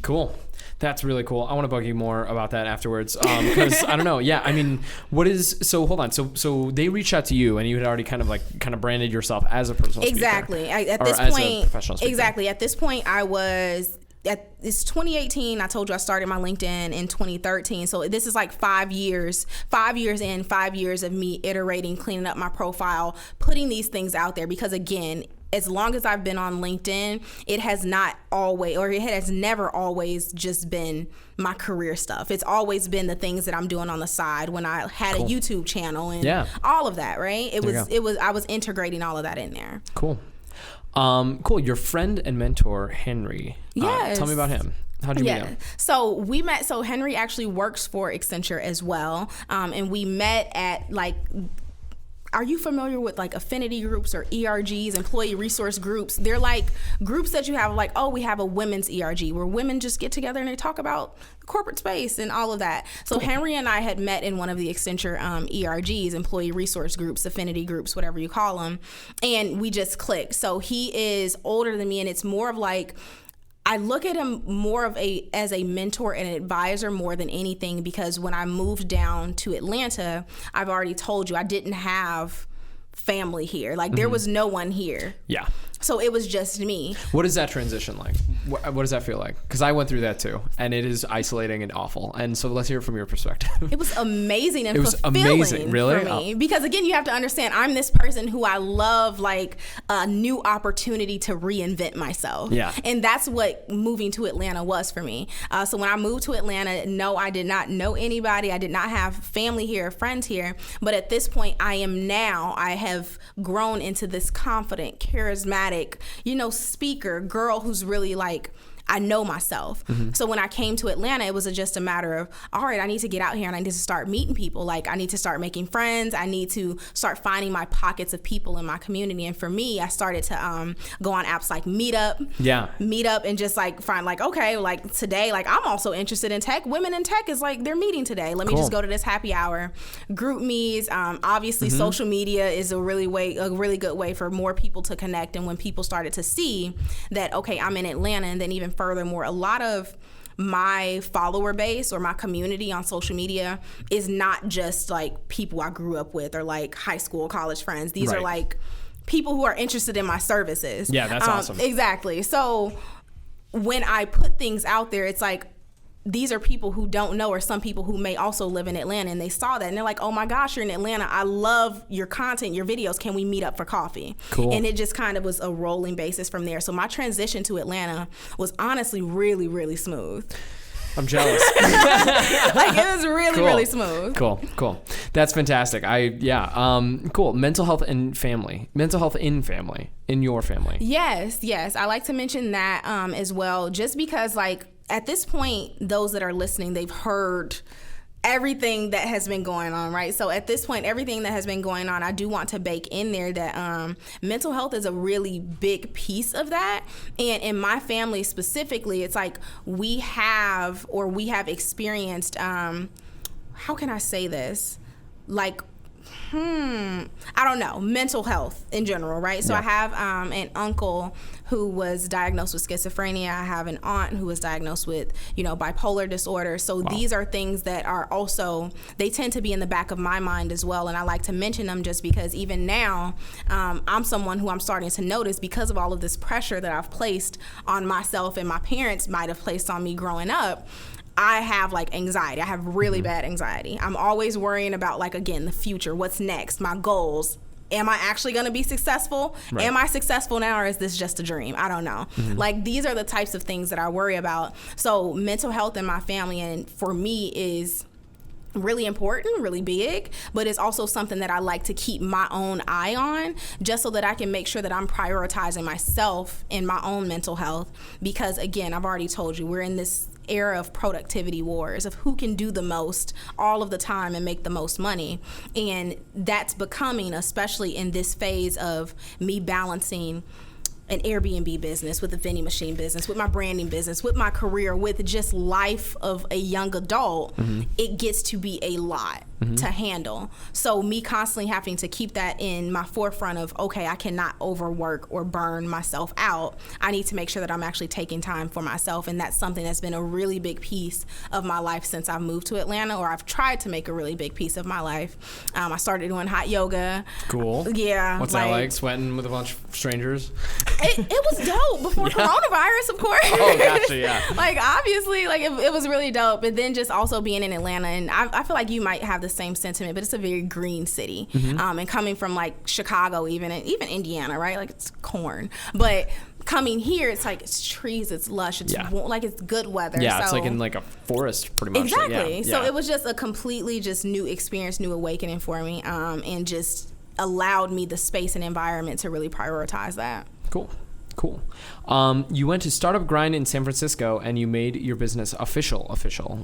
Cool. That's really cool. I want to bug you more about that afterwards. Because I don't know. Yeah. I mean, hold on. So they reached out to you and you had already kind of branded yourself as a personal speaker. Exactly. At or this as point, a professional speaker. Exactly. At this point it's 2018. I told you I started my LinkedIn in 2013. So this is like 5 years of me iterating, cleaning up my profile, putting these things out there. Because again, as long as I've been on LinkedIn, it has never always just been my career stuff. It's always been the things that I'm doing on the side when I had a YouTube channel and all of that, right? I was integrating all of that in there. Cool. Cool. Your friend and mentor, Henry. Yes. Tell me about him. How'd you meet him? So we met. So Henry actually works for Accenture as well. And we met at are you familiar with like affinity groups or ERGs, employee resource groups? They're like groups that you have like, we have a women's ERG where women just get together and they talk about corporate space and all of that. So Henry and I had met in one of the Accenture ERGs, employee resource groups, affinity groups, whatever you call them. And we just clicked. So he is older than me, and it's more of like, I look at him more as a mentor and an advisor more than anything, because when I moved down to Atlanta, I've already told you I didn't have family here. Like there was no one here. Yeah. So it was just me. What is that transition like? What does that feel like? Because I went through that too, and it is isolating and awful. And so let's hear it from your perspective. It was amazing and fulfilling really? For me. Because again, you have to understand, I'm this person who I love like a new opportunity to reinvent myself. Yeah. And that's what moving to Atlanta was for me. So when I moved to Atlanta, no, I did not know anybody. I did not have family here, friends here. But at this point, I have grown into this confident, charismatic, speaker, girl who's really like, I know myself. So when I came to Atlanta, it was just a matter of, all right, I need to get out here and I need to start meeting people. Like I need to start making friends. I need to start finding my pockets of people in my community. And for me, I started to go on apps like Meetup and just like find like, okay, like today, like I'm also interested in tech. Women in tech is like, they're meeting today. Let me just go to this happy hour. Group me's, obviously social media is a really good way for more people to connect. And when people started to see that, okay, I'm in Atlanta, and then even furthermore, a lot of my follower base or my community on social media is not just like people I grew up with or like high school, college friends. These are like people who are interested in my services. Yeah, that's awesome. Exactly. So when I put things out there, it's like, these are people who don't know, or some people who may also live in Atlanta, and they saw that and they're like, oh my gosh, you're in Atlanta. I love your content, your videos. Can we meet up for coffee? Cool. And it just kind of was a rolling basis from there. So my transition to Atlanta was honestly really, really smooth. I'm jealous. Like it was really, Cool. really smooth. Cool. That's fantastic. Cool. Mental health and family. Mental health in family. In your family. Yes. I like to mention that as well, just because like at this point, those that are listening, they've heard everything that has been going on, right? So at this point, everything that has been going on, I do want to bake in there that mental health is a really big piece of that. And in my family specifically, it's like we have experienced, how can I say this? Like, I don't know, mental health in general, right? So I have an uncle who was diagnosed with schizophrenia. I have an aunt who was diagnosed with, bipolar disorder. So these are things that are also, they tend to be in the back of my mind as well. And I like to mention them just because even now, I'm someone who I'm starting to notice because of all of this pressure that I've placed on myself and my parents might have placed on me growing up. I have like anxiety. I have really bad anxiety. I'm always worrying about like, again, the future, what's next, my goals. Am I actually going to be successful? Right. Am I successful now, or is this just a dream? I don't know. Like these are the types of things that I worry about. So mental health in my family and for me is really important, really big, but it's also something that I like to keep my own eye on just so that I can make sure that I'm prioritizing myself in my own mental health. Because again, I've already told you, we're in this era of productivity wars of who can do the most all of the time and make the most money. And that's becoming, especially in this phase of me balancing an Airbnb business, with a vending machine business, with my branding business, with my career, with just life of a young adult, it gets to be a lot to handle. So me constantly having to keep that in my forefront of, okay, I cannot overwork or burn myself out. I need to make sure that I'm actually taking time for myself. And that's something that's been a really big piece of my life since I've moved to Atlanta, or I've tried to make a really big piece of my life. I started doing hot yoga. Cool. Yeah. What's that like, sweating with a bunch of strangers? It was dope before coronavirus, of course. Oh, gotcha, yeah. Like, obviously, like, it was really dope. But then just also being in Atlanta, and I feel like you might have the same sentiment, but it's a very green city. And coming from, like, Chicago even Indiana, right? Like, it's corn. But coming here, it's like, it's trees, it's lush, it's like, it's good weather. Yeah, so, it's like in, like, a forest, pretty much. Exactly. Yeah. So it was just a completely just new experience, new awakening for me, and just allowed me the space and environment to really prioritize that. Cool. You went to Startup Grind in San Francisco and you made your business official.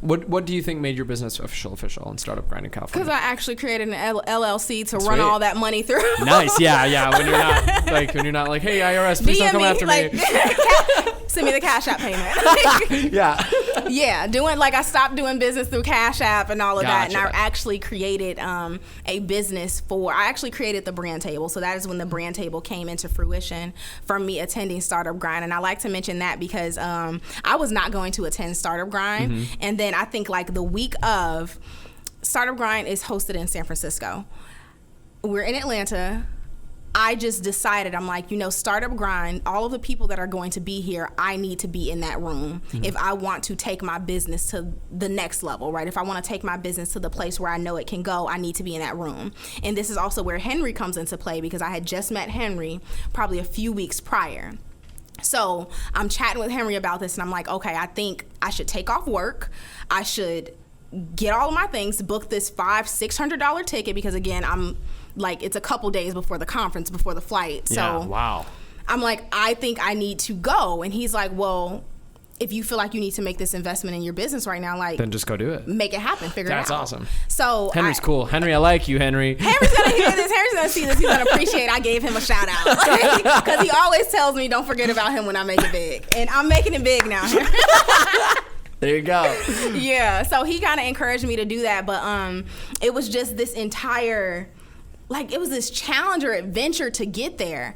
What do you think made your business official in Startup Grind in California? Because I actually created an LLC to run all that money through. Nice, yeah. When you're not like, hey IRS, please don't come after me. Send me the Cash App payment. Yeah. I stopped doing business through Cash App and all of that, and I Gotcha. actually created a business I actually created the brand table. So that is when the brand table came into fruition from me attending Startup Grind. And I like to mention that because I was not going to attend Startup Grind. And then I think like the week of, Startup Grind is hosted in San Francisco. We're in Atlanta. I just decided, I'm like, Startup Grind, all of the people that are going to be here, I need to be in that room if I want to take my business to the next level, right? If I want to take my business to the place where I know it can go, I need to be in that room. And this is also where Henry comes into play, because I had just met Henry probably a few weeks prior. So I'm chatting with Henry about this, and I'm like, okay, I think I should take off work. I should get all of my things, book this $500-$600 ticket, because again, I'm like, it's a couple days before the conference, before the flight. So yeah, wow. I'm like, I think I need to go. And he's like, well, if you feel like you need to make this investment in your business right now, like, then just go do it. Make it happen. Figure it out. That's awesome. So Henry's cool. Henry, I like you, Henry. Henry's gonna hear this. Henry's gonna see this. He's gonna appreciate I gave him a shout out, because he always tells me don't forget about him when I make it big, and I'm making it big now. There you go. Yeah. So he kind of encouraged me to do that, but it was just this entire, like, it was this challenge or adventure to get there.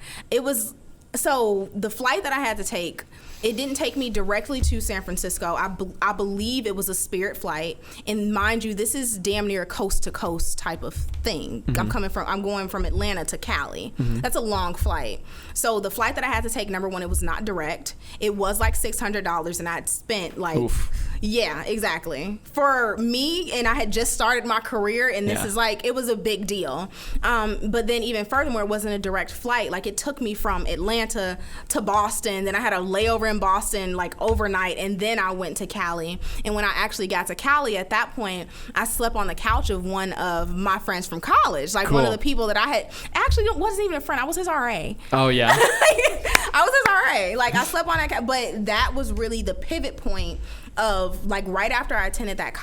So the flight that I had to take, it didn't take me directly to San Francisco. I believe it was a Spirit flight. And mind you, this is damn near a coast to coast type of thing. I'm going from Atlanta to Cali. That's a long flight. So the flight that I had to take, number one, it was not direct. It was like $600, and I'd spent like, Yeah, exactly. For me, and I had just started my career, and this is like, it was a big deal. But then even furthermore, it wasn't a direct flight. Like, it took me from Atlanta to Boston. Then I had a layover in Boston, like, overnight, and then I went to Cali. And when I actually got to Cali, at that point, I slept on the couch of one of my friends from college. Like, one of the people that I had, actually wasn't even a friend. I was his RA. Oh, yeah. I was his RA. Like, I slept on that couch. But that was really the pivot point of, like, right after I attended that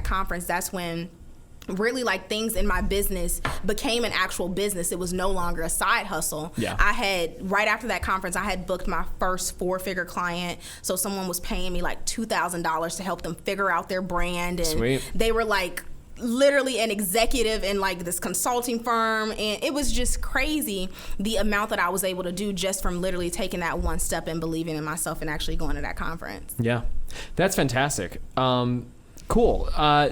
conference, that's when really, like, things in my business became an actual business. It was no longer a side hustle. Yeah. Right after that conference, I had booked my first 4-figure client. So someone was paying me like $2,000 to help them figure out their brand. And Sweet. They were like literally an executive in like this consulting firm, and it was just crazy the amount that I was able to do just from literally taking that one step and believing in myself and actually going to that conference. Yeah, that's fantastic. Cool. I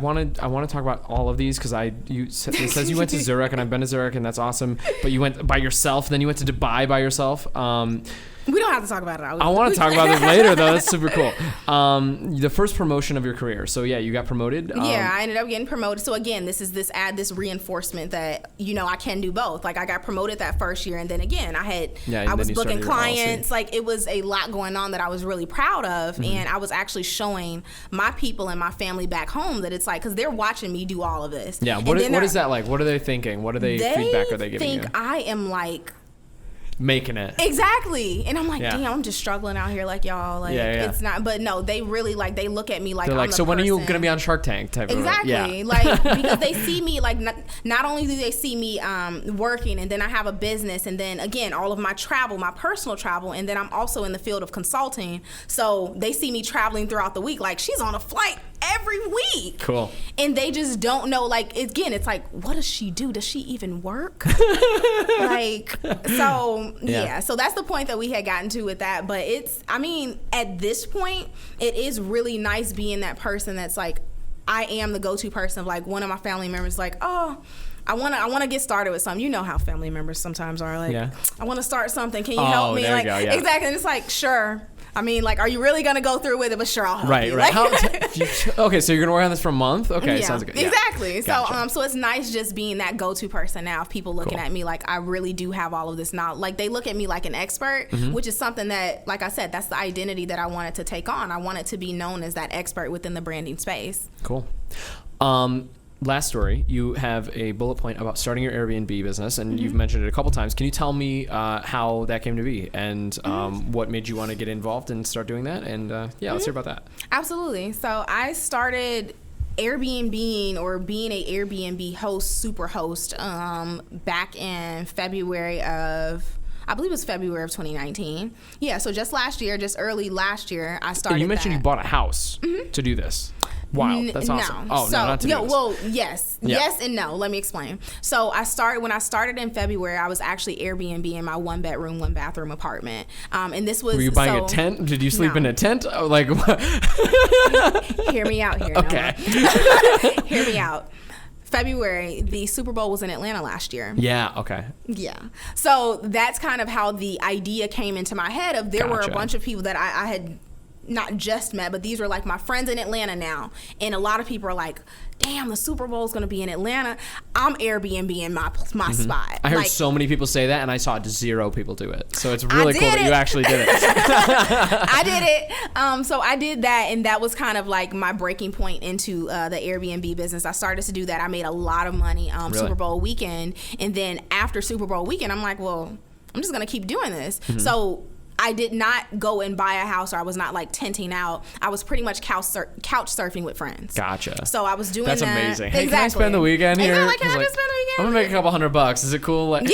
want to talk about all of these because it says you went to Zurich, and I've been to Zurich, and that's awesome. But you went by yourself, then you went to Dubai by yourself. We don't have to talk about it. I want to talk about this later, though. That's super cool. The first promotion of your career. So yeah, you got promoted. Yeah, I ended up getting promoted. So again, this reinforcement that, you know, I can do both. Like, I got promoted that first year, and then again, I was booking clients. Like, it was a lot going on that I was really proud of, and I was actually showing my people and my family back home that it's like, because they're watching me do all of this. Yeah. What is that like? What are they thinking? What feedback are they giving you? They think I am like making it. Exactly. And I'm like, damn, I'm just struggling out here like y'all. Like, it's not, but no, they really, like, they look at me like, they're like, so when are you going to be on Shark Tank type exactly. of yeah. Like, because they see me, like, not only do they see me working, and then I have a business, and then again, all of my travel, my personal travel, and then I'm also in the field of consulting. So they see me traveling throughout the week. Like, she's on a flight every week. Cool. And they just don't know, like, again, it's like, what does she do? Does she even work? Like, so, yeah. So that's the point that we had gotten to with that. But at this point, it is really nice being that person that's like, I am the go-to person of, like, one of my family members, like, oh, I want to get started with something. You know how family members sometimes are, like, I want to start something. Can you help me? There like, you go, yeah. Exactly. And it's like, sure. I mean, like, are you really going to go through with it? But sure, I'll help you. Right. Like, Okay, so you're going to work on this for a month? Okay, sounds good. Yeah. Exactly. Gotcha. So it's nice just being that go-to person now. If people looking at me like, I really do have all of this knowledge. Like, they look at me like an expert, which is something that, like I said, that's the identity that I wanted to take on. I wanted to be known as that expert within the branding space. Cool. Last story, you have a bullet point about starting your Airbnb business, and you've mentioned it a couple times. Can you tell me how that came to be, and what made you want to get involved and start doing that? And let's hear about that. Absolutely. So I started Airbnb or being a Airbnb host, super host, back in February of 2019. Yeah, so just early last year, I started. And you mentioned you bought a house to do this. Wow, that's awesome. No. Oh, no, not to do this. Well, yes. Yeah. Yes and no. Let me explain. So when I started in February, I was actually Airbnb in my 1-bedroom, 1-bathroom apartment. And this was. Were you buying a tent? Did you sleep in a tent? Oh, like what? Hear me out here. Okay. Hear me out. February, the Super Bowl was in Atlanta last year. Yeah, okay. Yeah. So that's kind of how the idea came into my head of there were a bunch of people that I had not just met, but these were like my friends in Atlanta now. And a lot of people are like, damn, the Super Bowl is going to be in Atlanta. I'm Airbnb in my spot. I heard so many people say that, and I saw 0 people do it. So it's really cool that you actually did it. I did it. So I did that, and that was kind of like my breaking point into the Airbnb business. I started to do that. I made a lot of money really? Super Bowl weekend. And then after Super Bowl weekend, I'm like, well, I'm just going to keep doing this. So I did not go and buy a house, or I was not like tenting out. I was pretty much couch surfing with friends. Gotcha. So I was doing That's that. amazing. Hey, can I spend the weekend here? Exactly. Can I just spend the weekend? I'm going to make a couple $100. Is it cool? Like,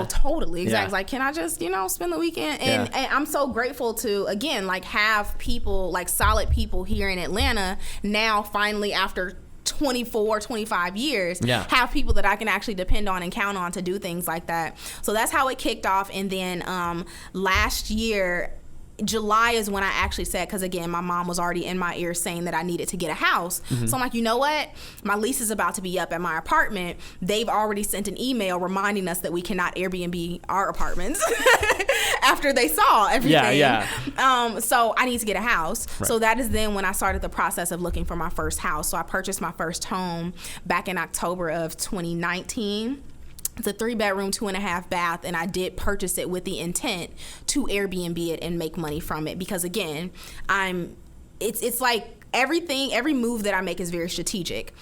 totally. Exactly. Yeah. Like, can I just, spend the weekend? And I'm so grateful to, again, like, have people, like solid people here in Atlanta now finally after 24, 25 years, have people that I can actually depend on and count on to do things like that. So that's how it kicked off. And then last year, July is when I actually said, because again, my mom was already in my ear saying that I needed to get a house. So I'm like, you know what? My lease is about to be up at my apartment. They've already sent an email reminding us that we cannot Airbnb our apartments. after they saw everything. Yeah. So I need to get a house. Right. So that is then when I started the process of looking for my first house. So I purchased my first home back in October of 2019. It's a 3-bedroom, 2.5 bath, and I did purchase it with the intent to Airbnb it and make money from it. Because again, it's like every move that I make is very strategic.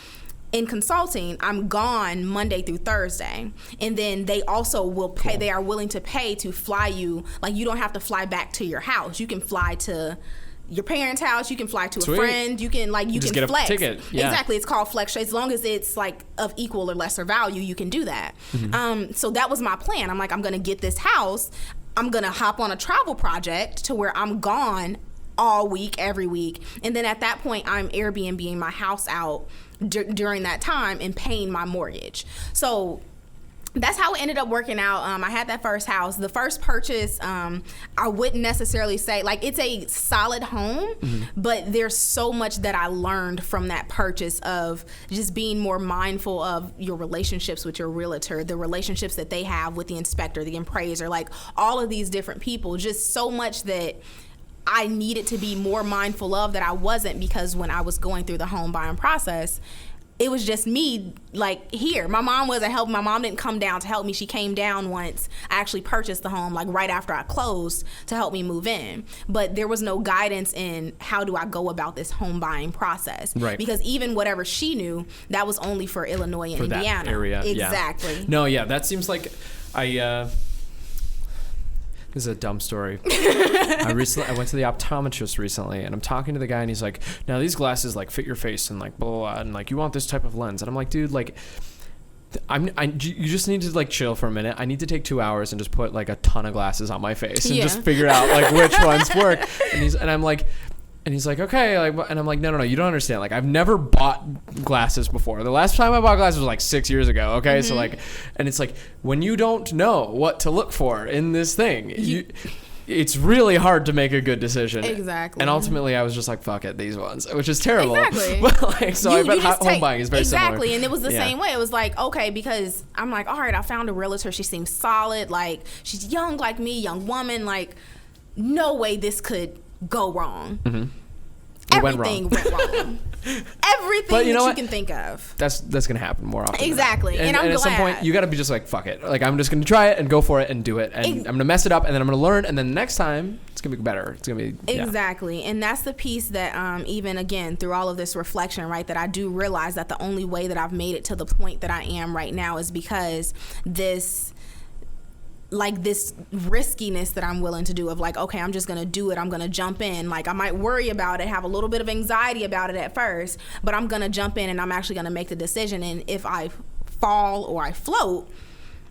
In consulting, I'm gone Monday through Thursday, and then they also will pay. Cool. They are willing to pay to fly you. Like, you don't have to fly back to your house. You can fly to your parents' house. You can fly to a friend. You can just can get flex. A ticket. Yeah. Exactly. It's called flex. As long as it's like of equal or lesser value, you can do that. Mm-hmm. So that was my plan. I'm like, I'm gonna get this house. I'm gonna hop on a travel project to where I'm gone all week, every week, and then at that point, I'm Airbnb-ing my house out during that time and paying my mortgage. So that's how it ended up working out. I had that first house. The first purchase, I wouldn't necessarily say, like, it's a solid home, but there's so much that I learned from that purchase of just being more mindful of your relationships with your realtor, the relationships that they have with the inspector, the appraiser, like all of these different people, just so much that I needed to be more mindful of that I wasn't, because when I was going through the home buying process, it was just me, like, here. My mom wasn't helping. My mom didn't come down to help me. She came down once I actually purchased the home, like right after I closed, to help me move in. But there was no guidance in how do I go about this home buying process. Right. Because even whatever she knew, that was only for Illinois and Indiana. That area. Exactly. Yeah. No, yeah, that seems like this is a dumb story. I went to the optometrist recently, and I'm talking to the guy, and he's like, now these glasses like fit your face and like blah, blah, blah, and like you want this type of lens. And I'm like, dude, like you just need to like chill for a minute. I need to take 2 hours and just put like a ton of glasses on my face and just figure out like which ones work. And he's like, okay, like, and I'm like, no, you don't understand. Like, I've never bought glasses before. The last time I bought glasses was like 6 years ago. Okay, so like, and it's like when you don't know what to look for in this thing, it's really hard to make a good decision. Exactly. And ultimately, I was just like, fuck it, these ones, which is terrible. Exactly. But like, so I bet home buying is very similar. Exactly, and it was the same way. It was like, okay, because I'm like, all right, I found a realtor. She seems solid. Like, she's young like me, young woman. Like, no way this could go wrong. Everything went wrong. Everything you can think of. That's gonna happen more often. Exactly. And I'm glad. At some point, you gotta be just like, fuck it. Like, I'm just gonna try it and go for it and do it. And I'm gonna mess it up, and then I'm gonna learn, and then next time it's gonna be better. It's gonna be exactly. And that's the piece that even again through all of this reflection, right, that I do realize that the only way that I've made it to the point that I am right now is because this riskiness that I'm willing to do of like, okay, I'm just going to do it. I'm going to jump in. Like, I might worry about it, have a little bit of anxiety about it at first, but I'm going to jump in and I'm actually going to make the decision. And if I fall or I float,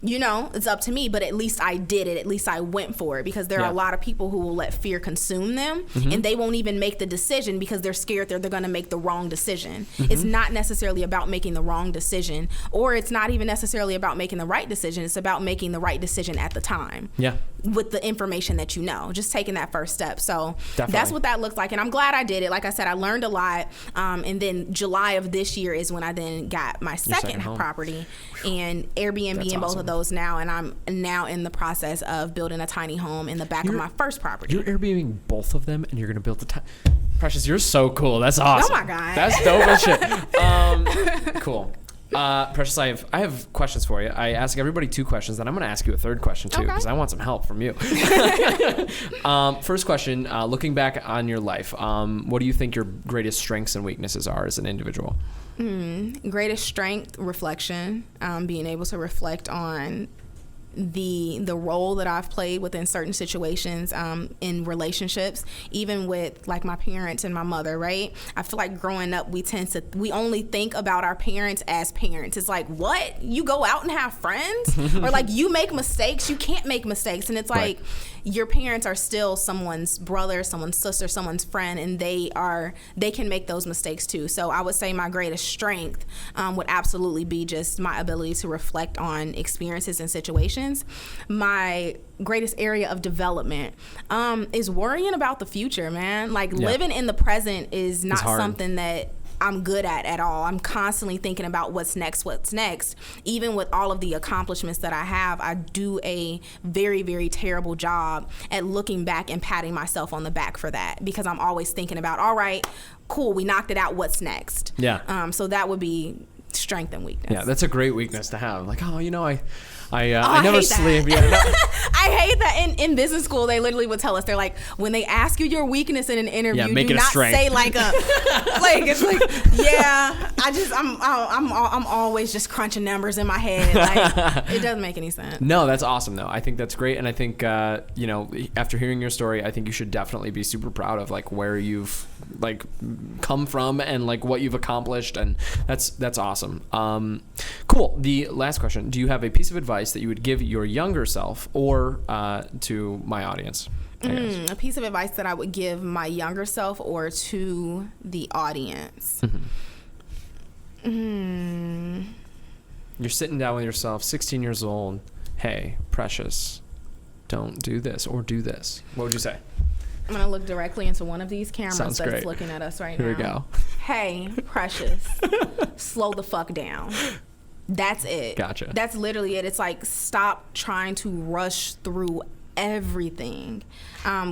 it's up to me, but at least I did it. At least I went for it, because there are a lot of people who will let fear consume them and they won't even make the decision because they're scared they're going to make the wrong decision. It's not necessarily about making the wrong decision, or it's not even necessarily about making the right decision. It's about making the right decision at the time. Yeah. With the information that just taking that first step. So that's what that looks like. And I'm glad I did it. Like I said, I learned a lot. And then July of this year is when I then got my second property and Airbnb in both of those now. And I'm now in the process of building a tiny home in the back of my first property. You're Airbnb both of them, and you're going to build the Precious, you're so cool. That's awesome. Oh my God. That's dope as shit. Cool. Precious, I have questions for you. I ask everybody 2 questions, then I'm going to ask you a 3rd question too, because I want some help from you. First question, looking back on your life, what do you think your greatest strengths and weaknesses are as an individual? Greatest strength, reflection, being able to reflect on the role that I've played within certain situations in relationships, even with like my parents and my mother, right? I feel like growing up, we only think about our parents as parents. It's like, what? You go out and have friends? Or like, you make mistakes? You can't make mistakes. And it's like, your parents are still someone's brother, someone's sister, someone's friend, and they can make those mistakes too. So I would say my greatest strength would absolutely be just my ability to reflect on experiences and situations. My greatest area of development is worrying about the future, man. Like, living in the present is not something that I'm good at all. I'm constantly thinking about what's next. Even with all of the accomplishments that I have, I do a very, very terrible job at looking back and patting myself on the back for that, because I'm always thinking about, all right, cool, we knocked it out, what's next? Yeah. So that would be strength and weakness. Yeah, that's a great weakness to have. Like, I I never hate sleep. that. Yeah. I hate that. In business school, they literally would tell us, they're like, when they ask you your weakness in an interview, make do it a not strength. say like it's like, yeah, I'm always just crunching numbers in my head. Like, it doesn't make any sense. No, that's awesome though. I think that's great. And I think, after hearing your story, I think you should definitely be super proud of like where you've like come from and like what you've accomplished. And that's awesome. Cool. The last question, do you have a piece of advice that you would give your younger self or to my audience? A piece of advice that I would give my younger self or to the audience. You're sitting down with yourself, 16 years old. Hey, Precious, don't do this or do this. What would you say? I'm going to look directly into one of these cameras Sounds that's great. looking at us right Here now. we go. Hey, Precious, slow the fuck down. That's it. Gotcha. That's literally it. It's like, stop trying to rush through everything.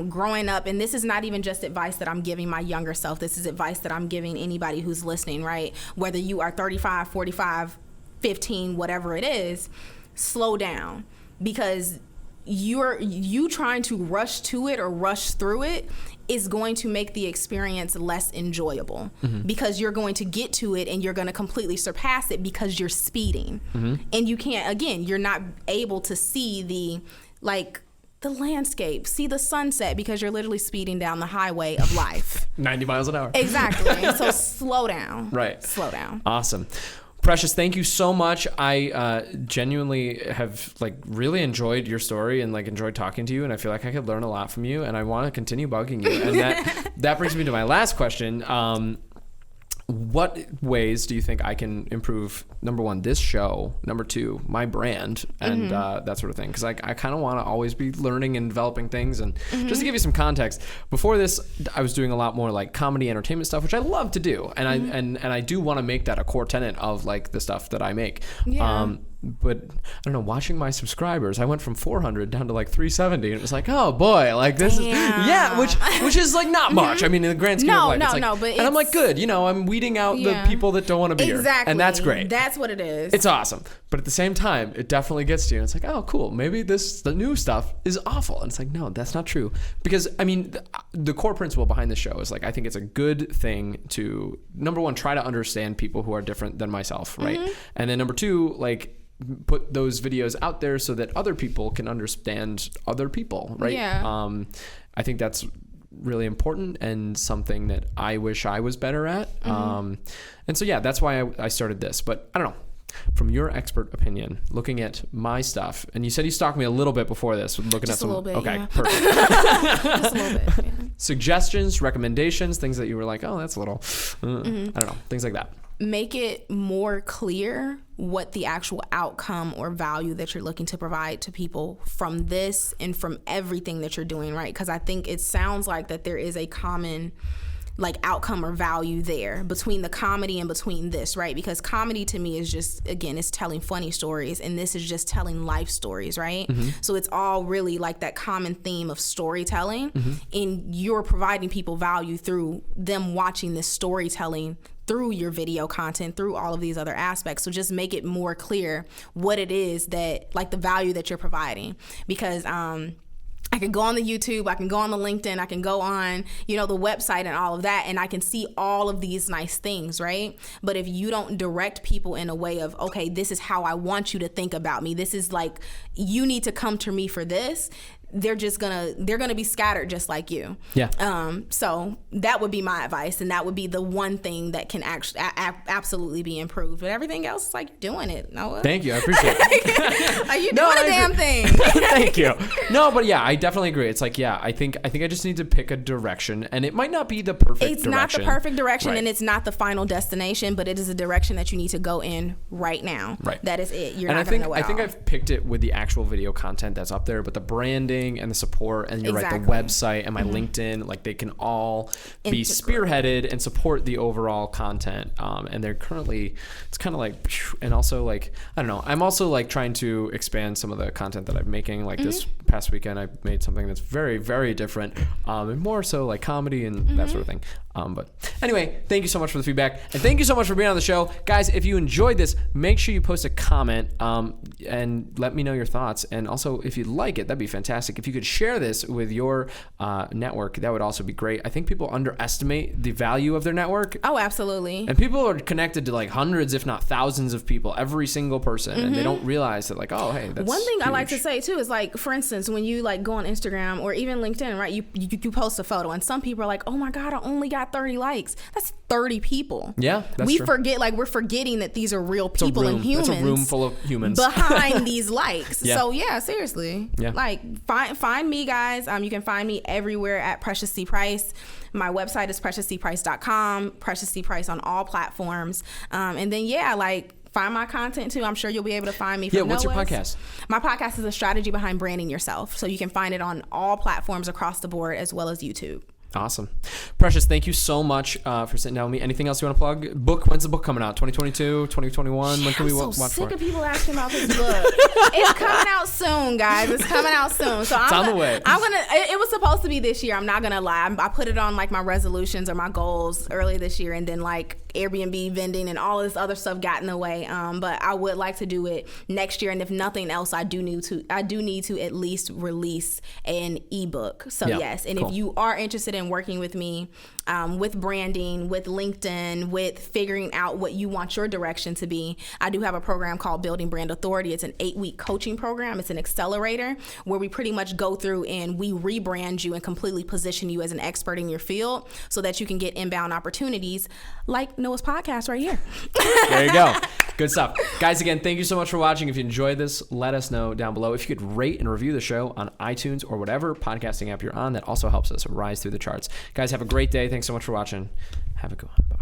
Growing up, and this is not even just advice that I'm giving my younger self. This is advice that I'm giving anybody who's listening, right? Whether you are 35, 45, 15, whatever it is, slow down. Because you trying to rush to it or rush through it is going to make the experience less enjoyable, because you're going to get to it and you're going to completely surpass it because you're speeding. And you can't, again, you're not able to see the landscape, see the sunset, because you're literally speeding down the highway of life. 90 miles an hour. Exactly. So slow down. Right. Slow down. Awesome. Precious, thank you so much. I genuinely have really enjoyed your story and enjoyed talking to you, and I feel like I could learn a lot from you, and I want to continue bugging you. And that brings me to my last question. What ways do you think I can improve, number one, this show, number two, my brand, and that sort of thing? Because I kind of want to always be learning and developing things. And just to give you some context, before this, I was doing a lot more comedy entertainment stuff, which I love to do. And I do want to make that a core tenet of the stuff that I make. Yeah. But I don't know, watching my subscribers, I went from 400 down to 370, and it was oh boy, this is, which is not much. I mean, in the grand scheme of life, but and I'm good, I'm weeding out the people that don't want to be here. Exactly. And that's great. That's what it is. It's awesome. But at the same time, it definitely gets to you. And it's oh, cool. Maybe the new stuff is awful. And it's no, that's not true. Because, I mean, the core principle behind the show is I think it's a good thing to, number one, try to understand people who are different than myself, right? And then number two, put those videos out there so that other people can understand other people, right? Yeah. I think that's really important and something that I wish I was better at. And so, yeah, that's why I started this. But I don't know. From your expert opinion, looking at my stuff, and you said you stalked me a little bit before this, looking Just at some. a little bit, okay, yeah. perfect. Just a little bit. Yeah. Suggestions, recommendations, things that you were oh, that's a little. I don't know, things like that. Make it more clear what the actual outcome or value that you're looking to provide to people from this and from everything that you're doing, right? Because I think it sounds like that there is a common outcome or value there between the comedy and between this, right? Because comedy to me is just, again, it's telling funny stories, and this is just telling life stories, right? So it's all really that common theme of storytelling, and you're providing people value through them watching this storytelling through your video content, through all of these other aspects. So just make it more clear what it is that, the value that you're providing. Because I can go on the YouTube, I can go on the LinkedIn, I can go on, the website and all of that, and I can see all of these nice things, right? But if you don't direct people in a way of, okay, this is how I want you to think about me, this is you need to come to me for this, they're gonna be scattered just like you. Yeah. So that would be my advice, and that would be the one thing that can actually absolutely be improved. But everything else is doing it. Noah. Thank you. I appreciate it. Are you doing a damn thing? Thank you. No, but yeah, I definitely agree. It's I think I just need to pick a direction, and it might not be the perfect direction. It's not the perfect direction, right. And it's not the final destination, but it is a direction that you need to go in right now. Right. That is it. You're and not going to know it I think all. I've picked it with the actual video content that's up there, but the branding marketing and the support, and you're right, the website and my LinkedIn, like they can all be spearheaded and support the overall content. And they're currently, it's kind of like, and also like, I don't know, I'm also like trying to expand some of the content that I'm making. Like this past weekend, I made something that's very, very different, and more so like comedy and that sort of thing. But anyway, thank you so much for the feedback, and thank you so much for being on the show. Guys, if you enjoyed this, make sure you post a comment and let me know your thoughts. And also, if you like it, that'd be fantastic. If you could share this with your network, that would also be great. I think people underestimate the value of their network. Oh, absolutely. And people are connected to like hundreds, if not thousands of people, every single person. And they don't realize that like, oh, hey, that's one thing huge. I like to say too is like, for instance, when you like go on Instagram or even LinkedIn, right, you post a photo and some people are like, oh my God, I only got 30 likes. That's 30 people. Yeah, that's we true. forget, like we're forgetting that these are real people and humans. It's a room full of humans behind these likes. Yeah. So yeah, seriously. Yeah. Like find me, guys. You can find me everywhere at Precious C. Price. My website is preciouscprice.com. Precious C. Price on all platforms. And then like find my content too. I'm sure you'll be able to find me. Yeah, what's your podcast? My podcast is a strategy behind branding yourself. So you can find it on all platforms across the board as well as YouTube. Awesome. Precious, thank you so much for sitting down with me. Anything else you want to plug? Book, when's the book coming out? 2022, 2021? When can we watch for it? I'm so sick of people asking about this book. It's coming out soon, guys. It's coming out soon. So it's on the way. It was supposed to be this year. I'm not going to lie. I put it on like my resolutions or my goals early this year, and then like Airbnb vending and all this other stuff got in the way. But I would like to do it next year. And if nothing else, I do need to at least release an ebook. So yes. And cool. If you are interested in working with me with branding, with LinkedIn, with figuring out what you want your direction to be, I do have a program called Building Brand Authority. It's an 8-week coaching program. It's an accelerator where we pretty much go through and we rebrand you and completely position you as an expert in your field so that you can get inbound opportunities like Noah's podcast right here. There you go. Good stuff. Guys, again, thank you so much for watching. If you enjoyed this, let us know down below. If you could rate and review the show on iTunes or whatever podcasting app you're on, that also helps us rise through the charts. Guys, have a great day. Thanks so much for watching. Have a good one. Bye.